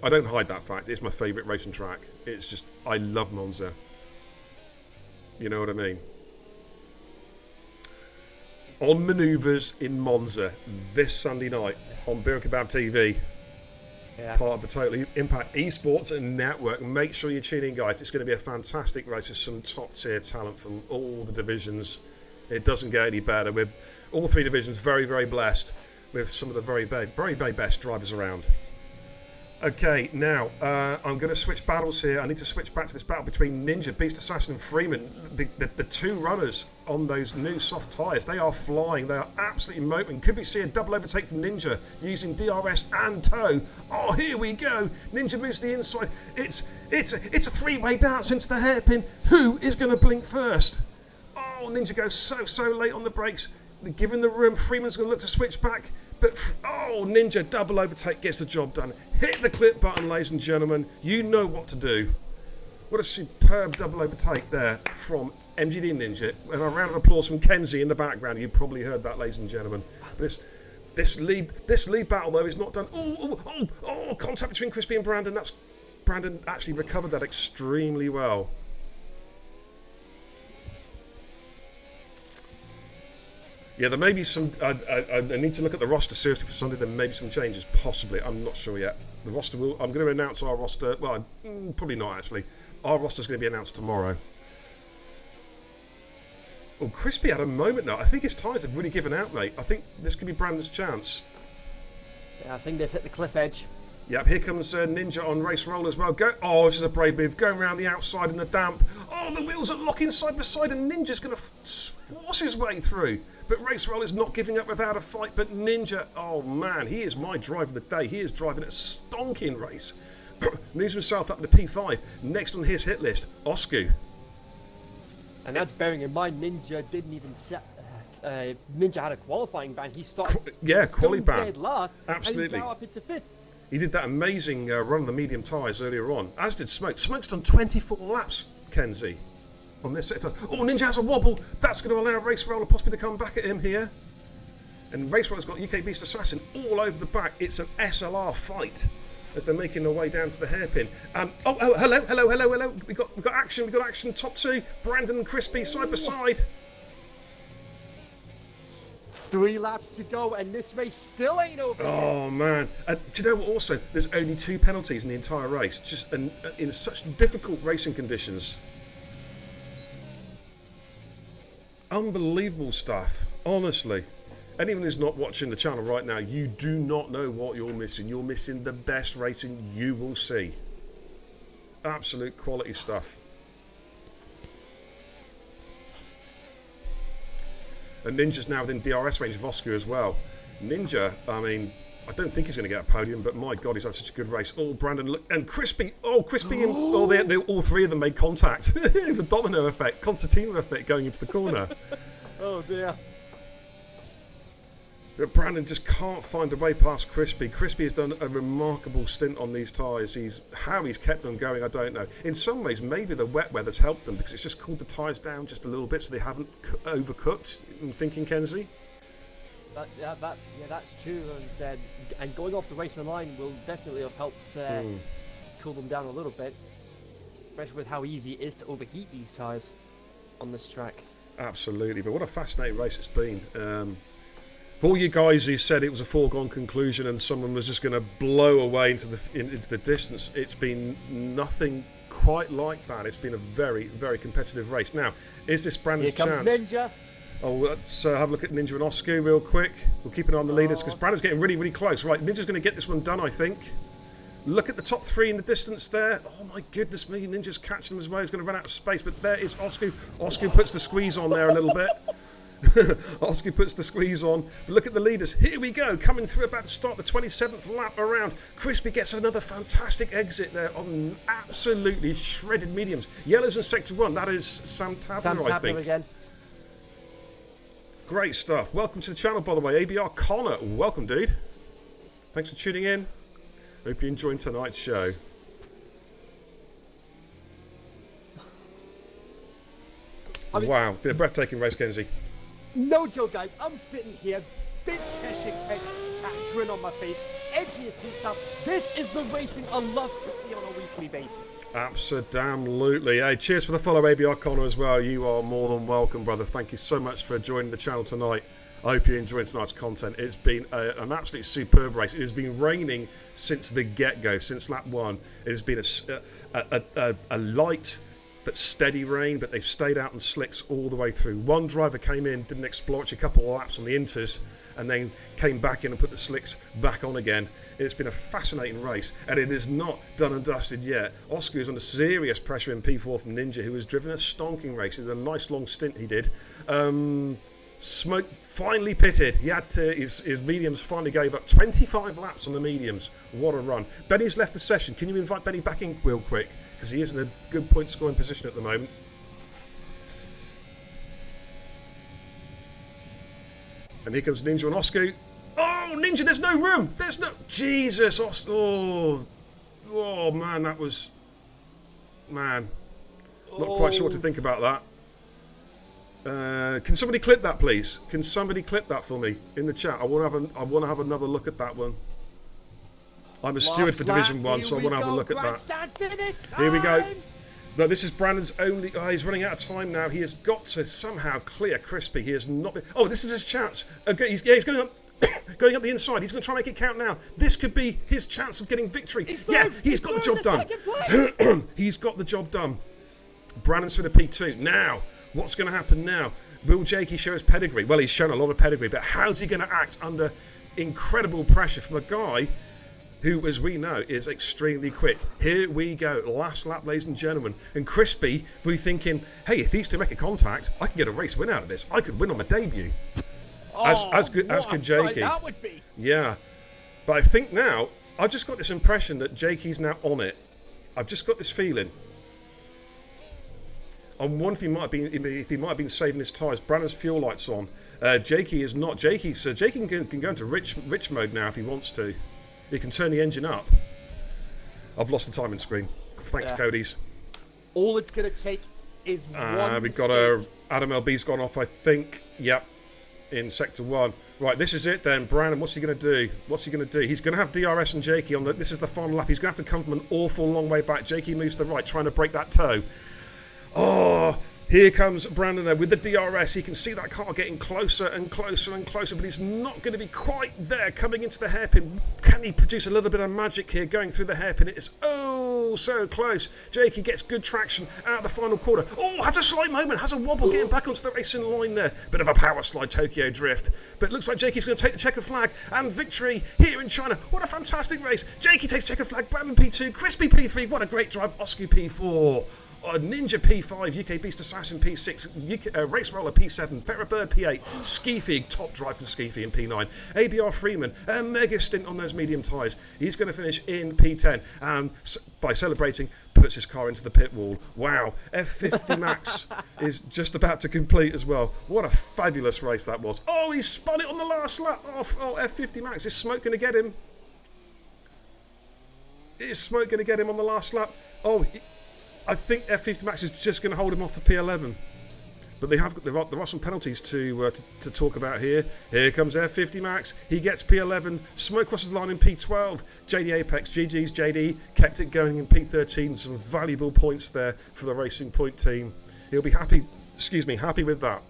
don't hide that fact. It's my favourite racing track. It's just, I love Monza. You know what I mean? On manoeuvres in Monza this Sunday night on Beer and Kebab TV. Yeah. Part of the Total Impact Esports Network. Make sure you tune in, guys. It's going to be a fantastic race with some top tier talent from all the divisions. It doesn't get any better. With all three divisions, very, very blessed with some of the very, very best drivers around. Okay, now I'm going to switch battles here. I need to switch back to this battle between Ninja, Beast Assassin, and Freeman. The two runners on those new soft tyres, they are flying. They are absolutely motoring. Could we see a double overtake from Ninja using DRS and tow? Oh, here we go. Ninja moves to the inside. It's a three-way dance into the hairpin. Who is going to blink first? Oh, Ninja goes so late on the brakes. Given the room, Freeman's going to look to switch back. But, Ninja, double overtake, gets the job done. Hit the clip button, ladies and gentlemen. You know what to do. What a superb double overtake there from MGD Ninja. And a round of applause from Kenzie in the background. You probably heard that, ladies and gentlemen. But this lead battle, though, is not done. Contact between Crispy and Brandon. Brandon actually recovered that extremely well. Yeah, there may be some... I need to look at the roster seriously for Sunday. There may be some changes, possibly. I'm not sure yet. The roster will... I'm going to announce our roster... Well, probably not, actually. Our roster's going to be announced tomorrow. Oh, Crispy had a moment now. I think his tyres have really given out, mate. I think this could be Brandon's chance. Yeah, I think they've hit the cliff edge. Yep, here comes Ninja on race roll as well. This is a brave move. Going around the outside in the damp. Oh, the wheels are locking side by side and Ninja's going to force his way through. But race roll is not giving up without a fight. But Ninja, oh man, he is my driver of the day. He is driving a stonking race. Moves himself up to P5. Next on his hit list, Osku. And that's bearing in mind, Ninja didn't even set... Ninja had a qualifying ban. He started quali ban. dead last. Absolutely. And he's now up into 5th. He did that amazing run of the medium tyres earlier on, as did Smoke. Smoke's done 24 laps, Kenzie, on this set of tyres. Oh, Ninja has a wobble. That's going to allow Race Roller possibly to come back at him here. And Race Roller's got UK Beast Assassin all over the back. It's an SLR fight as they're making their way down to the hairpin. Hello. We got action. Top two. Brandon and Crispy side by side. 3 laps to go, and this race still ain't over. Oh man! Do you know what? Also, there's only 2 penalties in the entire race, just in such difficult racing conditions. Unbelievable stuff, honestly. Anyone who's not watching the channel right now, you do not know what you're missing. You're missing the best racing you will see. Absolute quality stuff. And Ninja's now within DRS range of Oscar as well. Ninja, I mean, I don't think he's going to get a podium, but my God, he's had such a good race. Oh, Brandon, and Crispy. Oh, Crispy, and all 3 of them made contact. It was a domino effect, concertina effect going into the corner. Oh, dear. But Brandon just can't find a way past Crispy. Crispy has done a remarkable stint on these tyres. How he's kept them going, I don't know. In some ways, maybe the wet weather's helped them because it's just cooled the tyres down just a little bit so they haven't overcooked. I'm thinking, Kenzie? Yeah, that's true. And going off the racing line will definitely have helped cool them down a little bit, especially with how easy it is to overheat these tyres on this track. Absolutely, but what a fascinating race it's been. For all you guys who said it was a foregone conclusion and someone was just going to blow away into the distance, it's been nothing quite like that. It's been a very, very competitive race. Now, is this Brandon's Here comes chance? Ninja. Oh, let's have a look at Ninja and Oscar real quick. We'll keep an eye on the leaders because Brandon's getting really, really close. Right, Ninja's going to get this one done, I think. Look at the top three in the distance there. Oh my goodness me, Ninja's catching him as well. He's going to run out of space, but there is Oscar. Oscar puts the squeeze on there a little bit. Oscar puts the squeeze on. Look at the leaders. Here we go, coming through, about to start the 27th lap around. Crispy gets another fantastic exit there on absolutely shredded mediums. Yellows in sector 1. That is Sam Tabner, I think. Again. Great stuff. Welcome to the channel, by the way. ABR Connor, welcome, dude. Thanks for tuning in. Hope you're enjoying tonight's show. Wow, been a breathtaking race, Kenzie. No joke, guys. I'm sitting here, big Cheshire cat grin on my face, edgy as seats up. This is the racing I love to see on a weekly basis. Absolutely. Hey, cheers for the follow, ABR Connor, as well. You are more than welcome, brother. Thank you so much for joining the channel tonight. I hope you're enjoying tonight's content. It's been an absolutely superb race. It has been raining since the get-go, since lap 1. It has been a light but steady rain, but they've stayed out in slicks all the way through. One driver came in, did an exploratory couple of laps on the inters, and then came back in and put the slicks back on again. It's been a fascinating race, and it is not done and dusted yet. Oscar is under serious pressure in P4 from Ninja, who has driven a stonking race. It was a nice long stint he did. Smoke finally pitted. He had to, his mediums finally gave up 25 laps on the mediums. What a run. Benny's left the session. Can you invite Benny back in real quick? Because he is in a good point scoring position at the moment. And here comes Ninja and Oscar. Oh, Ninja, there's no room. There's no... Jesus. Oh, man, that was... Man. Not quite sure what to think about that. Can somebody clip that, please? Can somebody clip that for me in the chat? I want to have another look at that one. I'm a steward for Division 1, so I want to have a look at that. Here we go. No, this is Brandon's only... Oh, he's running out of time now. He has got to somehow clear Crispy. He has not been... Oh, this is his chance. Okay, he's going up... going up the inside. He's going to try and make it count now. This could be his chance of getting victory. He's got the job done. He's got the job done. Brandon's for the P2. Now... What's going to happen now? Will Jakey show his pedigree? Well, he's shown a lot of pedigree, but how's he going to act under incredible pressure from a guy who, as we know, is extremely quick? Here we go. Last lap, ladies and gentlemen. And Crispy will be thinking, hey, if these two make a contact, I can get a race win out of this. I could win on my debut. As could Jakey. That would be. Yeah. But I think now, I've just got this impression that Jakey's now on it. I've just got this feeling. I wonder if he might have been saving his tyres. Brandon's fuel lights on. Jakey is not. Jakey can go into rich mode now if he wants to. He can turn the engine up. I've lost the timing screen. Thanks, Cody's. All it's going to take is one. We've got Adam LB's gone off, I think. Yep, in sector 1. Right, this is it then. Brandon, what's he going to do? What's he going to do? He's going to have DRS and Jakey on the... This is the final lap. He's going to have to come from an awful long way back. Jakey moves to the right, trying to break that toe. Oh, here comes Brandon there with the DRS. He can see that car getting closer and closer and closer, but he's not going to be quite there coming into the hairpin. Can he produce a little bit of magic here going through the hairpin? It is so close. Jakey gets good traction out of the final quarter. Oh, has a slight moment, has a wobble getting back onto the racing line there. Bit of a power slide Tokyo drift. But it looks like Jakey's going to take the checker flag and victory here in China. What a fantastic race. Jakey takes checker flag, Brandon P2, Crispy P3. What a great drive, Oscar P4. Ninja P5, UK Beast Assassin P6, Race Roller P7, Ferrobird P8, Skeefy, top drive from Skeefy in P9, ABR Freeman, a mega stint on those medium tyres. He's going to finish in P10 and by celebrating puts his car into the pit wall. Wow, F50 Max is just about to complete as well. What a fabulous race that was. Oh, he spun it on the last lap. Oh, F50 Max, is smoke going to get him? Is smoke going to get him on the last lap? Oh, I think F50 Max is just going to hold him off the P11. But there are some penalties to talk about here. Here comes F50 Max. He gets P11. Smoke crosses the line in P12. JD Apex, GG's JD kept it going in P13. Some valuable points there for the Racing Point team. He'll be happy with that.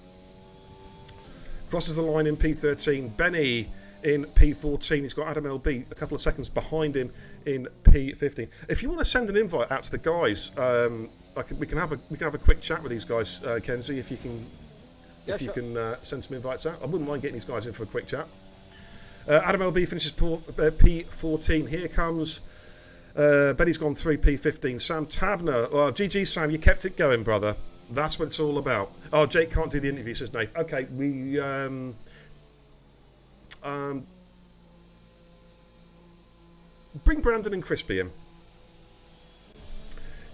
Crosses the line in P13. Benny in P14. He's got Adam LB a couple of seconds behind him in P15. If you want to send an invite out to the guys, we can have a quick chat with these guys, Kenzie. If you can send some invites out, I wouldn't mind getting these guys in for a quick chat. Adam LB finishes P14. Here comes Benny's gone through P15. Sam Tabner. Oh, GG Sam, you kept it going, brother. That's what it's all about. Oh, Jake can't do the interview, says Nate. Okay, we bring Brandon and Crispy in.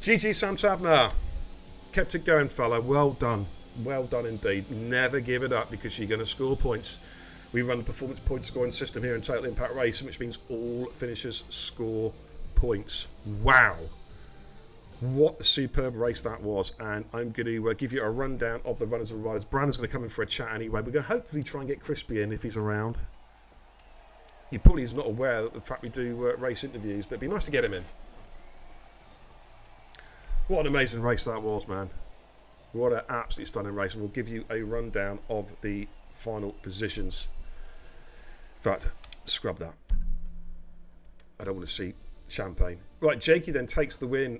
GG Sam Tabner. Kept it going, fella. Well done. Well done indeed. Never give it up because you're going to score points. We run the performance point scoring system here in Total Impact Racing, which means all finishers score points. Wow. What a superb race that was. And I'm going to give you a rundown of the runners and riders. Brandon's going to come in for a chat anyway. We're going to hopefully try and get Crispy in if he's around. He probably is not aware of the fact we do race interviews, but it'd be nice to get him in. What an amazing race that was, man. What an absolutely stunning race. And we'll give you a rundown of the final positions. In fact, scrub that. I don't want to see champagne. Right, Jakey then takes the win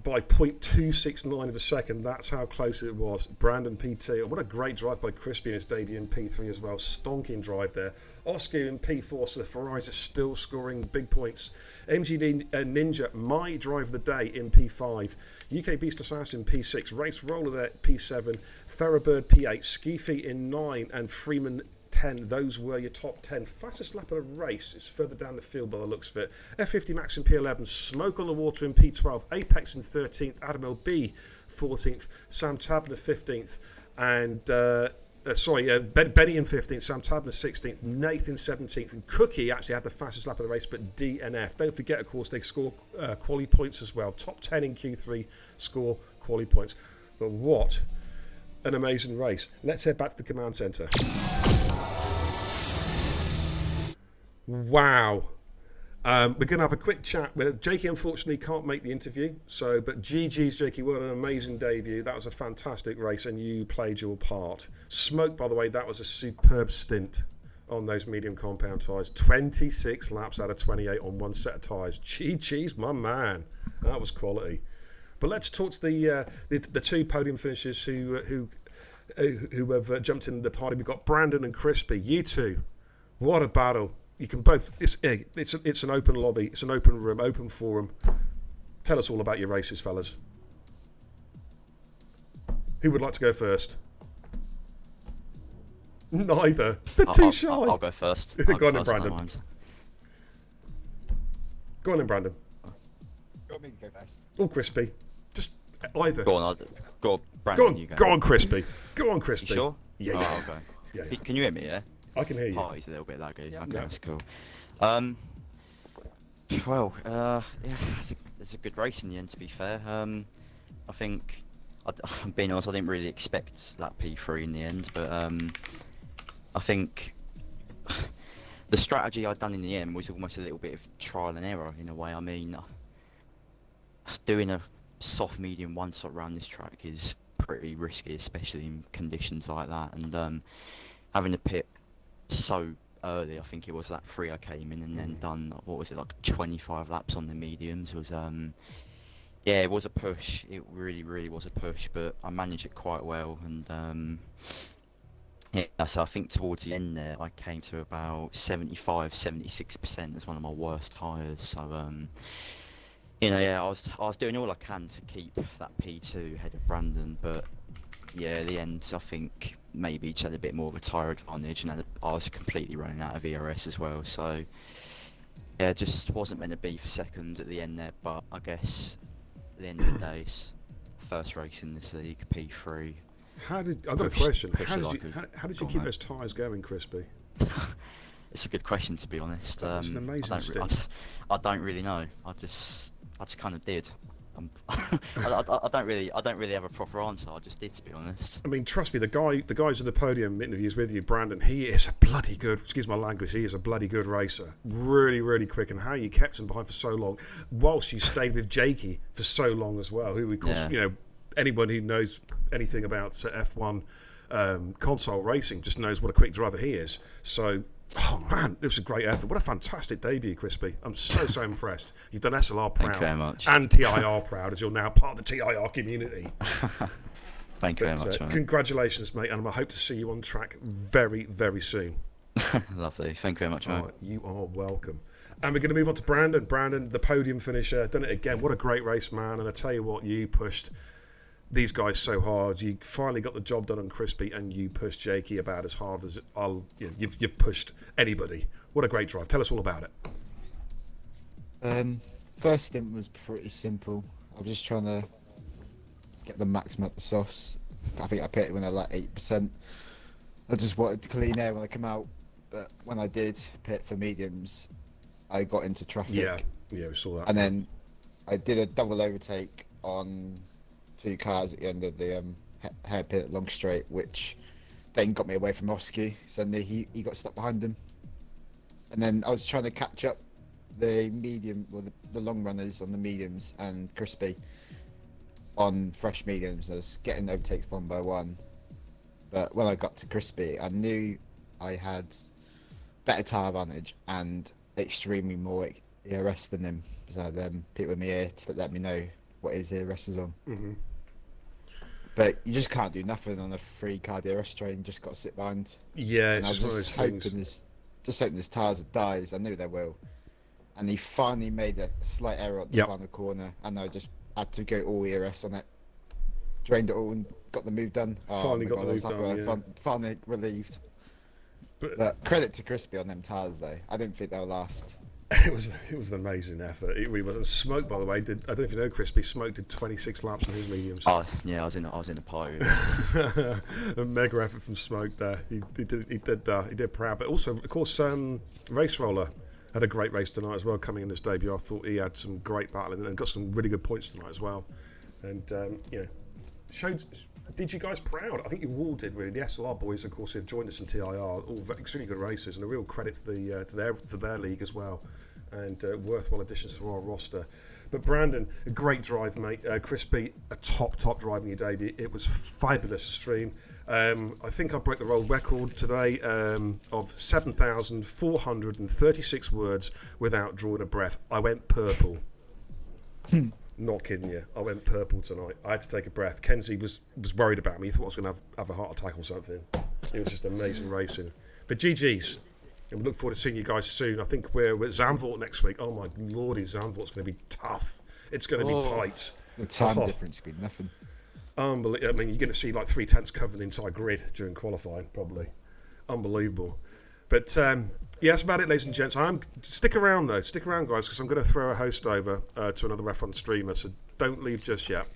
by 0.269 of a second. That's how close it was. Brandon P2. What a great drive by Crispy in his debut in P3 as well. Stonking drive there. Oscar in P4, so the Ferraris are still scoring big points. MGD Ninja, my drive of the day in P5. UK Beast Assassin P6. Race Roller there P7. Therabird P8. Skeefy in 9. And Freeman 10. Those were your top 10. Fastest lap of the race is further down the field by the looks of it. F50 Max in P11. Smoke on the Water in P12. Apex in 13th. Adam LB 14th. Sam Tabner 15th. And Benny in 15th. Sam Tabner 16th. Nathan 17th. And Cookie actually had the fastest lap of the race, but DNF. Don't forget, of course, they score quali points as well. Top 10 in Q3 score quali points. But what an amazing race. Let's head back to the command centre. Wow. We're going to have a quick chat with Jakey. Unfortunately can't make the interview, but GG's Jakey, what an amazing debut. That was a fantastic race and you played your part. Smoke, by the way, that was a superb stint on those medium compound tyres. 26 laps out of 28 on one set of tyres. GG's, my man. That was quality. But let's talk to the two podium finishers who have jumped in the party. We've got Brandon and Crispy. You two, what a battle. You can both. It's an open lobby. It's an open room, open forum. Tell us all about your races, fellas. Who would like to go first? Neither. They're too shy. I'll go first. Go on then, Brandon. Go on then, Brandon. Got me to go first. Or Crispy. Just either. Go on, Brandon. You go. Go on, Crispy. Go on, Crispy. You sure? Yeah. Oh, okay. Yeah. Can you hear me? Yeah. I can hear you. Oh, he's a little bit laggy. Yeah. Okay, Yeah. that's cool. Yeah, it's a good race in the end. To be fair, I think I'm being honest. I didn't really expect that P3 in the end, but I think the strategy I'd done in the end was almost a little bit of trial and error in a way. I mean, doing a soft medium one shot around this track is pretty risky, especially in conditions like that, and having to pit so early, I think it was lap 3 I came in and then done, what was it, like 25 laps on the mediums. Was yeah, it was a push. It really was a push, but I managed it quite well. And yeah, so I think towards the end there, I came to about 75-76%. That's one of my worst tyres. So you know, yeah, I was doing all I can to keep that P2 ahead of Brandon, but yeah, at the end, I think maybe just had a bit more of a tyre advantage, and I was completely running out of ERS as well. So yeah, just wasn't meant to be for second at the end there. But I guess at the end of the day, it's first race in this league, P3. I've got a question. How did you keep those tyres going, Crispy? It's a good question, to be honest. That was an amazing stint. I don't really know. I just kind of did. I don't really have a proper answer. I just did, to be honest. I mean, trust me, the guys at the podium interviews with you, Brandon, he is a bloody good, excuse my language, he is a bloody good racer. Really, really quick. And how you kept him behind for so long, whilst you stayed with Jakey for so long as well, who, of course, anyone who knows anything about F1 console racing just knows what a quick driver he is. So, oh man, it was a great effort. What a fantastic debut, Crispy. I'm so impressed. You've done SLR proud. Thank you very much. And TIR proud, as you're now part of the TIR community. Thank you very much, man. Congratulations, mate, and I hope to see you on track very, very soon. Lovely. Thank you very much, man. Oh, you are welcome. And we're going to move on to Brandon. Brandon, the podium finisher, done it again. What a great race, man. And I tell you what, you pushed these guys so hard. You finally got the job done on Crispy, and you pushed Jakey about as hard as you've pushed anybody. What a great drive. Tell us all about it. First stint was pretty simple. I was just trying to get the maximum out the softs. I think I pitted when I like 8%. I just wanted to clean air when I come out, but when I did pit for mediums, I got into traffic. Yeah, we saw that. And then I did a double overtake on 2 cars at the end of the hairpin at Long Straight, which then got me away from Oski. Suddenly he got stuck behind him. And then I was trying to catch up the medium, or the long runners on the mediums, and Crispy on fresh mediums. I was getting overtakes one by one. But when I got to Crispy, I knew I had better tyre advantage and extremely more ERS than him. So I had people in my ear to let me know what his ERS was on. Mm-hmm. But you just can't do nothing on a 3-car DRS train. Just got to sit behind. Yeah, it's and just one of those things. Just hoping his tyres would die. I knew they will. And he finally made a slight error at the final corner, and I just had to go all ERS on it. Drained it all and got the move done. Finally got the move done. Finally relieved. But credit to Crispy on them tyres though. I didn't think they'll last. It was an amazing effort. It really was. And Smoke, by the way, I don't know if you know, Crispy, Smoke did 26 laps on his mediums. Oh yeah, I was in a party. A mega effort from Smoke there. He did proud. But also, of course, Race Roller had a great race tonight as well, coming in his debut. I thought he had some great battling and got some really good points tonight as well. And did you guys proud? I think you all did, really. The SLR boys, of course, who have joined us in TIR, all extremely good racers, and a real credit to their league as well, and worthwhile additions to our roster. But Brandon, a great drive, mate. Crispy, a top drive in your debut. It was fabulous to stream. I think I broke the world record today of 7,436 words without drawing a breath. I went purple. Not kidding you. I went purple tonight. I had to take a breath. Kenzie was worried about me. He thought I was going to have a heart attack or something. It was just amazing racing. But GG's. And we look forward to seeing you guys soon. I think we're at Zandvoort next week. Oh my lordy, Zandvoort's going to be tough. It's going to be tight. The time difference would be nothing. Unbelievable. I mean, you're going to see like 3 tenths covering the entire grid during qualifying, probably. Unbelievable. But yeah, that's about it, ladies and gents. Stick around, though. Stick around, guys, because I'm going to throw a host over to another F1 streamer, so don't leave just yet.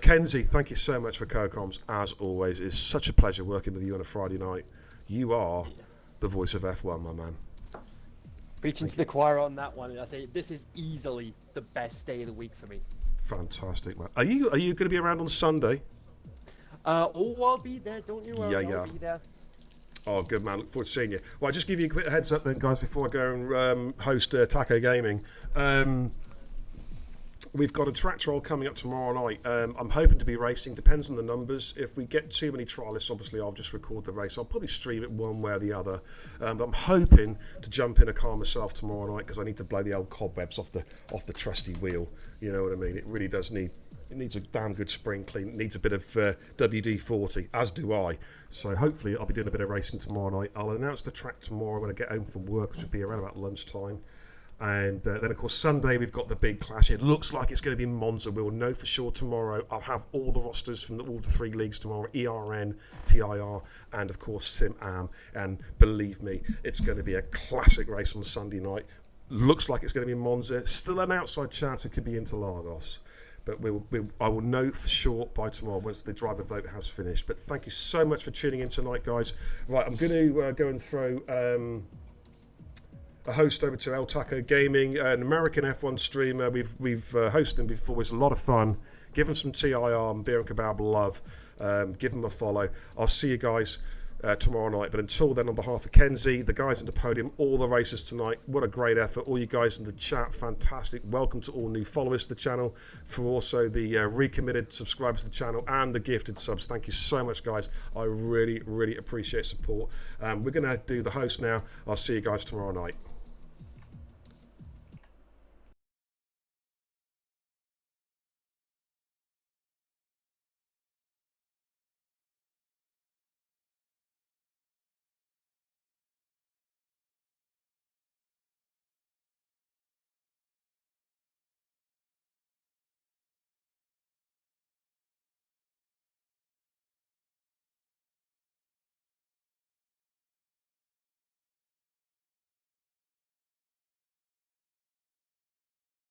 Kenzie, thank you so much for co-coms, as always. It's such a pleasure working with you on a Friday night. You are the voice of F1, my man. Preaching to the choir on that one, and I say this is easily the best day of the week for me. Fantastic, man. Are you going to be around on Sunday? I'll be there. Don't you worry. Yeah. I'll be there. Oh, good man. Look forward to seeing you. Well, I'll just give you a quick heads up then, guys, before I go and host Taco Gaming. We've got a track trial coming up tomorrow night. I'm hoping to be racing. Depends on the numbers. If we get too many trialists, obviously, I'll just record the race. I'll probably stream it one way or the other. But I'm hoping to jump in a car myself tomorrow night because I need to blow the old cobwebs off the trusty wheel. You know what I mean? It really does need... It needs a damn good spring clean. It needs a bit of WD-40, as do I. So hopefully I'll be doing a bit of racing tomorrow night. I'll announce the track tomorrow when I get home from work, which will be around about lunchtime. And then, of course, Sunday we've got the big clash. It looks like it's going to be Monza. We'll know for sure tomorrow. I'll have all the rosters from all the 3 leagues tomorrow, ERN, TIR, and, of course, Sim-Am. And believe me, it's going to be a classic race on Sunday night. Looks like it's going to be Monza. Still an outside chance it could be Interlagos. But I will know for sure by tomorrow once the driver vote has finished. But thank you so much for tuning in tonight, guys. Right, I'm going to go and throw a host over to El Taco Gaming, an American F1 streamer. We've hosted him before. It's a lot of fun. Give him some TIR and Beer and Kebab love. Give him a follow. I'll see you guys tomorrow night. But until then, on behalf of Kenzie, the guys on the podium, all the races tonight, what a great effort. All you guys in the chat, fantastic. Welcome to all new followers to the channel. For also the recommitted subscribers to the channel and the gifted subs. Thank you so much, guys. I really, really appreciate support. We're going to do the host now. I'll see you guys tomorrow night.